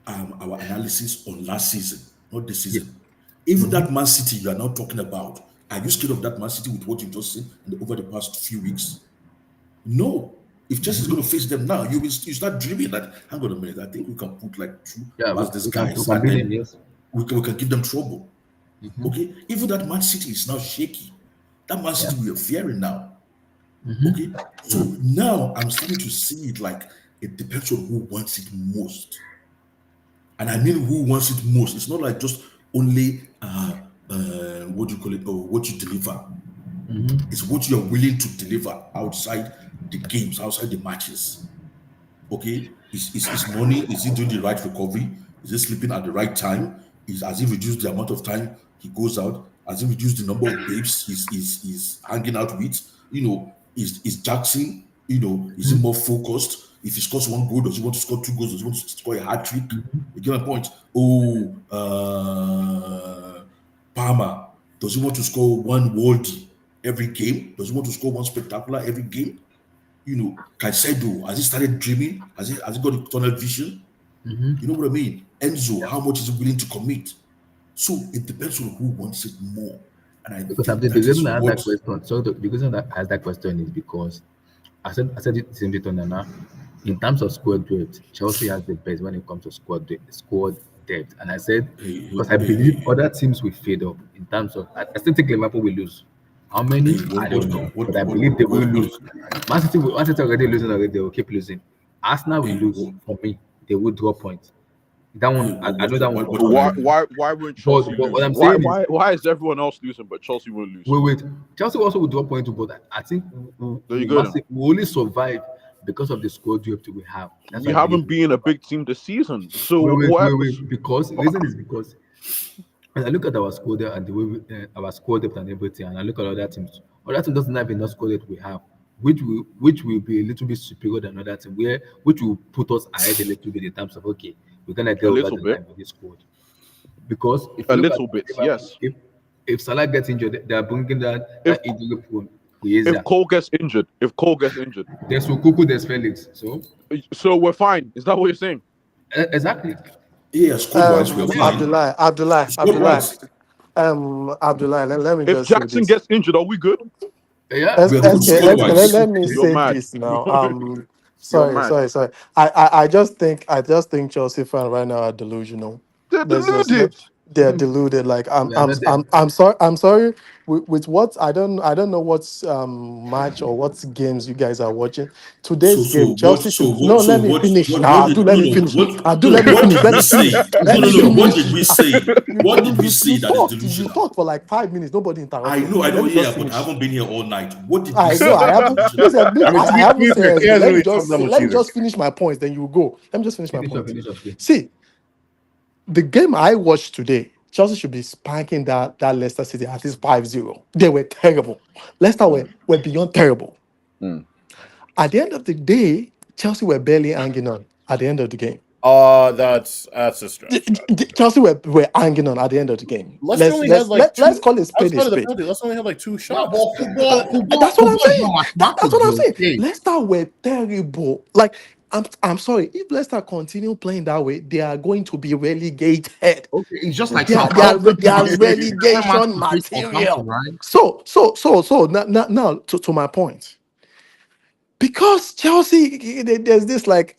our analysis on last season, not this season. Yeah. Even that Man City you are now talking about, are you scared of that Man City with what you've just seen over the past few weeks? No. If Chelsea is going to face them now, you start dreaming that, hang on a minute, I think we can put like 2 past these guys, and then we can give them trouble. Okay? Even that Man City is now shaky. That Man City we are fearing now. Okay, so now I'm starting to see it like it depends on who wants it most. And I mean who wants it most. It's not like just only what do you call it, or what you deliver. It's what you're willing to deliver outside the games, outside the matches. Okay, is money? Is he doing the right recovery? Is he sleeping at the right time? Has he reduced the amount of time he goes out? Has he reduced the number of babes he's hanging out with? Is Jackson? Is he more focused? If he scores one goal, does he want to score two goals? Does he want to score a hat trick? You get my point? Palmer, does he want to score one worldie every game? Does he want to score one spectacular every game? Caicedo, has he started dreaming? Has he got a tunnel vision? You know what I mean? Enzo, how much is he willing to commit? So it depends on who wants it more. And I Because think the that reason is I asked what that question, so the reason I asked that question is because I said it same bit on Nana. In terms of squad depth, Chelsea has the best when it comes to squad depth. And I said because I believe other teams will fade up in terms of I still think Liverpool will lose. How many? I don't know. But I believe they will lose. Man City already losing already, they will keep losing. Arsenal will lose for me. They will draw points. That one, I know that one. Why won't Chelsea But lose? what I'm saying is, Why is everyone else losing but Chelsea won't lose? wait. Chelsea also will drop points, but I think There you go. we only survive because of the squad depth we have. That's We why I haven't believe. been a big team this season. So Wait. Because the reason is because when I look at our squad depth and the way our squad depth and everything, and I look at other teams doesn't have enough squad depth we have, which will be a little bit superior than other team, which will put us ahead a little bit in terms of okay, we're gonna get over the line with this squad. Because if you look at Liverpool, yes. If Salah gets injured, they are bringing that injury prone. If Cole gets injured, there's Sukuku, there's Felix. So we're fine. Is that what you're saying? Exactly. Yeah, squad-wise, we're fine. Abdullah. Let me If just Jackson say this. gets injured, are we good? Yeah, let me say mad. this now. Sorry. I just think Chelsea fans right now are delusional. They're deluded. They're deluded. Like I'm sorry. With what I don't know what match or what games you guys are watching. Today's game, Chelsea should let me finish. Let me finish. What did we say? No. What did we say? What did we say that is delusional? You talked for like 5 minutes. Nobody interrupted. I know, but I haven't been here all night. What did we say? I haven't. I haven't said. Let me just either. finish my points. Then you go. Let me just finish my point. See, the game I watched today, Chelsea should be spanking that Leicester City at least 5-0. They were terrible. Leicester were beyond terrible. At the end of the day, Chelsea were barely hanging on at the end of the game. That's a stretch. Chelsea were hanging on at the end of the game. Let's call it spade a spade. Let's only have like 2 shots. That's what I'm saying. That's what I'm saying. Leicester were terrible. Like, I'm sorry. If Leicester continue playing that way, they are going to be relegated. Okay, it's just like they are relegation material. Right? So now to my point. Because Chelsea, there's this like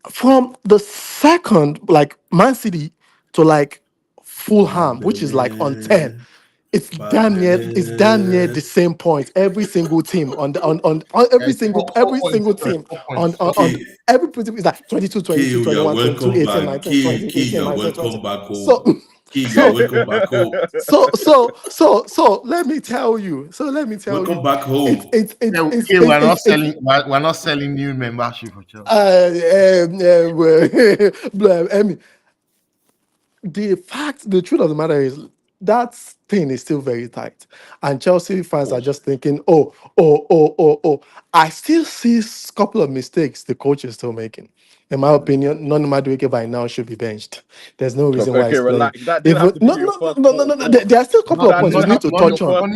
from the second like Mancity to like Fulham, which is like on 10. It's damn near the same point. Every single team on every single team on every team is like 22, 22, 21, 22, 18, 19, 20, 18, 19, 20. So let me tell you. Welcome back home. We're not selling new membership for Chelsea. The truth of the matter is that thing is still very tight, and Chelsea fans are just thinking, oh. I still see a couple of mistakes the coach is still making. In my opinion, Noni Madueke by now should be benched. There's no reason why he's relax. playing. No. There are still a couple of points you need to touch on.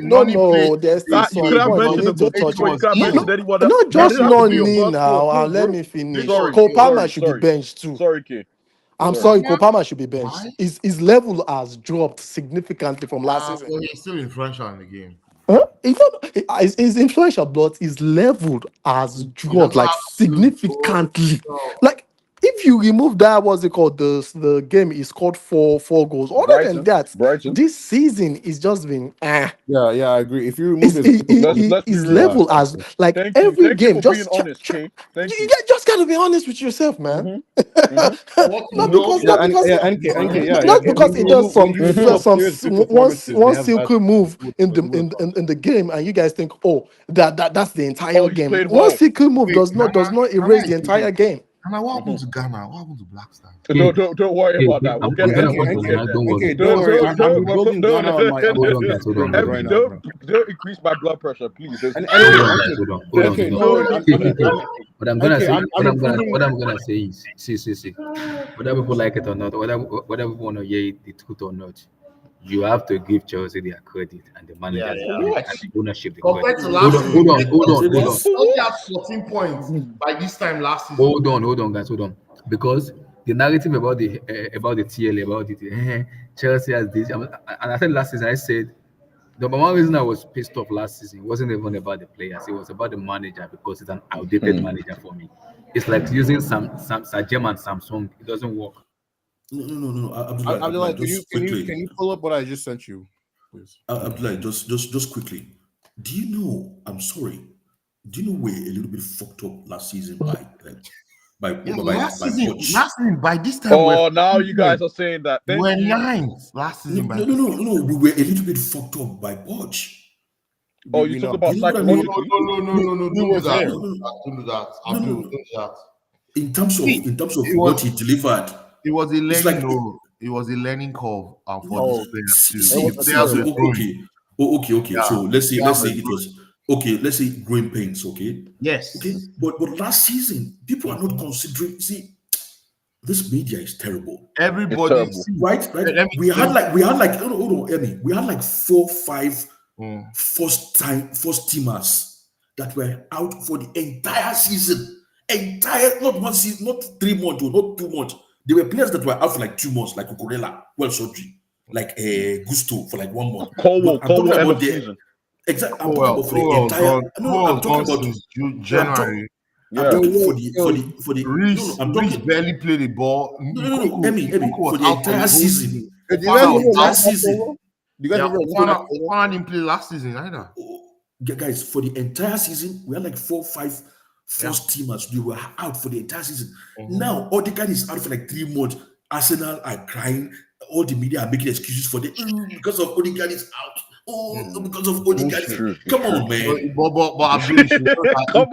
No. There's still some points you need to touch on. Not just Noni now. Let me finish. Cole Palmer should be benched too. Sorry, K. I'm sorry, Cole Palmer should be benched. His level has dropped significantly from last season. Well, he's still influential in the game. He's influential, but his level has dropped like significantly. Like If you remove that, what's it called? The game is called four goals. Other than that, Brighton. this season is just been Yeah, I agree. If you remove Let's be is real. level as like Thank every you game. for being Just honest, Kay. Thank you. just gotta be honest with yourself, man. What you Not know, because not because not because it does some one silky move in the game, and you guys think, oh, that's the entire Oh, he game. played One well. silky move Wait, does not erase the entire game. And what happened to Ghana? What happened to Black Stars? Don't worry about that. We'll I'm get gonna there. put on. Don't worry. Don't worry. I'm Don't- rebuilding don't- Ghana on my Hold on, guys. Hold on. Premier Hold right on. now, bro. don't increase my blood pressure, please. And Hold anyway, on, guys. Hold on. Hold on. okay, Hold don't on. worry. I'm What I'm gonna okay, say, I'm improving. what I'm gonna say is, see, whether people like it or not, whether people want to hear the truth or not, you have to give Chelsea their credit and the manager and the ownership the compared credit. to last season, Hold on. Chelsea had 14 points by this time last season. Hold on, guys. Hold on, because the narrative about the TL about it, Chelsea has this, and I said last season, I said the number one reason I was pissed off last season wasn't even about the players; it was about the manager because it's an outdated manager for me. It's like using some Sajem and Samsung; it doesn't work. No. Abdullah, can Just you quickly. pull up what I just sent you, please? Abdullah, just quickly. Do you know? I'm sorry. Do you know we're a little bit fucked up last season by Last by season, Poch? by this time, Oh, now you guys are saying that. Thank we're you. ninth last season. No. We were a little bit fucked up by Poch. Oh, you talk about You know what I mean? psychologically. No, don't do that. Don't do that. Abdul, don't do that. In terms of it what was- he delivered, It was a It's learning. like- It was a learning curve for Oh, these players too. see, The players were growing. okay. Yeah. So let's say Yeah. it was okay. Let's say growing pains. Okay. Yes. Okay. But last season, people are not considering. See, this media is terrible. Everybody. terrible. See, Right? let me We tell had like hold on, Emmy. We had like 4-5 Mm. first teamers that were out for the entire season. Not 1 season, not 3 months, or not 2 months. There were players that were out for like 2 months, like Cucurella, surgery, like Gusto for like 1 month. Colwell, But I'm talking end about of the season. exact. I'm talking about for the entire. No, I'm talking about since January. I'm talking for the. Reese, I'm Reese talking. barely played the ball. No, Emmy, Nkunku for was the out entire whole season. Do you For guys the remember entire last season. Do you guys Yeah, remember Okwana didn't play last season either. Guys, for the entire season, we had like 4-5 first teamers. They were out for the entire season. Now, Odegaard is out for like 3 months. Arsenal are crying. All the media are making excuses for them because of Odegaard is out. Because of Odegaard. Come on, man. But Abdul, you should know that, Come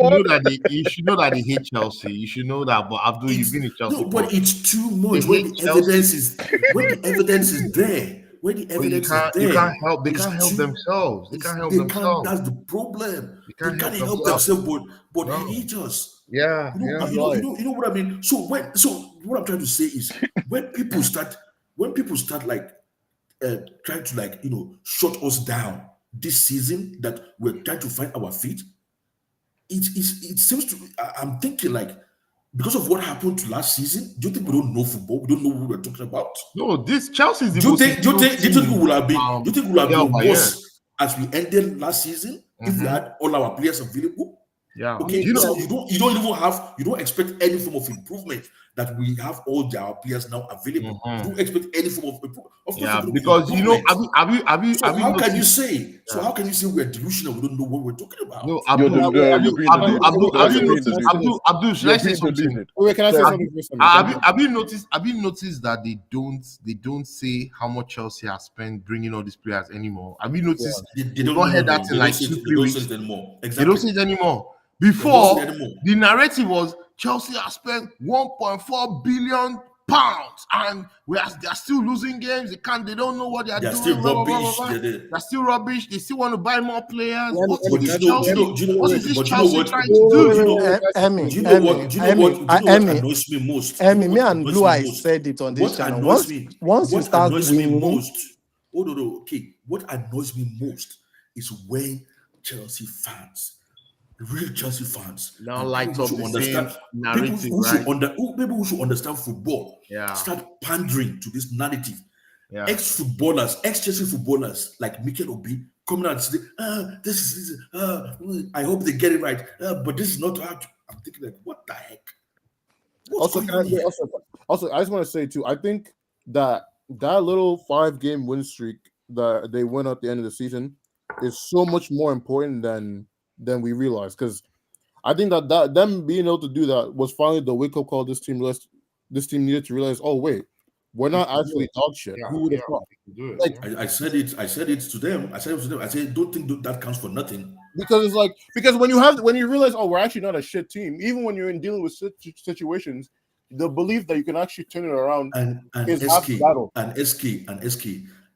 you should know that they hate Chelsea. You should know that. But Abdul, you've been in Chelsea. No, but it's too much They when hate the evidence is there. When the But evidence you is there, can't help. They it's can't help too- themselves. They it's- can't help they themselves. That's the problem. They can't can't help help themselves. themselves, but No. they hate us. Yeah, You know, you know what I mean. So what I'm trying to say is when people start like trying to like shut us down this season that we're trying to find our feet. It seems to. I'm thinking like because of what happened to last season. Do you think we don't know football? We don't know what we're talking about. No, this Chelsea is the Do you most think we would have been? Do you think we would have year been by worse as we ended last season if we had all our players available? Yeah. Okay, so you don't expect any form of improvement that we have all our players now available. You don't expect any form of improvement. Of course, Yeah, there will be because improvement. have So you how can you noticed- say? So how can you say we're delusional? We don't know what we're talking about. No, You're being deluded. Abdul, should I say something? Wait, can I say something first? Have you noticed that they don't say how much Chelsea has spent bringing all these players anymore? Have you noticed? They We've not heard that in like they 2-3 don't weeks. say it anymore. They Exactly. don't say it anymore. They Before, don't say it anymore. the narrative was Chelsea has spent 1.4 billion pounds and they're still losing games. They don't know what they're They're doing. still blah, blah, blah, rubbish. blah, blah. They're- They're still rubbish. They still want to buy more players. Yeah, What but is do this you know- Chelsea? do you know- What is this but you know Chelsea what? trying Do to do? you know Emmy, Do you know what annoys me most? Emmy, Do you me know what and annoys Blue me Eyes most? said it on this What channel. annoys me? Once you What start annoys me winning, most? Oh no. Okay. What annoys me most is when Chelsea fans, real Chelsea fans, Now and light people up who the should understand- same narrative, people right? who should understand football, Yeah. start pandering to this narrative. Yeah. Ex-footballers, ex-Chelsea footballers like Mikel Obi coming out and say, I hope they get it right. But this is not how I'm thinking like, what the heck? What's Also, going can I on here? also I just want to say too. I think that little 5-game win streak that they went at the end of the season is so much more important than we realize. Because I think that them being able to do that was finally the wake up call this team needed to realize. Oh wait, we're not actually dog shit. Yeah, Who would have thought? do it. Like, I said it. I said it to them. I said, don't think that counts for nothing. because it's like when you realize, oh, we're actually not a shit team. Even when you're in dealing with situations, the belief that you can actually turn it around And is half SK the battle. and SK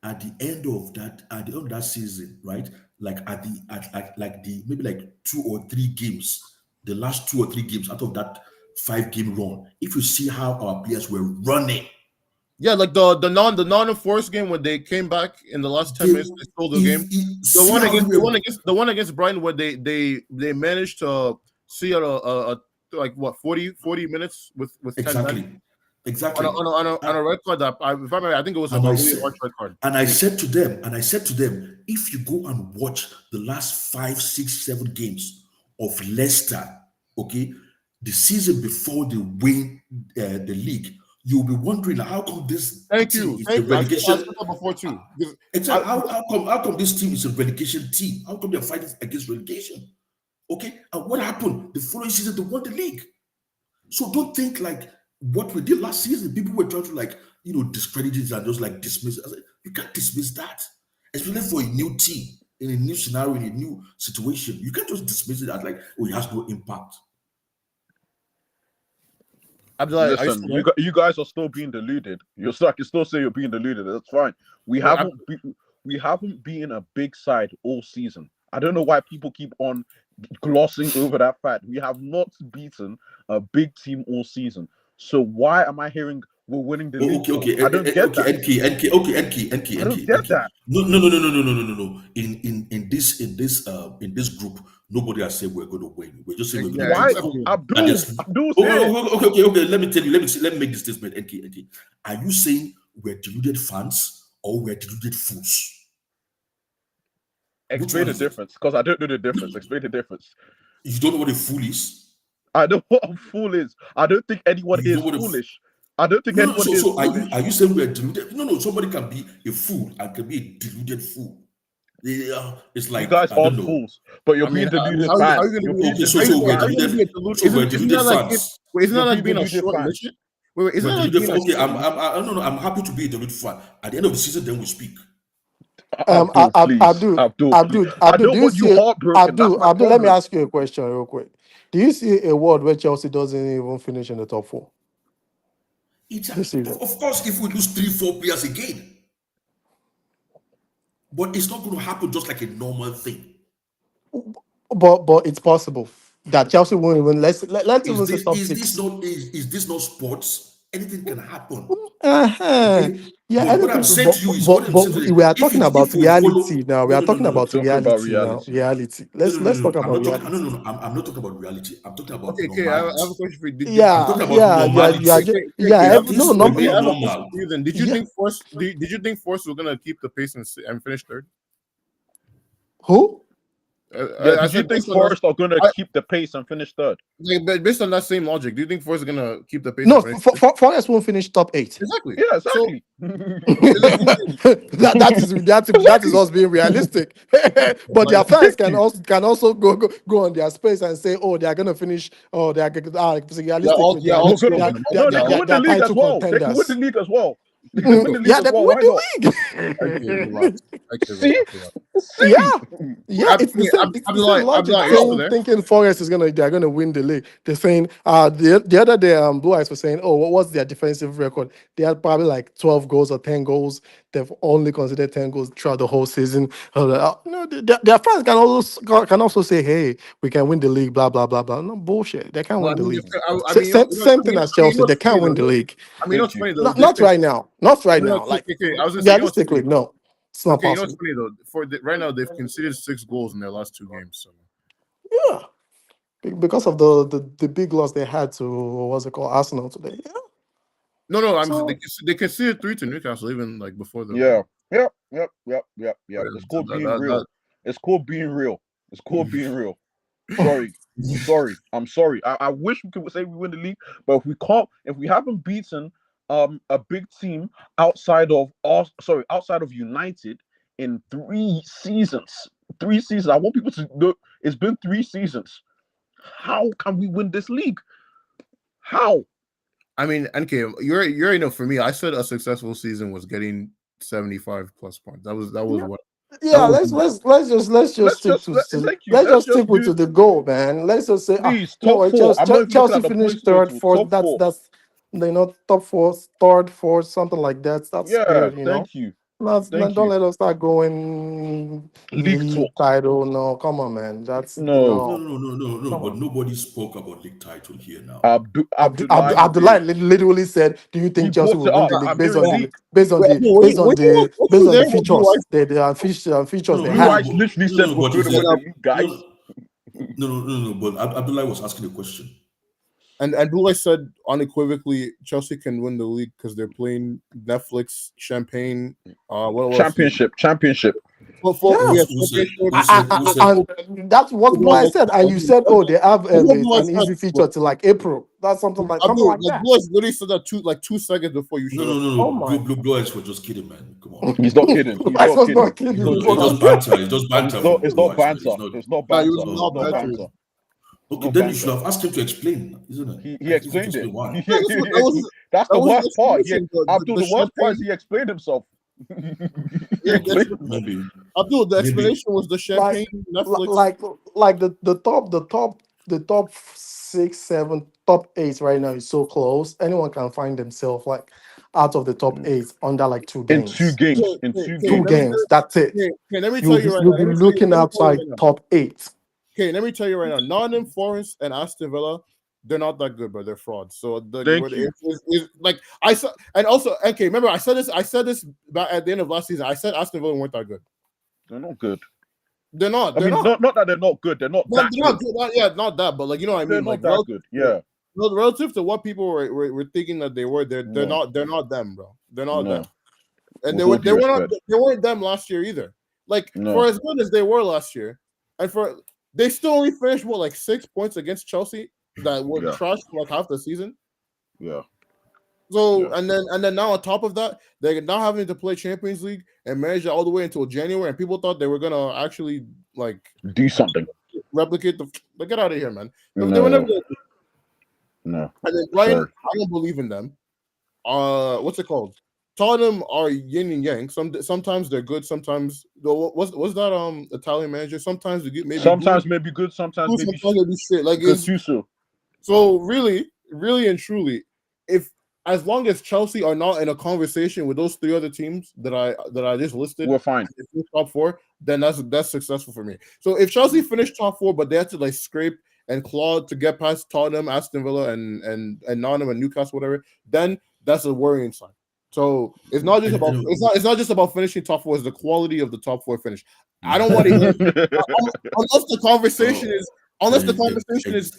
at the end of that season, right? Like at the maybe like 2 or 3 games, the last 2 or 3 games out of that 5-game run, if you see how our players were running, Yeah, like the non-enforced game when they came back in the last 10 minutes, they stole the game. The one against Brighton where they managed to see a like what 40 minutes with 10 men exactly. on a red card that I think it was a And I really said, harsh red card. and I said to them, if you go and watch the last 5, 6, 7 games of Leicester, okay, the season before they win the league, you'll be wondering how come this team is a relegation. I said that before too. Exactly. How come this team is a relegation team? How come they're fighting against relegation? Okay, and what happened the following season? They won the league. So don't think like what we did last season. People were trying to discredit it and just like dismiss it. I said, you can't dismiss that, especially for a new team in a new scenario, in a new situation. You can't just dismiss it as like, oh, it has no impact. Listen, you guys are still being deluded. I can still say you're being deluded. That's fine. We haven't been a big side all season. I don't know why people keep on glossing over that fact. We have not beaten a big team all season. So why am I hearing we're winning the league? Okay. I don't get that. I don't get that. No. In this group, nobody has said we're going to win. We're just saying we're going to win. Abdul Okay. Let me tell you. Let me make this statement. NK. Are you saying we're deluded fans or we're deluded fools? Explain the difference, because I don't know the difference. Explain the difference. You don't know what a fool is? I know what a fool is. I don't think anyone is foolish. I don't think anyone is foolish. Are you saying we're deluded? No. Somebody can be a fool and can be a deluded fool. It's like you guys are fools, but you're being deluded fans. We're deluded fans. Isn't that like being a short mission? Wait, isn't that like being okay? I'm happy to be a deluded fan. At the end of the season, then we speak. Abdul, do you see Abdul, let me ask you a question real quick. Do you see a world where Chelsea doesn't even finish in the top 4? Of course, if we lose 3-4 players again, but it's not going to happen just like a normal thing. But it's possible that Chelsea won't even. Let's even say top 6. Is this not sports? Anything can happen. Okay? Yeah, what I'm saying to you is, we are talking about reality now. We are talking about reality now. Reality. Let's talk about reality. No. I'm not talking about reality. I'm talking about okay. I have a question for you. Did you think Force was gonna keep the pace and finish third? Who? Do you think Forest are going to keep the pace and finish third? But based on that same logic, do you think Forest is going to keep the pace? No, Forest won't finish top 8. Exactly. Yeah, exactly. That is us being realistic. But their fans can also go on their space and say, oh, they are going to finish. Oh, they are realistic. They can win the league as well. They can win the league as well. Why not? It's the same thinking Forest they're gonna win the league. They're saying the other day Blue Eyes were saying, oh, what was their defensive record? They had probably like 12 goals or 10 goals. They've only considered 10 goals throughout the whole season. Their fans can also say, hey, we can win the league, blah blah blah blah. No bullshit. They can't win the league. Same thing as Chelsea. They can't win the league. I mean, it's funny though. Not right now. Not right now. Like realistically, no. It's not possible. You know what's funny though? Right now, they've conceded 6 goals in their last 2 games. So. Yeah, because of the big loss they had to Arsenal today. Yeah. No. They conceded 3 to Newcastle even like before the. Yeah. It's called being real. It's called being real. Sorry. I'm sorry. I wish we could say we win the league, but if we haven't beaten a big team outside of United in 3 seasons. 3 seasons. I want people to know it's been 3 seasons. How can we win this league? How? I mean, NK, you already know. For me, I said a successful season was getting 75 plus points. That was what. Yeah, That was, let's just stick to thank you. let's just stick do with the goal, man. Let's just say please you know top what, four. I'm not even looking Chelsea at the finished points third, total. fourth. Top four. That's top four, third, fourth, something like that. That's Yeah, good, you know. thank you. Don't Thank you. let us start going League league talk. title. No, come on, man. That's No. No. Come But on. nobody spoke about league title here now. Abdullah literally said, "Do you He think Chelsea brought will it win up. the league I'm hearing league. based on Wait, the wait, wait, based on the there when Blue features, Eyes- the features they Blue have?" Eyes literally said we're but going to he win said- the league, guys. No. But Abdullah was asking a question. And Blue Eyes said unequivocally Chelsea can win the league because they're playing Netflix, Champagne, what else? Championship. Well, Yeah. Who said? And that's what Blue Eyes said. And you said, "Oh, they have an easy feature to like April." That's something like that. Blue Eyes literally said that 2 seconds before you showed up. Oh my. Blue Eyes were just kidding, man. Come on. He's not kidding. He's I not was kidding. not kidding. He's not It's kidding. just banter. It's just banter. It's from not Blue Eyes, man. banter. It's not Nah, banter. you was It's not not banter. banter. Okay, Not then you banter. should have asked him to explain, isn't it? He explained it. Why. That's the that was worst the part. explanation, Abdul, the the worst part is champagne- he explained himself. Yeah, Maybe. Abdul, the Maybe. explanation was the Champagne Netflix. Like the top 6, 7, top 8 right now is so close. Anyone can find themselves like out of the top 8 under like 2 In games. 2 games. Okay, In 2 okay, Two games. games. That's it. Okay, let me tell you right You'll now. be Let me tell you- looking let me tell you outside right now. top 8. Okay, let me tell you right now. Nottingham Forest and Aston Villa, they're not that good, but they're frauds. So Thank you. it's like I saw, and also okay. Remember, I said this back at the end of last season. I said Aston Villa weren't that good. They're not good. They're not. I They're mean, not. not that they're not good. They're not They're that not good. good. Not that, but like you know what I They're mean. not Like that good. Yeah. relative to what people were thinking that they were, they're No. not them, bro. They're not No. them. And With all due respect. they weren't them last year either. Like No. for as good as they were last year, and they still only finished like 6 points against Chelsea that were Yeah. trashed for like half the season. Yeah. So Yeah. and then now on top of that, they're now having to play Champions League and manage it all the way until January, and people thought they were gonna actually like Do something. replicate like get out of here, man. They No. were never gonna do it. No. And then Brian, Sorry. I don't believe in them. What's it called? Tottenham are yin and yang. Sometimes they're good. Sometimes what's that Italian manager? Sometimes they get maybe Sometimes good, maybe good. Sometimes maybe sometimes maybe shit. Like good it's too. so really and truly, if as long as Chelsea are not in a conversation with those 3 other teams that I just listed, We're fine. top 4, then that's successful for me. So if Chelsea finish top 4, but they have to like scrape and claw to get past Tottenham, Aston Villa, and Nottingham and Newcastle, whatever, then that's a worrying sign. So it's not just about it's not just about finishing top 4. It's the quality of the top 4 finish. I don't want to hear unless the conversation is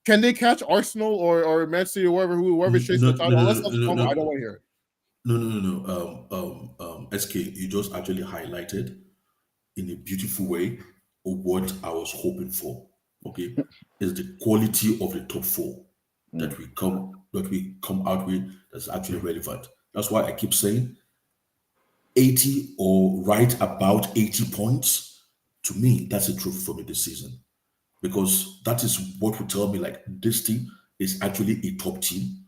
can they catch Arsenal or Mancity or whoever chasing the title? Unless that's the I don't want to hear it. No. SK, you just actually highlighted in a beautiful way what I was hoping for. Okay, is the quality of the top 4 that we come out with that's actually relevant. That's why I keep saying 80 or right about 80 points. To me, that's a trophy for me this season, because that is what will tell me like this team is actually a top team.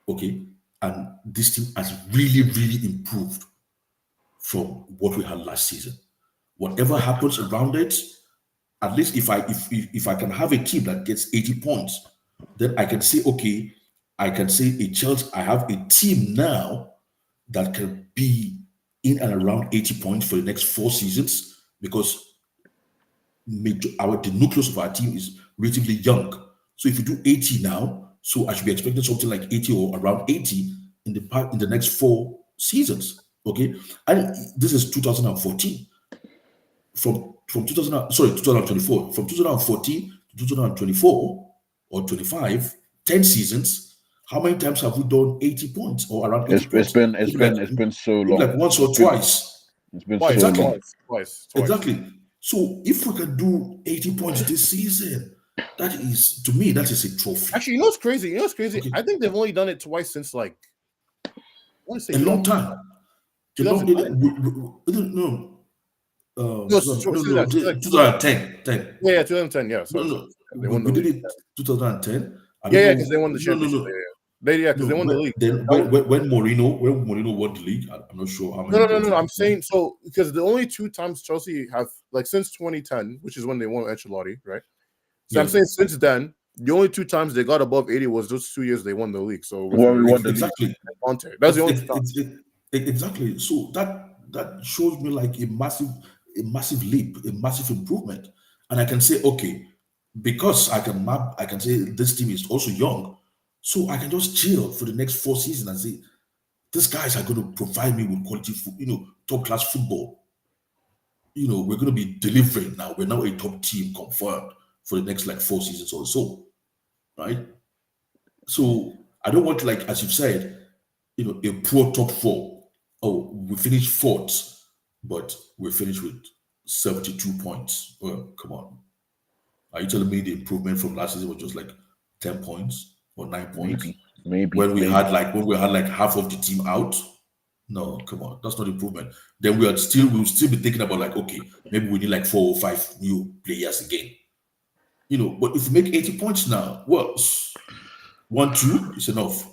Okay, and this team has really improved from what we had last season. Whatever happens around it, at least if I can have a team that gets 80 points, then I can say, okay, I can say a Chelsea, I have a team now that can be in and around 80 points for the next 4 seasons, because the nucleus of our team is relatively young. So if you do 80 now, so I should be expecting something like 80 or around 80 in the next 4 seasons. Okay, and this is 2014. From 2024. From 2014 to 2024 or 25, 10 seasons. How many times have we done 80 points or around 80 points? It's been so long. Like once or twice. It's been Twice, so long. twice. Exactly. So if we can do 80 points this season, that is, to me, that is a trophy. Actually, you know what's crazy? You know what's crazy? Okay. I think they've only done it twice since like I want to say A long time. A long, 2010. no, No, no, so- no, so no, that's- 2010. 10. Yeah, 2010. Yeah, No, sorry. no, They won the we did league. it 2010. I don't Yeah, know. because they won the No, championship. no, no. Because they won the league. Then when Mourinho won the league, I'm not sure how many. No. I'm saying so because the only two times Chelsea have like since 2010, which is when they won Ancelotti, right? So I'm Yeah. saying since then, the only two times they got above 80 was those 2 years they won the league. So Well, we won the league. Exactly. Conte. That's the only time. Exactly. So that shows me like a massive leap, a massive improvement, and I can say, okay, because I can say this team is also young, so I can just chill for the next 4 seasons and say these guys are going to provide me with quality, top class football. We're going to be delivering now. We're now a top team confirmed for the next like 4 seasons or so, right? So I don't want, like, as you've said, a poor top 4. Oh, we finished 4th, but we finished with 72 points. Well, come on. Are you telling me the improvement from last season was just like 10 points or 9 points? Maybe. When we had like half of the team out? No, come on, that's not improvement. Then we'll still be thinking about like, okay, maybe we need like 4 or 5 new players again. But if we make 80 points now, well, 1-2 is enough.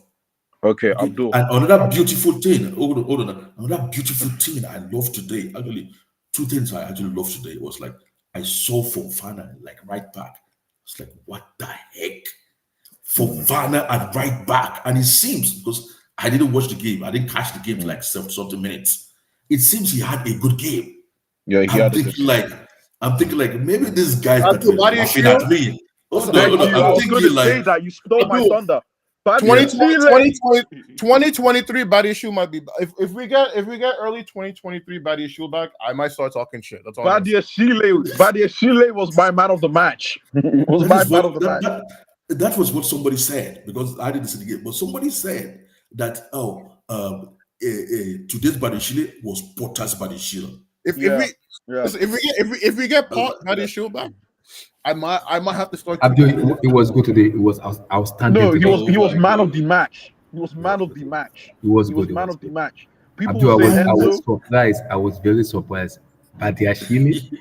Okay, Abdul. And another beautiful thing, hold on. Another beautiful thing I love today, actually, 2 things I actually love today was like, I saw Fofana like right back. It's like, what the heck? Fofana at right back. And it seems, because I didn't watch the game, I didn't catch the game for like 70 minutes. It seems he had a good game. Yeah, I'm thinking like maybe this guy's laughing at me. I was going to say that you stole my thunder. 2023 body issue might be if we get early 2023 body issue back, I might start talking shit. That's all. Badia was my man of the match. That was what somebody said, because I didn't see the game, but somebody said that today's Badishile was Potter's Badishile. If we get body issue back, I might have to start. Abdul, it was good today. It was outstanding. No, today. he was man of the match. He was man of the match. He was man of the match. People Abdul, say I was surprised. I was very surprised. Badiashile,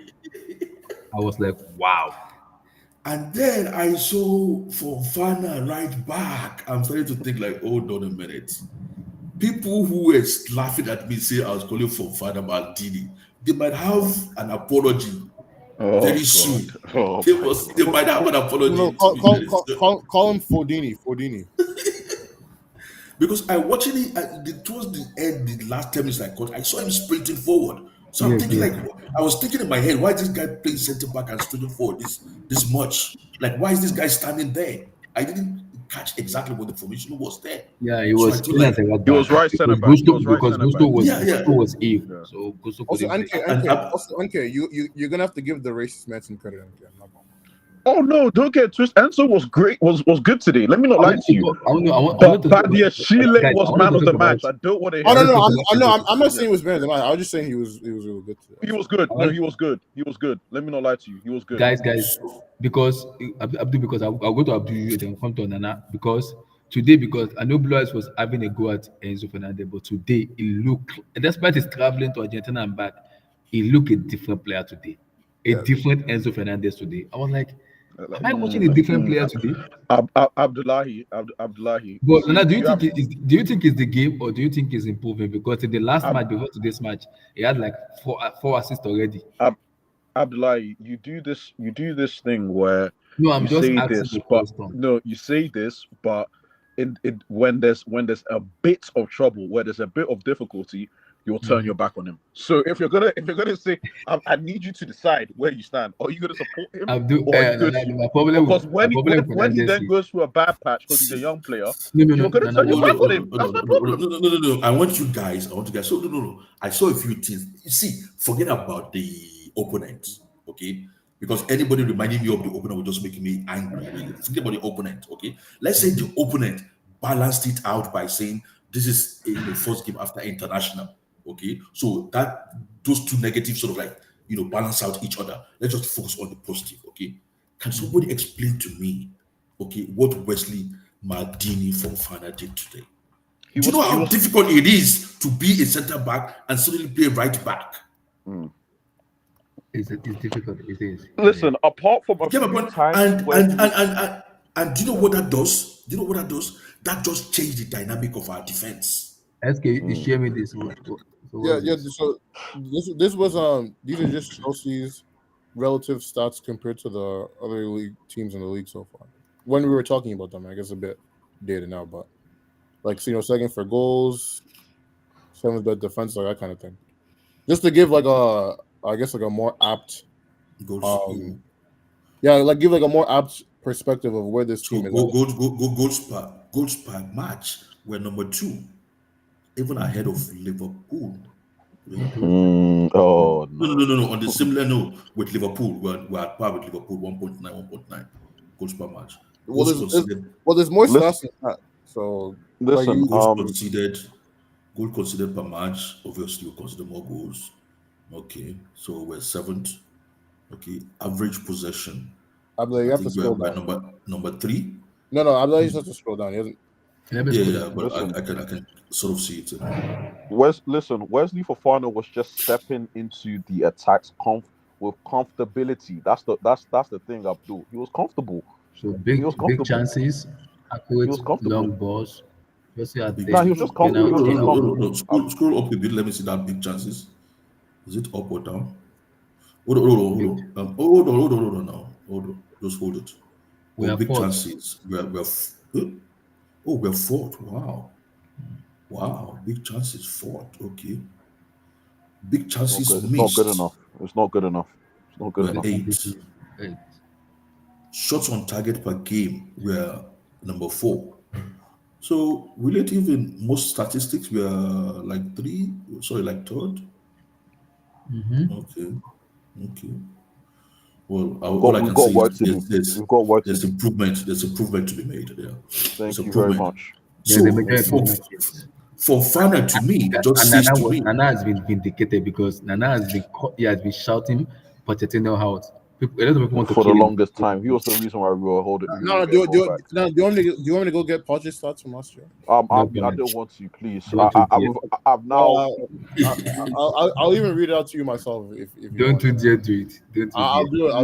I was like, wow. And then I saw Fofana right back. I'm starting to think like, hold on a minute. People who were laughing at me say I was calling Fofana Maldini, they might have an apology very soon. They might have an apology. No, call him Fodini. Because I watching it towards the end, the last 10 minutes I saw him sprinting forward. So I'm thinking I was thinking in my head, why is this guy playing center back and sprinting forward this much? Like, why is this guy standing there? I didn't catch exactly what the formation was there. Yeah, he was. He was right center back. Because Gusto was ill. So Gusto also, Anke, you're gonna have to give the racist man some credit. Anke. I'm not gonna. Oh no, don't get twisted. Enzo was great, was good today. Let me not lie to you. Badiashile was man of the match. I don't want to hear. I'm not saying he was man of the match. I was just saying he was really good today. He was good. No, he was good. He was good. Let me not lie to you. He was good. Guys, because Abdul, because I'll go to Abdul and come to Nana, because today, because I know Blue Eyes was having a go at Enzo Fernandez, but today it looked, despite his traveling to Argentina and back, he looked a different player today. Different Enzo Fernandez today. I was like, am I watching a different player today? Abdullahi. But Nana, do you think it's the game, or do you think it's improving? Because in the last match before today's match, he had like four assists already. Abdullahi, you do this thing where I'm just say asking this, but you say this, but when there's a bit of trouble, where there's a bit of difficulty, you'll turn your back on him. So if you're gonna say, I need you to decide where you stand. Are you gonna support him? Because when he then goes through a bad patch because he's a young player, you're gonna turn your back on him. That's my problem. No. I want you guys. So no. I saw a few things. You see, forget about the opponent, okay? Because anybody reminding me of the opponent will just make me angry. Forget about the opponent, okay? Let's say the opponent balanced it out by saying this is the first game after international. Okay, so that those two negatives sort of like balance out each other. Let's just focus on the positive, okay? Can somebody explain to me, okay, what Wesley Maldini Fofana did today? Do you know how difficult it is to be a center back and suddenly play right back? It's difficult. It is. Listen, apart from a Get my few point? times And do you know what that does? Do you know what that does? That just changed the dynamic of our defense. SK, you share me this. So Yeah, what's yeah. this? So this was these are just Chelsea's relative stats compared to the other league teams in the league so far. When we were talking about them, I guess a bit dated now, but like second for goals, seventh best defense, like that kind of thing. Just to give like a more apt Goals. like give like a more apt perspective of where this So team is. goals per match were number 2, even ahead of Liverpool. Oh no. No. On the similar note with Liverpool, we're at par with Liverpool, 1.9 goals per match. Well, there's more stats than that. So listen, goal conceded per match. Obviously, we consider more goals. Okay, so we're 7th. Okay, average possession. You have to scroll down. Number 3. No, Abdullah just has to scroll down. He hasn't. Yeah, but I can sort of see it. Wesley Fofana was just stepping into the attacks with comfortability. That's the thing, Abdul. He was comfortable. So big chances, accurate long balls. He was just comfortable. Scroll up a bit. Let me see that big chances. Is it up or down? Hold on now. Hold on. Just hold it. Big chances. We're 4th. Wow. Big chances 4th. Okay. Big chances missed. It's not good enough. 8. Shots on target per game were number 4. So relative in most statistics, we are like 3rd. Okay. Well, all I can say is there's improvement. There's improvement to be made there. Thank you very much. So Fofana, to me, just says to me, Nana has been vindicated because Nana has been shouting Pochettino out. A lot of people want to for the kill longest time. He was the reason why we were holding. Do you want me to go get Pochettino's stats from last year? I don't want to, please. I've now. I'll even read it out to you myself if you don't want. Dare do it. I'll do it. I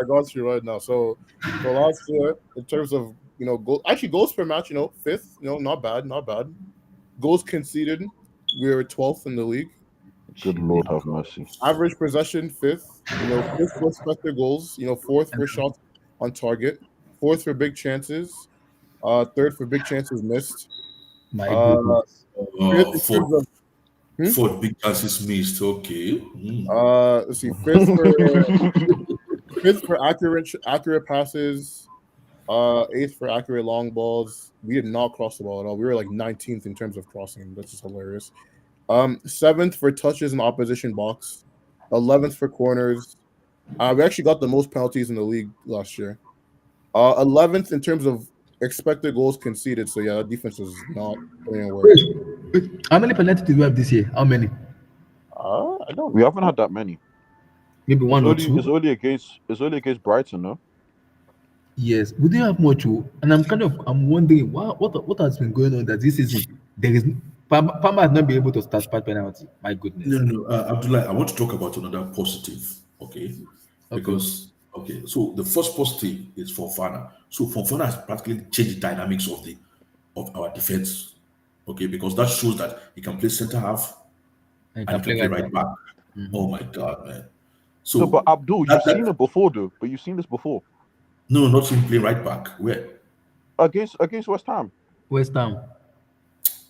got you right now. So last year, in terms of goals per match, 5th. Not bad. Goals conceded, we were 12th in the league. Good Lord have mercy. Average possession 5th. 5th for expected goals. 4th for shots on target. 4th for big chances. 3rd for big chances missed. My goodness. 4th big chances missed. Okay. Let's see. 5th for accurate passes. 8th for accurate long balls. We did not cross the ball at all. We were like 19th in terms of crossing. That's just hilarious. 7th for touches in the opposition box. 11th for corners. We actually got the most penalties in the league last year. 11th in terms of expected goals conceded. So yeah, defense is not playing well. Wait, how many penalties do we have this year? How many? I don't. We haven't had that many. Maybe one or two. It's only against Brighton, no? Yes, we didn't have much, and I'm wondering what has been going on that this season there is Palmer has not been able to start penalty. My goodness. No, Abdullah, I want to talk about another positive, okay? Because so the first positive is Fofana. So Fofana has practically changed the dynamics of our defense, okay? Because that shows that he can play center half and he can play right back. Oh my God, man! So, no, but Abdul, you've seen it before, though. But you've seen this before. No, not him playing right back. Where? Against West Ham. West Ham.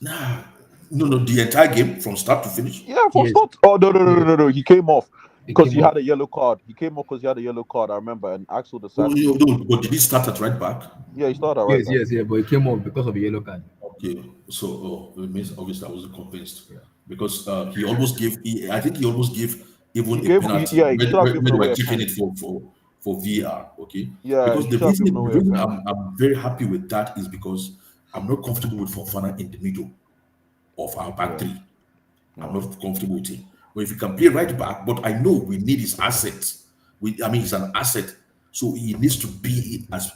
Nah. No, the entire game from start to finish. Yeah, from start. Oh no! He came off because he had a yellow card. He came off because he had a yellow card. I remember, and Axel decided. No, but did he start at right back? Yeah, he started at right back. Yes, but he came off because of a yellow card. Okay, so it means obviously I wasn't convinced because he almost gave. I think he almost gave even a penalty. When they were checking it for VR. Okay. Yeah. Because the reason I'm very happy with that is because I'm not comfortable with Fofana in the middle of our back three. I'm not comfortable with him. But if he can play right back, but I know we need his assets. He's an asset, so he needs to be as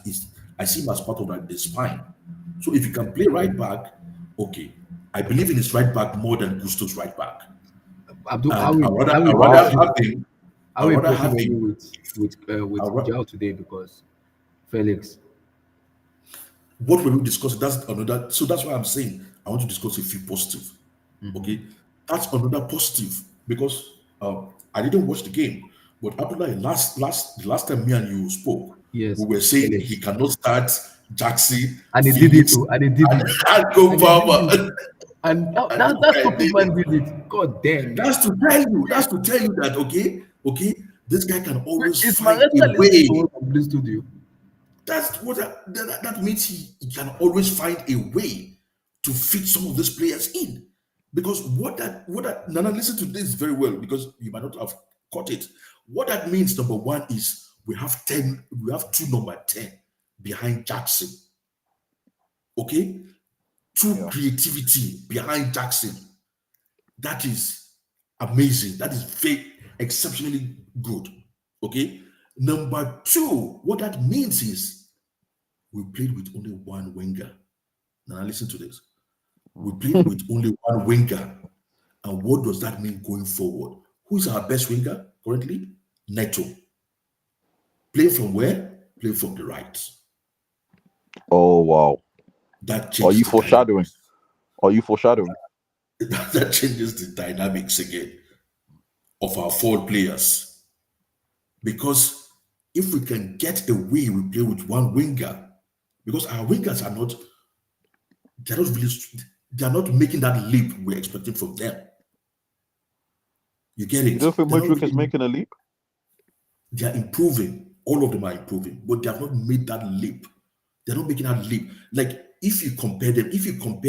I see him as part of the spine. So if he can play right back, okay. I believe in his right back more than Gusto's right back. Abdul, And how I'd rather have him. how I'd rather impressive have were you him. with I'd ra- Jao today? Because Felix, What were we discussing? That's another. So that's why I'm saying I want to discuss a few positive. Okay, that's another positive because I didn't watch the game, but Abdullah, the last time me and you spoke, yes, we were saying Felix, he cannot start Jackson, and he did it Felix, too, and he did and it, Alco and he did Palmer. it, and And look that's where I stupid did man it. did it. God damn, man. That's to tell you that this guy can Wait, always is find a Maretta listening to way. us from Blue Studio? That means he can always find a way to fit some of these players in. Because what that Nana, listen to this very well because you might not have caught it. What that means, number one, is we have two number 10 behind Jackson. Okay? Two creativity behind Jackson. That is amazing. That is very exceptionally good. Okay? Number two, what that means is we played with only one winger. Now listen to this. We played with only one winger. And what does that mean going forward? Who is our best winger currently? Neto. Play from where? Play from the right. Oh wow. That Are you changes the foreshadowing? dynamics. Are you foreshadowing? That changes the dynamics again of our forward players. Because if we can get away, we play with one winger. Because our wingers are not, they're not making that leap we're expecting from them. You get You it? don't think They're not Modric is really- making a leap? They are improving. All of them are improving, but they have not made that leap. They're not making that leap. Like if you compare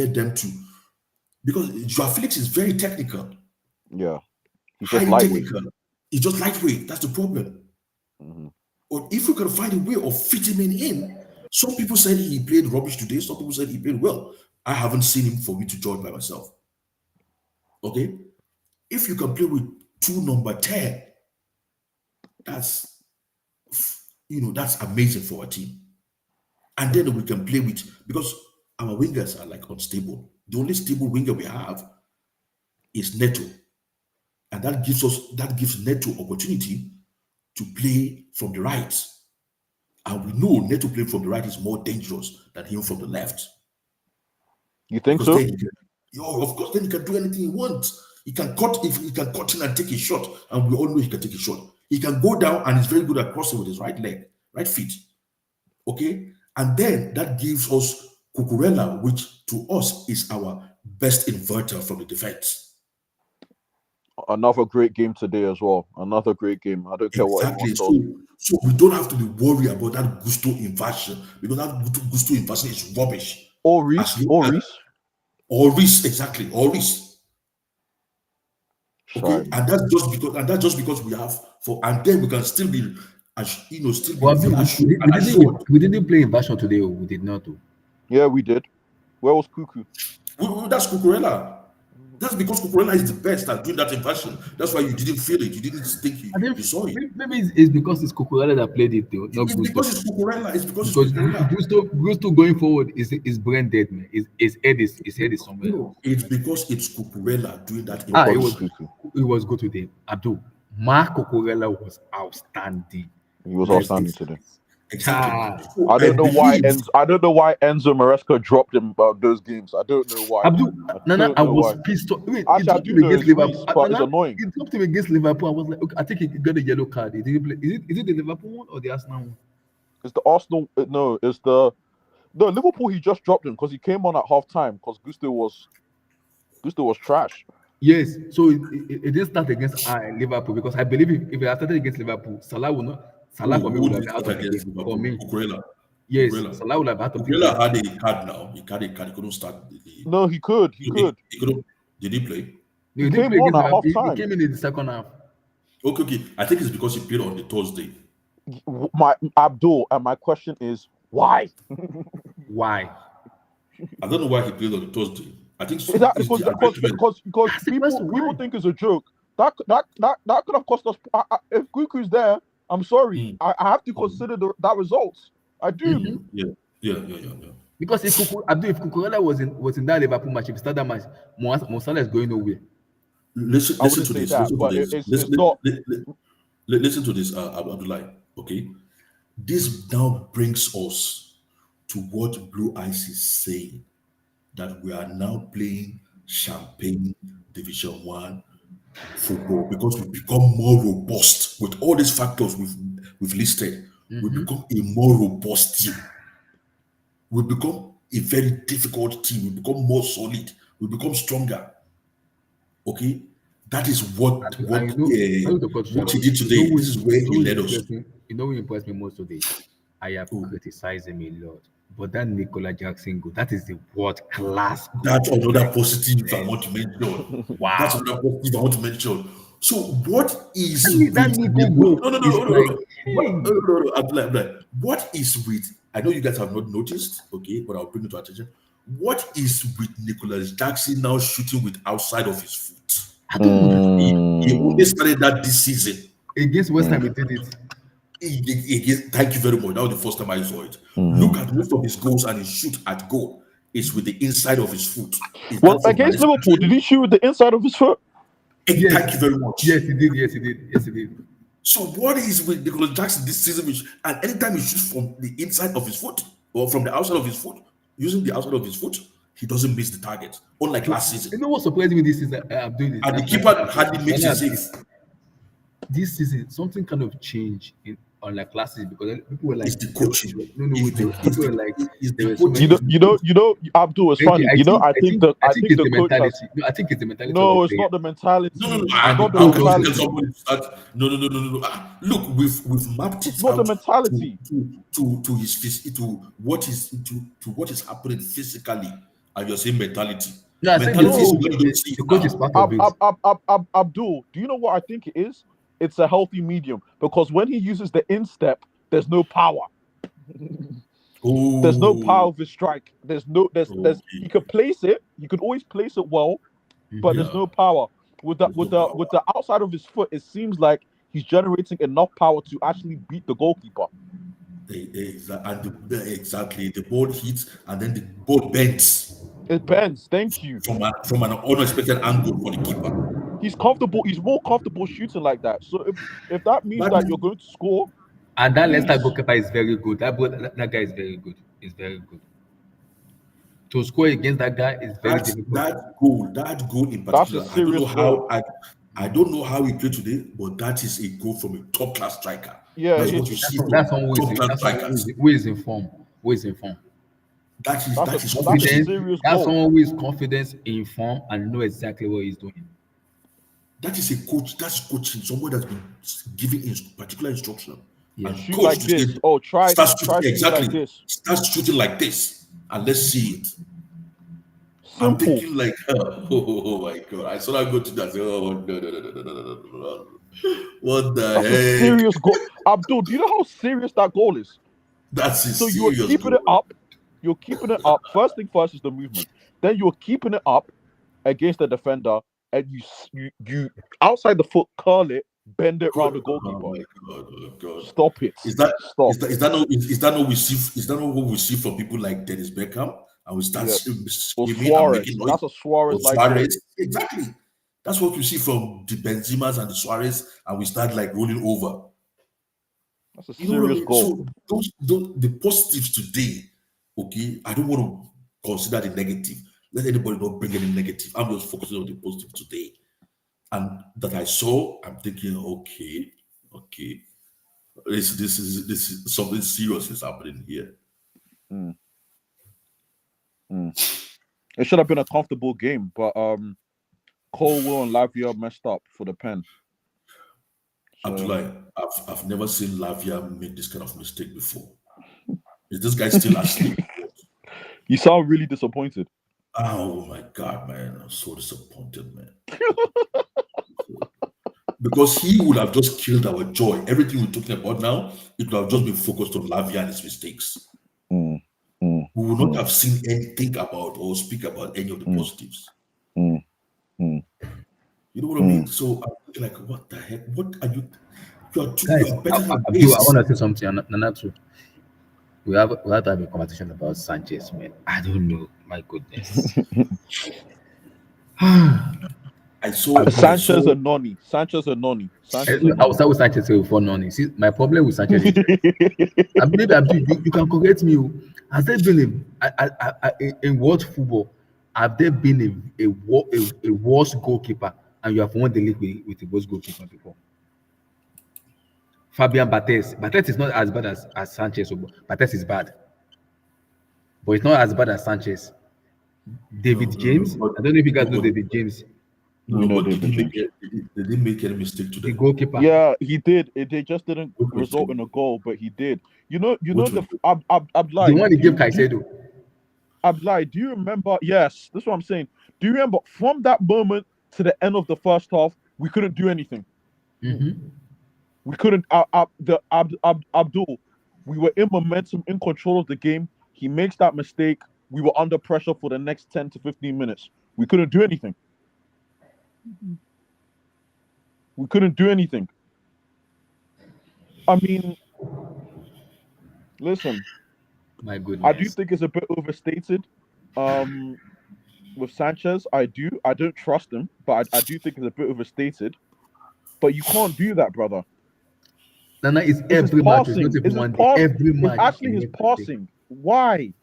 them to, because Joao Felix is very technical, Yeah. He's just highly lightweight. technical. He's just lightweight. That's the problem. Mhm. But if we can find a way of fitting him in, some people said he played rubbish today. Some people said he played well. I haven't seen him for me to judge by myself. Okay, if you can play with two number 10, that's that's amazing for our team. And then we can play with, because our wingers are like unstable. The only stable winger we have is Neto, and that gives Neto opportunity to play from the right. And we know Neto playing from the right is more dangerous than him from the left. You think Because so? then of course, then he can do anything he wants. He can cut in and take a shot, and we all know he can take a shot. He can go down and he's very good at crossing with his right leg, right feet. Okay, and then that gives us Cucurella, which to us is our best inverter from the defense. Another great game today as well. Another great game. I don't care what everyone Exactly. tells me. So we don't have to be worried about that Gusto inversion, because that Gusto inversion is rubbish. Or Reese. Or Reese, exactly. Or Reese. Okay, Sorry. and that's just because we have and then we can still be Well, assured. we didn't play inversion today. We did not. Yeah, we did. Where was Cuckoo? That's Cucurella. That's because Cucurella is the best at doing that inversion. That's why you didn't feel it. You didn't think you saw it. Maybe it's because it's Cucurella that played it, though, not It's Gusto. because it's Cucurella. It's because Because it's Cucurella. Gusto going forward is brain dead, man. His head is somewhere. No, it's because it's Cucurella doing that It inversion. was good today. Abdul, Mark Cucurella was outstanding. He was outstanding today. Exactly. So I don't know why Enzo Maresca dropped him about those games. I don't know why. Abdul, I was pissed off. Wait, Actually, I do know it's Reece, but it's annoying. He dropped him against Liverpool. I was like, okay, I think he got a yellow card. He didn't play. Is it the Liverpool one or the Arsenal one? It's the Arsenal. No, it's the Liverpool. He just dropped him because he came on at half time because Gusto was trash. Yes, so it didn't start against Liverpool, because I believe if it had started against Liverpool, Salah would not. Salah for me would have been out of the game. For me, Cucurella. yes, Cucurella. Salah would have had to. Cucurella had a card now. He had a card. He couldn't start. No, he could. He could. He couldn't. Did he play? He came didn't play on at against Liverpool. half-time. He came in the second half. Okay. I think it's because he played on the Thursday. My Abdul, and my question is why? Why? I don't know why he played on the Thursday. I think so. Is that because people think it's a joke that could have cost us. If Cuckoo's there, I'm sorry, I have to consider that result. I do. Yeah. Because if Cucurella was in that Liverpool match, if he started that match, Mo Salah is going nowhere. Listen I wouldn't to say this. that, Listen to but this. it's not. Listen to this, Abdullah. Okay, this now brings us to what Blue Eyes is saying, that we are now playing champagne Division 1 football because we become more robust with all these factors we've listed. We become a more robust team. We become a very difficult team. We become more solid. We become stronger. Okay, that is what And you know, what he did today. This is where he led us. You know who impressed me most today? I have criticized him a lot. But that Nicola Jackson goal, that is the world class goal. That's another positive I want to mention. Wow. That's another positive I want to mention. So what is that Nico goal? What is with, I know you guys have not noticed, okay, but I'll bring it to attention. What is with Nicolas Jackson now shooting with outside of his foot? I don't know. He only started that this season. Against West Ham, he did it. Thank you very much. That was the first time I saw it. Look at most of his goals and his shoot at goal is with the inside of his foot. Well, against Liverpool, did he shoot with the inside of his foot? Yes. Thank you very much. Yes, he did. So what is with Nicolas Jackson this season? And anytime he shoots from the inside of his foot or from the outside of his foot, using the outside of his foot, he doesn't miss the target. Unlike last season. You know what surprised me this season? And the keeper hardly makes it safe. This season, something kind of changed unlike last season, because people were like, it's the coaching. People were like, you know, Abdul, it's funny. I think the coach has, no, I think it's the mentality. No, it's not the mentality. No. Look, we've mapped it. It's not the mentality to his to what is happening physically, and you're saying mentality. No, I think the coach is part of it. Abdul, do you know what I think it is? It's a healthy medium, because when he uses the instep, there's no power. There's no power of his strike. There's he could place it. He could always place it well, but there's no power. With the outside of his foot, it seems like he's generating enough power to actually beat the goalkeeper. Exactly. The ball hits and then the ball bends. It bends. Thank you. From an unexpected angle for the keeper. He's comfortable. He's more comfortable shooting like that. So if that means that you're going to score, and that Leicester goalkeeper is very good. That guy is very good. He's very good. To score against that guy is very difficult. That goal in particular, I don't know how he played today, but that is a goal from a top class striker. Yeah, that's someone who is in form. That is confidence. That's someone who is confident, in form, and know exactly what he's doing. That is a coach. That's coaching. Someone that's been giving particular instruction. Yeah. And shoot like this. Try exactly. Like this. Start shooting like this, and let's see it. Simple. I'm thinking like, oh my god! I saw that go to that. Oh no! What the heck? A serious goal, Abdul. Do you know how serious that goal is? That's it. So you're keeping it up. You're keeping it up. First thing first is the movement. Then you're keeping it up against the defender, and you outside the foot curl it, bend it around the goalkeeper. Oh God. Stop it. Is that what we see from people like Dennis Beckham? And we start screaming and making noise. That's a Suarez. Exactly. That's what we see from the Benzimas and the Suarez, and we start like rolling over. That's a serious goal. So the positives today, okay, I don't want to consider the negative. Let anybody not bring any negative. I'm just focusing on the positive today. And that I saw, I'm thinking, okay. This is something serious is happening here. It should have been a comfortable game, but Colwell and Lavia messed up for the pen. So, Abdullah, I've never seen Lavia make this kind of mistake before. Is this guy still asleep? You sound really disappointed. Oh my God, man. I'm so disappointed, man. Because he would have just killed our joy. Everything we're talking about now, it would have just been focused on Lavia and his mistakes. We would not have seen anything about or speak about any of the positives. You know what I mean? So I'm thinking like, what the heck? What are you? You are Guys, better than Abdul, I this. want to say something. Nana too. We have to have a conversation about Sanchez, man. I don't know. My goodness. I Sanchez saw and Noni. Sanchez and Noni. Sanchez No, and I will Noni. start with Sanchez before Noni. See, my problem with Sanchez is, and maybe Abdul, you can correct me. Oh. Has there been in world football? Have there been a worse goalkeeper, and you have won the league with the worst goalkeeper before? Fabian Barthez. Barthez is not as bad as Sanchez. Barthez is bad, but it's not as bad as Sanchez. David no, James. I don't know if you guys know but David James, We know but did David he make James. did he make any mistake the today? goalkeeper. Yeah, he did. They just didn't What result mistake? in a goal, but he did. You know Which the one? The Abdullah. one he gave Caicedo. Abdullah, do you remember? Yes, that's what I'm saying. Do you remember from that moment to the end of the first half, we couldn't do anything. Mm-hmm. We couldn't. Abdul, we were in momentum, in control of the game. He makes that mistake. We were under pressure for the next 10 to 15 minutes. We couldn't do anything. We couldn't do anything. I mean, listen, My I do goodness. think it's a bit overstated. With Sanchez, I do. I don't trust him, but I do think it's a bit overstated. But you can't do that, brother. Nana is It's his every match. It's not passing. even It's his one day. pass. Every It's match. actually he his makes mistake. passing. Why?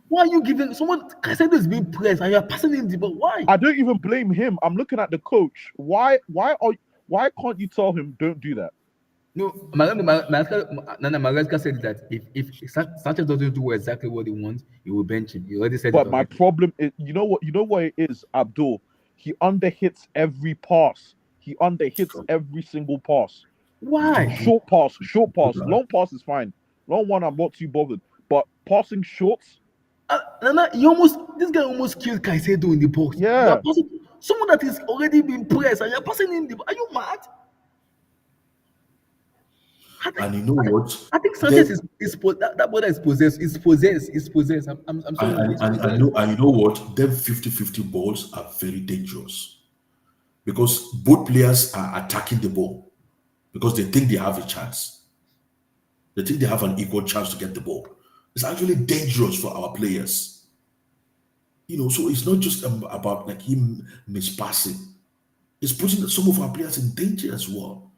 Why are you giving someone? Caicedo is being pressed and you are passing him the ball. Why? I don't even blame him. I'm looking at the coach. Why can't you tell him don't do that? No, Nana Maresca said that if Sanchez doesn't do exactly what he wants, he will bench him. He already said it But my already. problem is, you know what it is, Abdul. He underhits every pass. He underhits every single pass. Why? Short pass, long pass is fine. Long one, I'm not too bothered. But passing shorts, Nana, this guy almost killed Caicedo in the box. You are yeah. passing someone that is already been pressed and you're passing him the ball. Are you mad? And you know what? I think Sanchez that brother is possessed. Is possessed. Is possessed. I'm sorry. And, He's and, and, possessed. you know, and you know what? Them 50-50 balls are very dangerous because both players are attacking the ball because they think they have a chance. They think they have an equal chance to get the ball. It's actually dangerous for our players. You know, so it's not just about like him mispassing. It's putting some of our players in danger as well.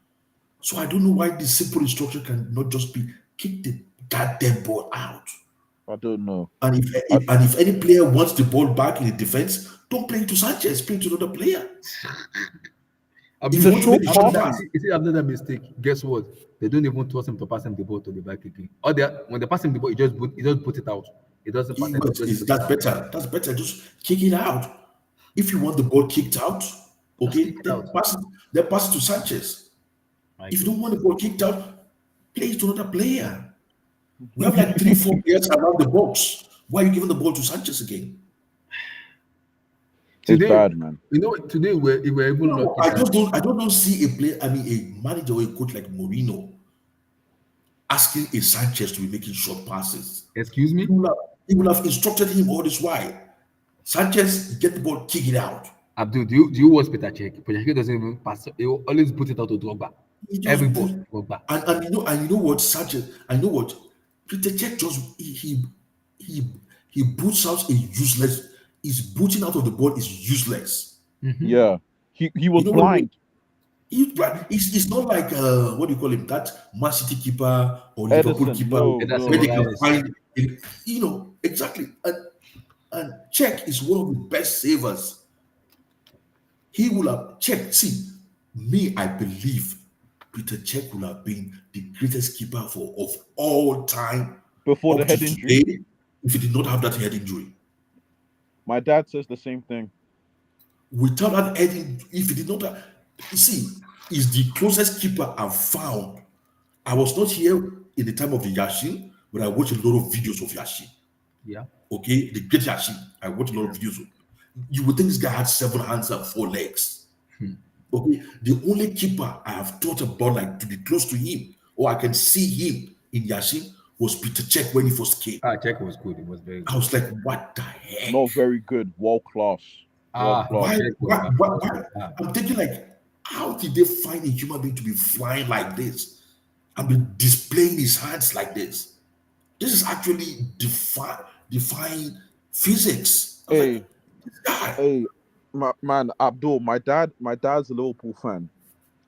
So I don't know why this simple instruction can not just be kick the goddamn ball out. I don't know. And if any player wants the ball back in the defense, don't play it to Sanchez, play it to another player. If you want to make a short pass, You see, after that mistake, guess what? They don't even trust him to pass him the ball to the back again. Or when they pass him the ball, he just put it out. He doesn't pass him. that's better. That's better. Just kick it out. If you want the ball kicked out, okay, kick it then out. pass it to Sanchez. My If you don't want the ball kicked out, play it to another player. We have like 3-4 players around the box. Why are you giving the ball to Sanchez again? It's Today, bad, man. you know, today we're even No, lucky I that just don't see a player. I mean, a manager or a coach like Mourinho asking a Sanchez to be making short passes. excuse me. He would have instructed him all this while. Sanchez, get the ball, kick it out. Abdul, do you watch Peter Cech? Peter Cech doesn't even pass. He will always put it out to Drogba. He just Every ball, put- Drogba. and you know what Sanchez, I know what Peter Cech just he boots out a useless. His booting out of the ball is useless. Yeah. He was You know what I mean? blind. It's not like what do you call him, that Mancity keeper or Liverpool Edison, keeper no, Ederson where they can Moraes. find it, you know exactly. And Czech is one of the best savers. He will have Czech. See, me, I believe Peter Czech will have been the greatest keeper of all time before the up to head injury. today if he did not have that head injury. My dad says the same thing. Without that head injury, if he did not have, you see, he's the closest keeper I've found. I was not here in the time of the Yashin, but I watched a lot of videos of Yashin. Yeah. Okay, the great Yashin. I watched a lot of videos. You would think this guy had 7 hands and 4 legs. Okay, the only keeper I have thought about like to be close to him or I can see him in Yashin was Peter Cech when he first came. Czech was good. It was very I good. was like, what the heck? Not very good, world class. World Why, class. Jack was why, bad. why, Jack why? was bad. I'm thinking like, how did they find a human being to be flying like this and be displaying his hands like this? This is actually defying physics. I was like, Hey, this guy. hey, man, Abdul, my dad's a Liverpool fan,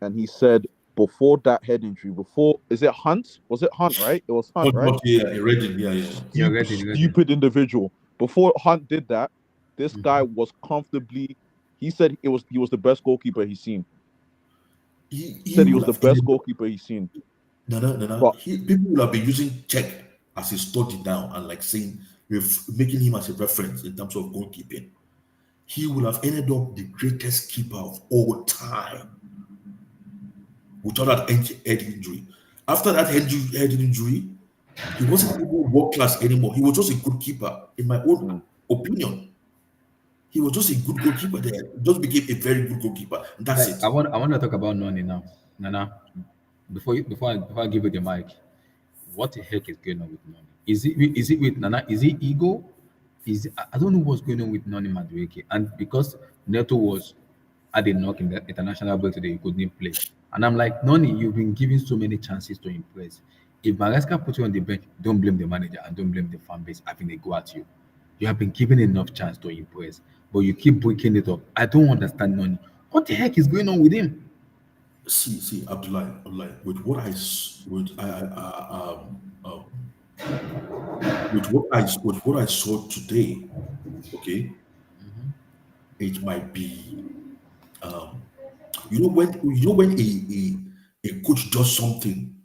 and he said before that head injury, before is it Hunt? Was it Hunt? Right? It was Hunt, right? Yeah, Reading, yeah. Yeah, Stupid, Reading. stupid individual. Before Hunt did that, this guy was comfortably. He said he was the best goalkeeper he's seen. He Said he would was the have best ended goalkeeper he's seen. no. But People will have been using Czech as a study now and like saying, making him as a reference in terms of goalkeeping. He would have ended up the greatest keeper of all time without that head injury. After that head injury, he wasn't even world class anymore. He was just a good keeper, in my own opinion. He was just a good goalkeeper there. He just became a very good goalkeeper. And that's Like, it. I want to talk about Noni now. Nana, before I give you the mic, what the heck is going on with Noni? Is it with Nana? Is it ego? I don't know what's going on with Noni Madueke. And because Neto was had a knock in the international break today, he couldn't play. And I'm like, Noni, you've been given so many chances to impress. If Maresca put you on the bench, don't blame the manager and don't blame the fan base having a go at you. You have been given enough chance to impress, but you keep breaking it up. I don't understand Noni. What the heck is going on with him? See, Abdullah, with what I s- with with what I saw today, okay, it might be when a coach does something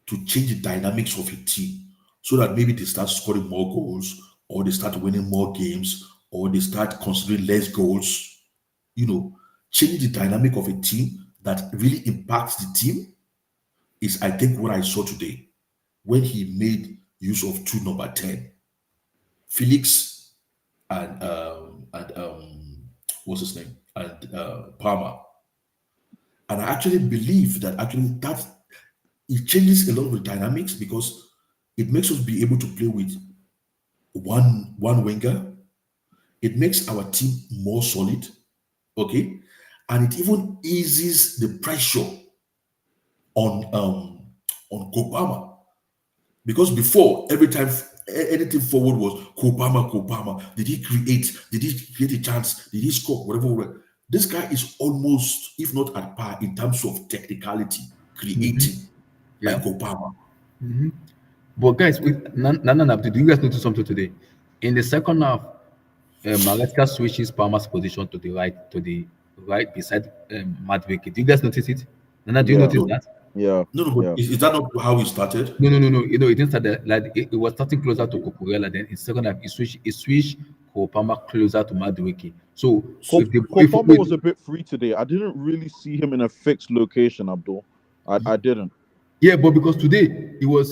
to change the dynamics of a team so that maybe they start scoring more goals or they start winning more games or they start considering less goals, change the dynamic of a team that really impacts the team is, I think, what I saw today when he made use of two number 10, Felix and what's his name? And Palmer. And I actually believe that that it changes a lot of the dynamics because it makes us be able to play with one winger. It makes our team more solid, okay, and it even eases the pressure on Kopama because before every time anything forward was Kopama. Did he create? Did he create a chance? Did he score? Whatever. This guy is almost, if not at par, in terms of technicality, creating like Yeah. Kopama. But guys, Nana, did you guys notice something today? In the second half, Maresca switches Palmer's position to the right beside Madueke. Do you guys notice it? Nana, do you yeah, notice No, that? yeah, but yeah. is that not how he started? No. It didn't start that. Like it was starting closer to Cucurella. Then in second half, it switched Palmer closer to Madueke. So if Kopama was a bit free today. I didn't really see him in a fixed location, Abdul. I didn't. yeah, but because today it was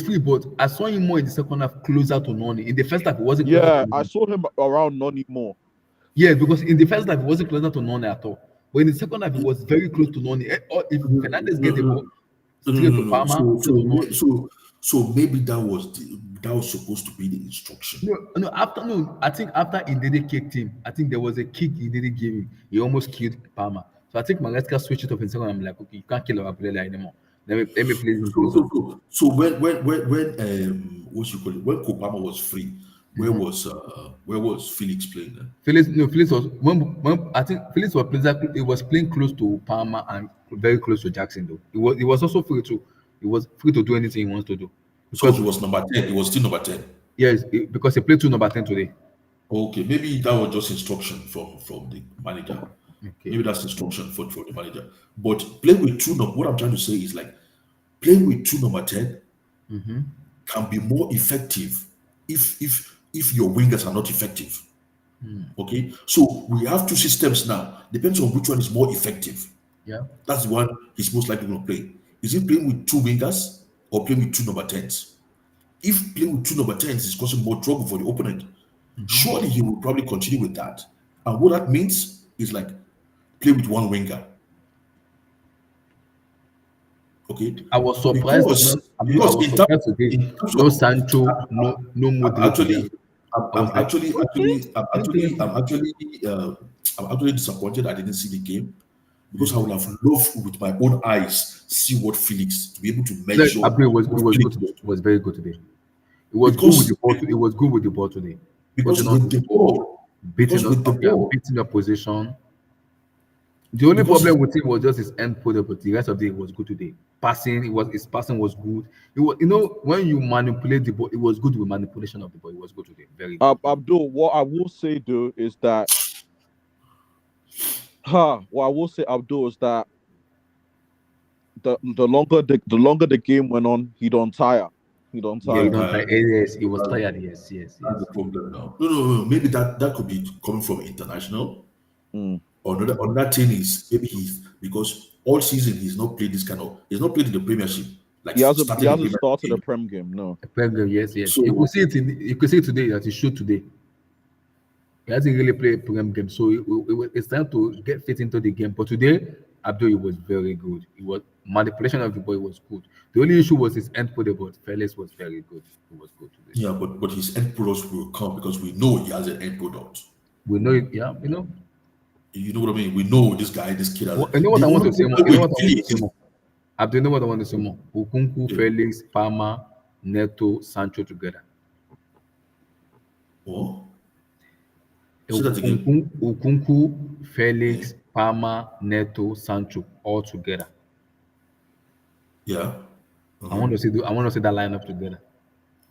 free, but I saw him more in the second half closer to Noni. In the first half, it wasn't closer to Yeah, I Noni. saw him around Noni more. Yeah, because in the first half, it wasn't closer to Noni at all. But in the second half, it was very close to Noni. Or if Fernandez No, get the no, ball straight to no. Palmer, straight to Noni. So maybe that was supposed to be the instruction. No. I think after Indede kicked him, I think there was a kick Indede gave him. He almost killed Palmer. So I think Maresca switched it up in second. I'm like, okay, you can't kill our player anymore. Let me place him So closer. so when what you call it, when Kopama was free, where was Felix playing then? Felix was when I think Felix was playing, it was playing close to Palmer and very close to Jackson though. It was also free to he was free to do anything he wants to do So because he was number 10. He was still number 10. yes, because he played two number 10 today. Okay, maybe that was just instruction from the manager. Okay. Maybe that's instruction for the manager. But playing with what I'm trying to say is like playing with two number 10 can be more effective if your wingers are not effective. Okay, so we have two systems now. Depends on which one is more effective. Yeah. That's the one he's most likely going to play. Is he playing with two wingers or playing with two number 10s? If playing with two number 10s is causing more trouble for the opponent, surely he will probably continue with that. And what that means is like play with one winger. Okay, I was surprised. because I because was in terms surprised today. in terms No of Sancho, no Modric. actually I was I'm like, actually, okay, interesting. I'm actually disappointed I didn't see the game because I would have loved with my own eyes see what Felix to be able to No, measure Abdul, it what was good Felix today. was It was very good today. It was good with the because ball. It was good with the ball today. because Putting on with his the ball, ball, because with the ball, beating your position. The only because problem with him was just his end product, but the rest of the day was good today. Passing, his passing was good. It was, when you manipulate the ball, it was good with manipulation of the ball. It was good today, very good. Abdul, what I will say though is that, what I will say, Abdul, is that the longer the game went on, he don't tire. He don't Yeah, you tire. don't tired. like. Yes, he was tired. Yes, yes, That's the yes. problem now. No. Maybe that could be coming from international. Mm. Or another thing is maybe he's because all season he's not played in the Premiership, like He started the hasn't Premiership started a game. Prem game. No. Premier, yes, yes. You could So see it. You could see it today that he showed today. He hasn't really played a Premier game, so it's time to get fit into the game. But today, Abdul was very good. It was manipulation of the ball was good. The only issue was his end product, but Felix was very good. He was good today. yeah, but his end products will come because we know he has an end product. We know it. Yeah, You know what I mean? We know this kid has You know what the I want only to say more. problem You know with what I want to Felix say is more. Abdul, you know what I want to say more. Ukunku, yeah. Felix, Palmer, Neto, Sancho together. Oh, say that again. Ukunku, Yeah. Felix, Palmer, Neto, Sancho, all together. Yeah. I Uh-huh. want to see. I want to see that lineup together.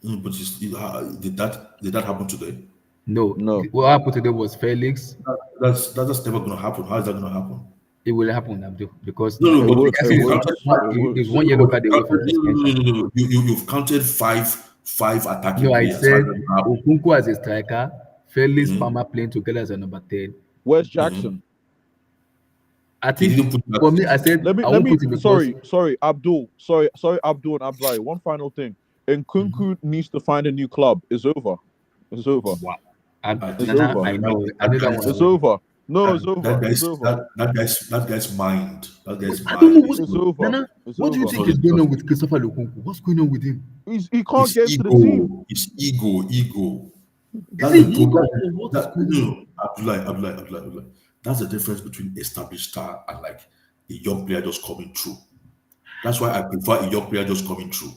But did that happen today? No, No. what happened today was Felix. That's never gonna happen. How is that gonna happen? It will happen, Abdul, because No, It but would. It you would. counted five. It would. he's No, one no, yellow but card away from suspension. no. You've counted five attacking No, I players. How is said that gonna happen? Ukunku as a striker, Felix Mhm, Palmer playing together as a number 10. Where's mhm. Jackson? I He think didn't put for that. me, I said Let me. I Let won't me. put him because Sorry, Abdul. Sorry, Abdul and Abdullahi. One final thing. Nkunku needs to find a new club. It's over. It's over. wow. I It's think Nana, over. I know that one It's already. over. No, it's that over. It's guy's over. that guy's mind. That But guy's I don't know mind what is It's not. over. Nana. It's What do you It's over. think not. is It's going not. on with Christopher Lukunku? What's going on with him? He can't His get into the team. ego. His ego. Is That's the he ego problem. or what is That going on? no, Abdullah. That's the difference between a established star and like a young player just coming through. That's why I prefer a young player just coming through.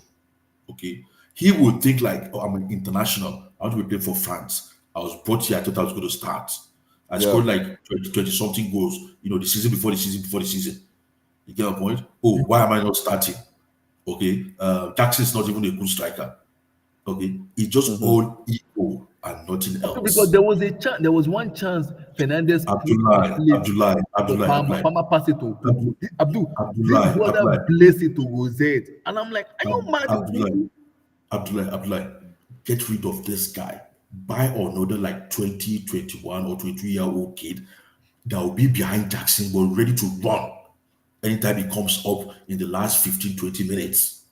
Okay, he would think like, oh, I'm an international. I want to be playing for France. I was brought here. I thought I was going to start. I Yeah. scored like 20 something goals. The season before the season before the season. You get my point? Oh, why am I not starting? Okay, Jackson's not even a good striker. Okay, it's just Mhm. all ego and nothing Because else. there was a chance, there was one chance Fernandez played for Palmer. Palmer passed it to Okunku. This brother Abdullah, placed it to Rosette. And I'm like, are you mad, Abdullah, Okunku? Abdullah, get rid of this guy. Buy another like 20, 21 or 22-year-old kid that will be behind Jackson, but ready to run anytime he comes up in the last 15, 20 minutes.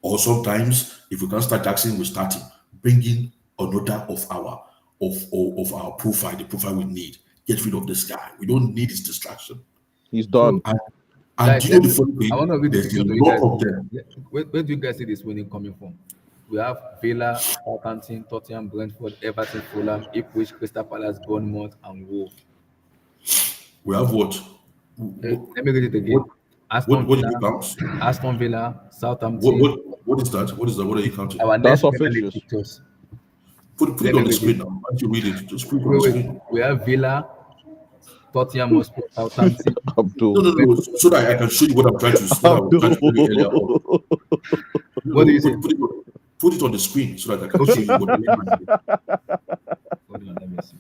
Or sometimes, if we can't start Jackson, we start him. Bring in another of our profile, the profile we need. Get rid of this guy. We don't need his distraction. He's So, done. And guys, do you know the funny I thing? want to read the There's a fixture to you lot guys. of them. Where do you guys see this winning coming from? We have Villa, Southampton, Tottenham, Brentford, Everton, Fulham, Ipswich, Crystal Palace, Bournemouth, and Wolves. We have what? Let me read it What again. Aston what did Villa, you count? Aston Villa, What Southampton. what what is that? What is that? What are you counting? Our That's next our Premier League fixtures. fixtures. Put it Let me on the read it. screen now. Why don't you read it? Just put it on the Wait. screen. We have Villa, Tottenham Hotspur, Southampton. No, Abdul. no, no. So that I can show you what I'm trying to what I was trying to tell you earlier on. Abdul. What do No, you say? put it on the screen so that I can show Okay. you what I'm trying to do. Hold on, let me see.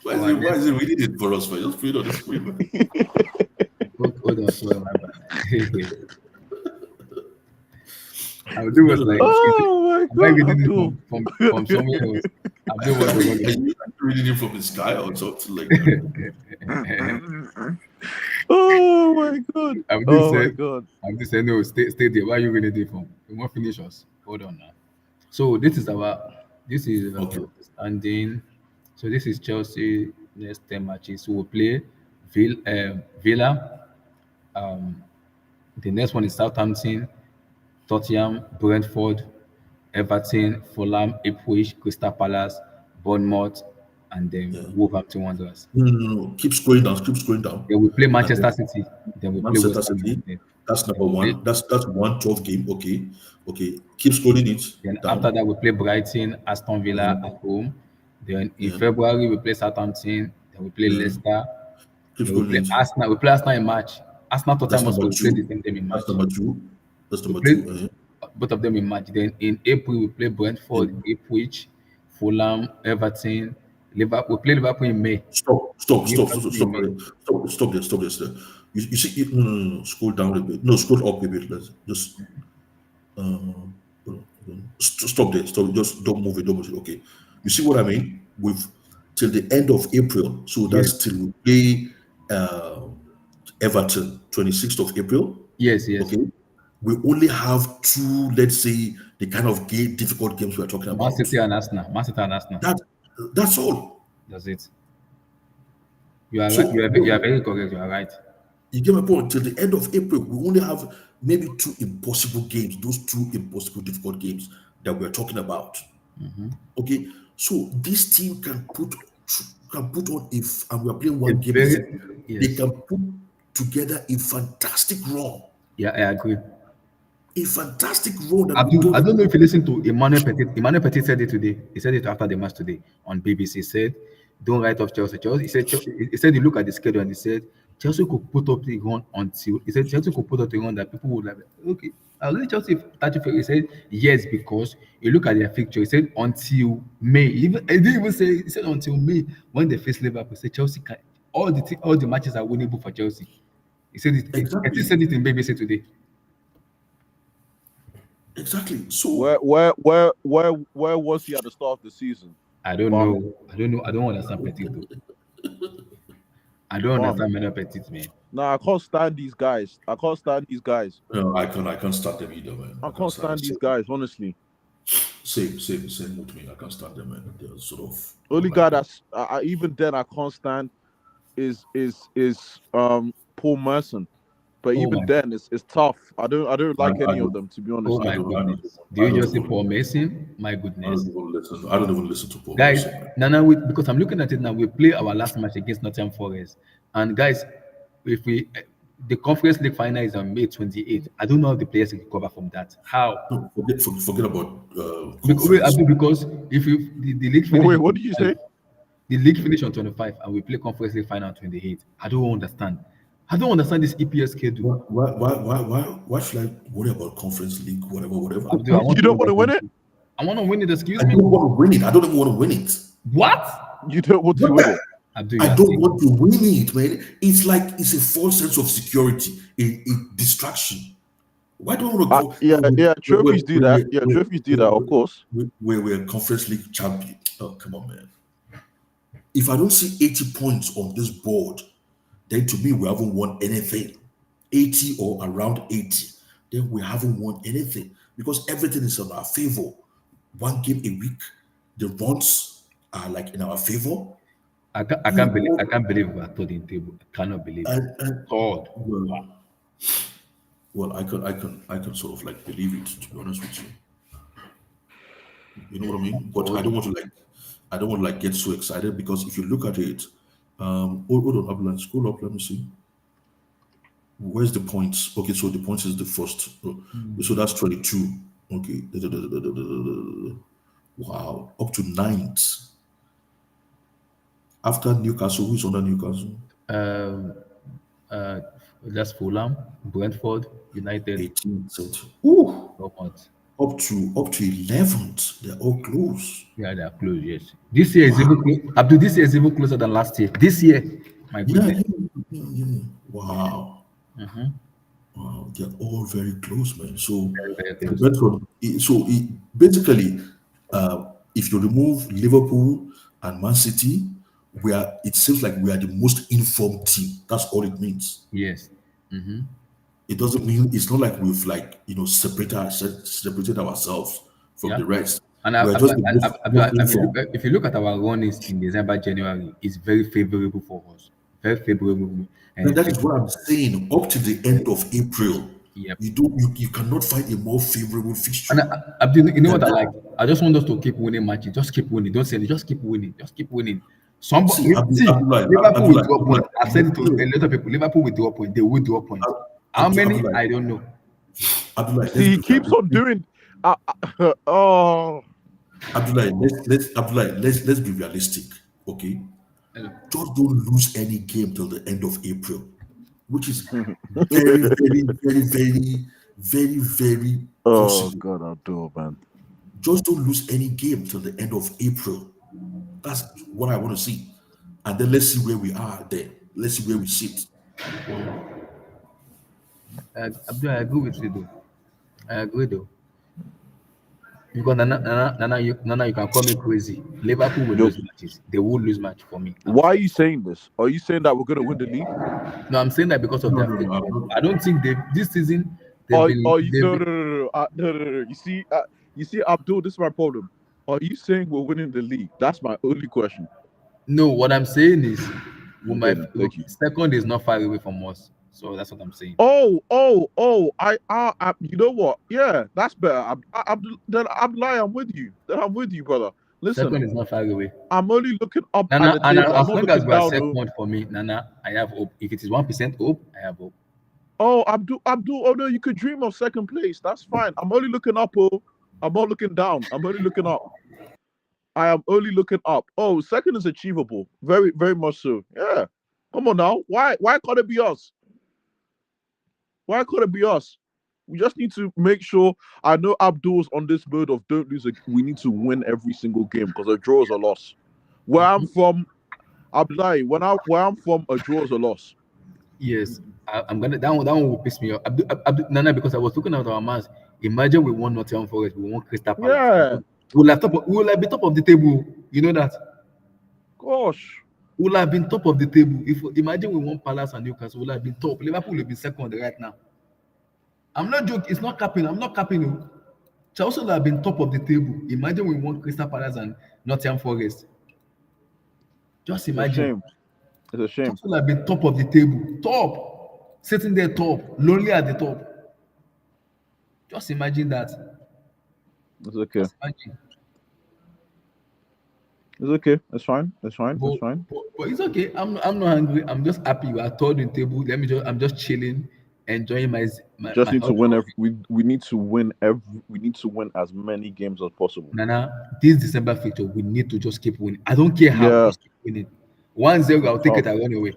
Why Our is next, it reading it for us, man? Just put it on the screen, man. hold on, sorry, my bad. Abdul was like, Oh my am I God, reading it Abdul. from somewhere else? Abdul was the Are one. you reading it from the sky or something like that? Oh my God. Abdul Oh my said, God. Abdul said, no, stay there. Why are you reading it from? You won't finish us. Hold on now. So this is Okay. standing. So this is Chelsea next 10 matches. So we'll play Villa. Um, the next one is Southampton, Tottenham, Brentford, Everton, Fulham, Ipswich, Crystal Palace, Bournemouth, and then Yeah. Wolverhampton Wanderers. No. Keep scrolling down. Keep scrolling down. Then we play And then Manchester City. Then we play Manchester West Ham City. United. That's Then number we play, one. That's one 12 game. Okay. Okay. Keep scrolling it then after down. that we play Brighton, Aston Villa at home. Then in Yeah. February we play Southampton. Then we play Yeah. Leicester. Keep Then we play scrolling it. Arsenal. We play Arsenal in March. Arsenal That's Tottenham number also we play the two. same time in That's March. number two. That's We number play two. both of them in March. Then in April we play Brentford, Yeah. Ipswich, Fulham, Everton, Liverpool. We play Liverpool in May. Newcastle in May. Stop there. You see, no. Scroll down a bit. No, scroll up a bit. Let's just stop there. Stop. Just don't move it. Don't move it. Okay. You see what I mean? With till the end of April. So that's till we play Everton, 26th of April. Yes. Okay. We only have two, let's say, the kind of difficult games we're talking Man about. City and Arsenal. That's all. That's it. You are So right. You are very correct. You are right. you get my point. Till the end of April, we only have maybe two impossible games. Those two impossible, difficult games that we're talking about. Okay, so this team can put on if, and we're playing one game. They can put together a fantastic run. Yeah, I agree. A fantastic run. That I don't know if you listen to Emmanuel Petit. Emmanuel Petit said it today. He said it after the match today on BBC. He said, "Don't write off Chelsea." He said he looked at the schedule and he said Chelsea could put up the run until Chelsea could put up the run that people would like. Okay, I'll let Chelsea 34. He said yes because you look at their fixture. He said until May. He didn't even say. He said until May when they face Liverpool. He said Chelsea can all the matches are winnable for Chelsea. He said it. Exactly. He said it in BBC today. Exactly. So Where was he at the start of the season? I don't know. I don't understand Petit though. I don't understand Emmanuel Petit, man. Nah, I can't stand these guys. no, I can't start them either, man. I can't stand these guys, honestly. Same with me. I can't stand them, man. They're sort of Only guy that's even then I can't stand is Paul Merson. But even then it's tough. I don't like any of them, to be honest. Oh my goodness. Do you just say Paul Mason? My goodness. I don't even listen to Paul Guys, Mason. because I'm looking at it now, we play our last match against Nottingham Forest. And guys, if the Conference League final is on May 28th, I don't know how the players can recover from that. How? No, forget about Because if the league finish, Wait, what did you say? The league finish on 25 and we play Conference League final on 28. I don't understand this EPL schedule. Why should I worry about Conference League, whatever? You don't want to win it? I want to win it, excuse I me. don't want to win it. I don't even want to win it. What? You don't want to win it? I don't want to win it, man. It's like it's a false sense of security, a distraction. Why don't I want to go? Yeah, trophies do that. Yeah, trophies do that, of course. We're a Conference League champion. Oh, come on, man. If I don't see 80 points on this board, then to me, we haven't won anything. 80 or around 80, then we haven't won anything because everything is in our favor. One game a week, the runs are like in our favor. I can't believe we are third in table. I cannot believe it. Third. Well, I can sort of like believe it, to be honest with you. You know what I mean? But I don't want to get so excited because if you look at it, hold on, Avalanche, scroll up, let me see. Where's the points? Okay, so the points is the first. So that's 22. Okay. Wow. Up to 9th. After Newcastle, who's under Newcastle? That's Fulham, Brentford, United. 18th. Up to 11th. They're all close. Yeah, they are close, yes. This year is even this year is even closer than last year. This year, my goodness. Yeah. Wow. Wow, they're all very close, man. So, basically, if you remove Liverpool and Man City, it seems like we are the most informed team. That's all it means. Yes. It doesn't mean it's not like we've separated ourselves from the rest. And if you look at our runnings in December, January, it's very favorable for us. Very favorable. And that is what I'm saying. Up to the end of April, Yep. You cannot find a more favorable fixture And you know than what I that. like? I just want us to keep winning matches. Just keep winning. Don't say it. Just keep winning. Just keep winning. Somebody See, see Liverpool will draw point. I've said it to no, a lot of people. Liverpool will draw point. They will draw point. How many? Abdullah, I don't know. Abdullah, let's See, he be keeps on realistic. doing. Oh, Abdullah, let's be realistic, okay? Hello. Just don't lose any game till the end of April, which is very, very, very, very, very, very oh possible. God, Abdul, man. Just don't lose any game till the end of April. That's what I want to see. And then let's see where we are then. Let's see where we sit. Abdul, I agree with you though. I agree though. Because Nana, you can call me crazy. Liverpool will Yo, lose matches. They will lose match for me. I'm why are sure. you saying this? Are you saying that we're gonna win the league? No, I'm saying that because of No, their no, no. fixture. I don't think they this season Are you they've no been no no no no, no no no. You see Abdul. This is my problem. Are you saying we're winning the league? That's my only question. no. What I'm saying is, Okay then, thank you. second is not far away from us. So that's what I'm saying. Oh! You know what? Yeah, that's better. Then Abdullah, I'm with you. Then I'm with you, brother. Listen, Second is not far away. I'm only looking up at Nana, the and table. I'm as not long as looking we are down. Oh, second for me, Nana, I have hope. If it is 1% hope, I have hope. oh, Abdul. Oh no, you could dream of second place. That's fine. I'm only looking up. Oh, I'm not looking down. I'm only looking up. I am only looking up. Oh, second is achievable. Very, very much so. Yeah. Come on now. Why can't it be us? Why can't it be us? We just need to make sure. I know Abdul's on this mode of don't lose. We need to win every single game because a draw is a loss. Where I'm from, Abdullahi, where I'm from, a draw is a loss. Yes, I'm gonna that one will piss me off. Nana, because I was looking at our match. Imagine we won Nottingham Forest, we won Crystal Palace. Yeah, We'll have been top of the table. You know that. gosh. We'll have been top of the table. If imagine we won Palace and Newcastle, we'll have been top. Liverpool will have been second right now. I'm not joking. It's not capping. I'm not capping you. Chelsea will have been top of the table. Imagine we won Crystal Palace and Nottingham Forest. Just It's a imagine. shame. It's a shame. Chelsea will have been top of the table. Top. Sitting there top. Lonely at the top. Just imagine that. It's okay. Just imagine. It's okay. It's fine. It's fine. It's But, fine. but it's okay. I'm not hungry. I'm just happy. We are third in table. I'm just chilling, enjoying Just my need to hot win. coffee. We need to win every. We need to win as many games as possible. Nana, this December fixture, we need to just keep winning. I don't care how, Yeah, just keep winning. 1-0, it's I'll take tough. it and run away.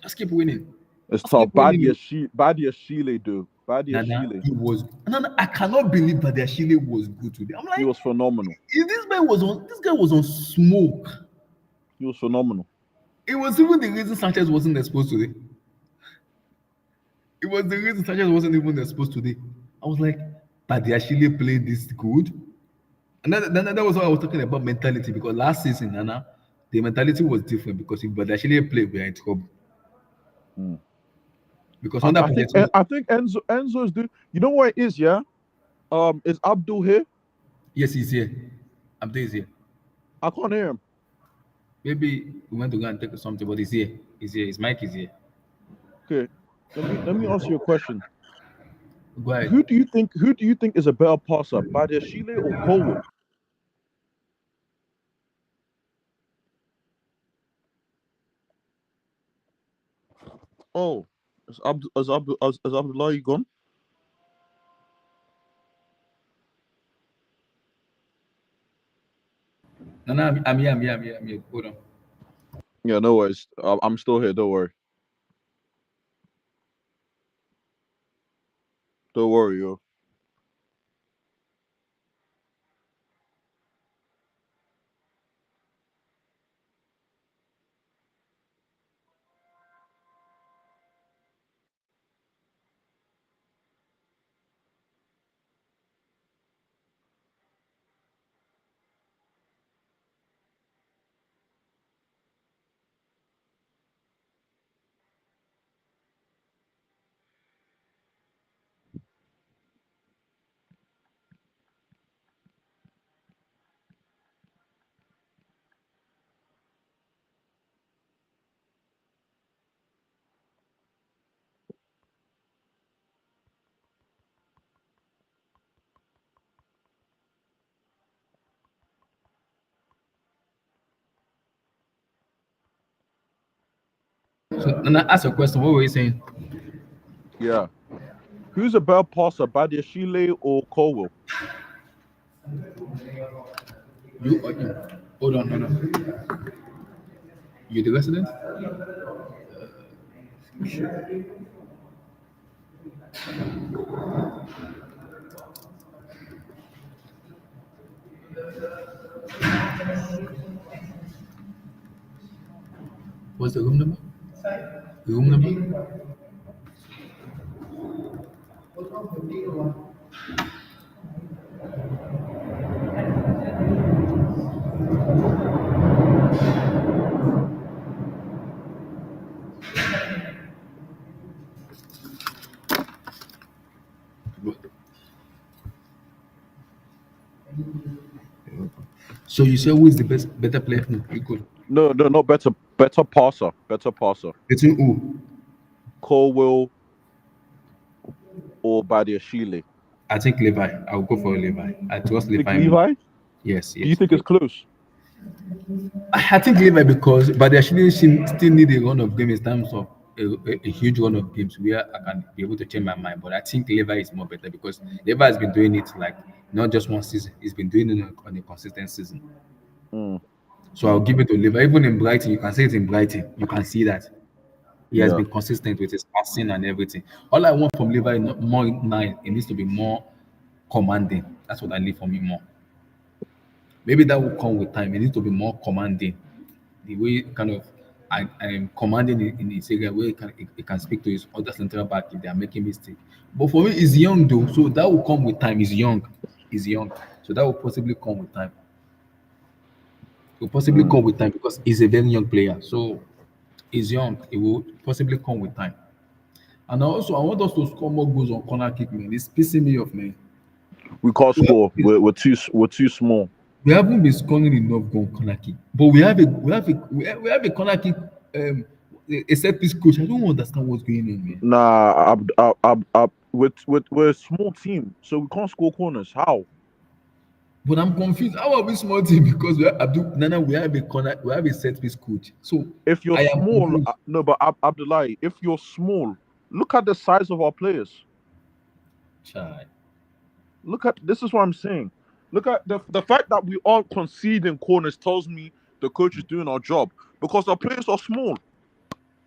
Just keep winning. It's Just keep tough. winning. Badia Shile, dude. Badia Nana, Shile. Nana, I cannot believe that their Chile was good today. I'm He like, was phenomenal. this guy was on smoke. He was phenomenal. It was even the reason Sanchez wasn't exposed today. It was the reason Sanchez wasn't even exposed today. I was like, but they actually played this good. And that was what I was talking about mentality, because last season, Nana, the mentality was different, because if but actually played, we are in trouble. Mm. Because under Pochettino, I think Enzo's do. You know what it is, yeah? Is Abdul here? yes, he's here. Abdul is here. I can't hear him. Maybe we went to go and take something, but he's here. He's here. His mic is here. Okay. Let me ask you a question. Go ahead. Who do you think is a better passer, Badia Shile or Colwill? Oh, is Abdullahi gone? No, I'm here. I'm here. Hold on. Yeah, no worries. I'm still here. Don't worry. Don't worry, yo. So then I ask a question. What were you saying? Yeah. Who's a better passer, Badiashile or Colwell? You hold on, hold on. You the resident? What's the room number? Room number? So you say who is the better player? No, you could. No, not better. Better passer. Better passer. Between who? Colwell or Badiashile? I think Levi. I'll go for Levi. I trust Think Levi. more. Levi? Yes, Do you yes. think it's close? I think Levi because, but they actually still need a run of games in terms of a huge run of games where I can be able to change my mind. But I think Levi is more better because Levi has been doing it like not just one season. He's been doing it on a consistent season. Mm. So I'll give it to Levi. Even in Brighton, you can see it in Brighton. You can see that he has Yeah. been consistent with his passing and everything. All I want from Levi is not more now. It needs to be more commanding. That's what I need from him more. Maybe that will come with time. It needs to be more commanding. The way kind of I am commanding in his area where he can speak to his other central back if they are making mistake. But for me, he's young though, so that will come with time. He's young, so that will possibly come with time. It will possibly come with time because he's a very young player. So he's young. It will possibly come with time. And also, I want us to score more goals on corner kick, man. It's pissing me off, man. We can't score. We're too small. We haven't been scoring enough goal on corner kick, but we have a corner kick, a set piece coach. I don't understand what's going on, man. Nah, we're a small team, so we can't score corners. How? But I'm confused. How are we small team? Because we have Nana, we have a set piece coach. So If you're I am small, confused. no, but Abdullahi, if you're small, look at the size of our players. Chai. This is what I'm saying. Look at the fact that we aren't conceding corners tells me the coach is doing our job because our players are small.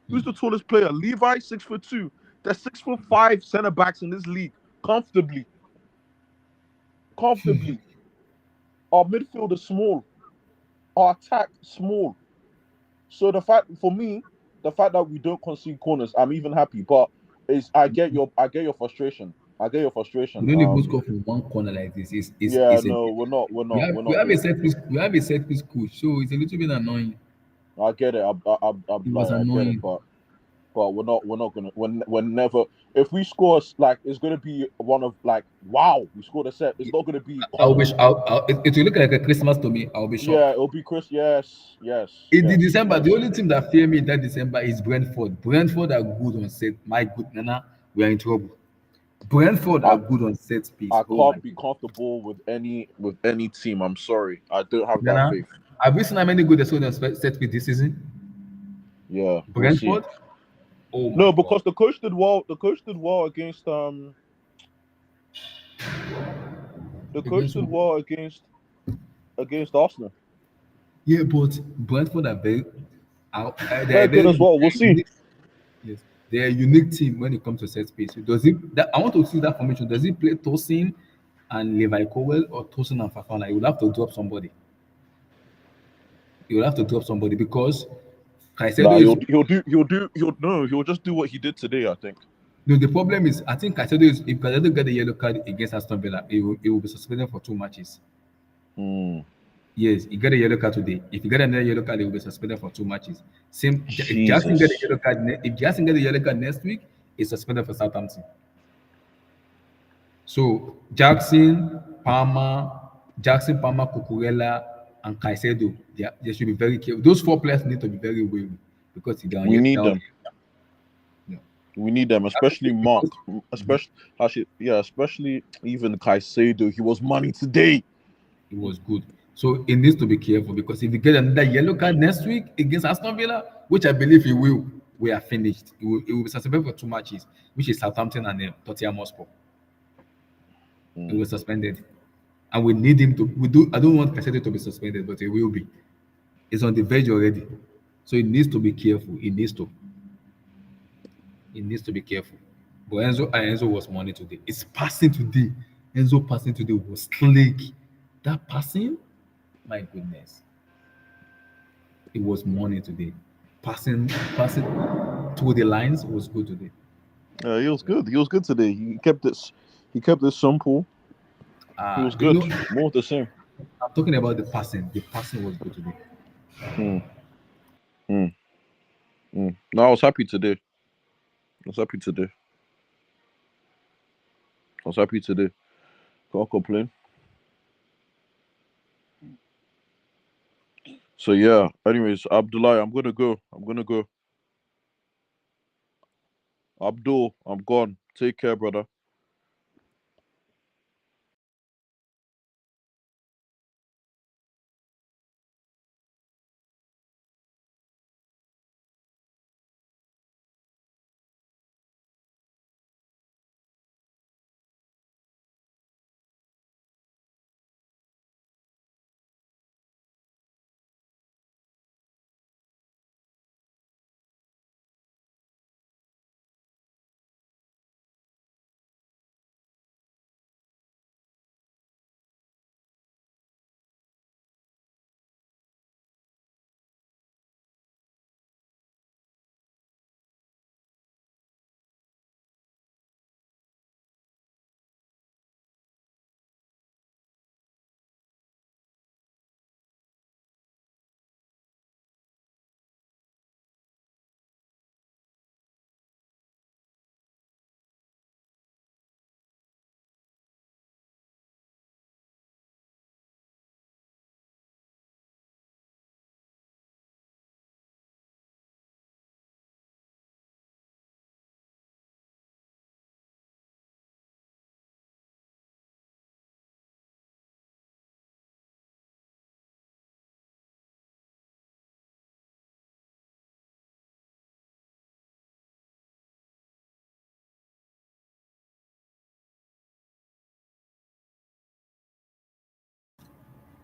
Who's the tallest player? Levi, 6'2". There's 6'5" centre backs in this league comfortably. Our midfield is small. Our attack small. So the fact that we don't concede corners, I'm even happy. But I get your frustration. We don't even score from one corner like this. We're not. We have a set piece. We have a set piece coach, so it's a little bit annoying. I get it. It was I get annoying. it, but we're not gonna. We're never. If we score, like it's gonna be one of like, wow, we scored a set. It's not gonna be. It will look like a Christmas to me. I'll be shocked. Yeah, it'll be Chris. Yes. In December, the only team that fear me that December is Brentford. Brentford are good on set. My good Nana, we are in trouble. Brentford are good on set piece. I can't be comfortable with any team. I'm sorry, I don't have that faith. Have you seen how many good they scored on set piece this season? Yeah, Brentford. Oh no, because the coach did well. The coach did well against against Arsenal. Yeah, but Brentford are very. They're good as well. We'll see. Yes, they're a unique team when it comes to set piece. I want to see that formation. Does he play Tosin and Levi Cowell or Tosin and Fafana? He will have to drop somebody. Because Caicedo he'll just do what he did today, I think. No, the problem is I think Caicedo if Caicedo get a yellow card against Aston Villa, he will be suspended for 2 matches. Yes, he got a yellow card today. If he get another yellow card, he will be suspended for 2 matches. Same. If Jackson get a yellow card, next week, he's suspended for Southampton. So Jackson, Palmer, Cucurella, and Caicedo, they should be very careful. Those 4 players need to be very wary because we need them. Yeah. We need them, especially Mark, especially even Caicedo. He was money today. He was good. So he needs to be careful because if he get another yellow card next week against Aston Villa, which I believe he will, we are finished. It will be suspended for 2 matches, which is Southampton and Tottenham Hotspur. It was suspended, and we need him to. We do. I don't want Cassette to be suspended, but it will be. It's on the verge already, so he needs to be careful. He needs to. He needs to be careful. But Enzo was money today. It's passing today. Enzo passing today was slick. That passing, my goodness, it was money today. Passing through the lines was good today. He was good. He was good today. He kept it. He kept it simple. He was good. More of the same. I'm talking about the passing. The passing was good today. No, I was happy today. I was happy today. Can't complain. So yeah. Anyways, Abdullah, I'm gonna go. Abdul, I'm gone. Take care, brother.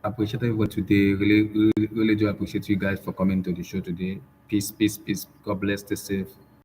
Appreciate everyone today. Really, really, really do appreciate you guys for coming to the show today. Peace, peace, peace. God bless. Stay safe.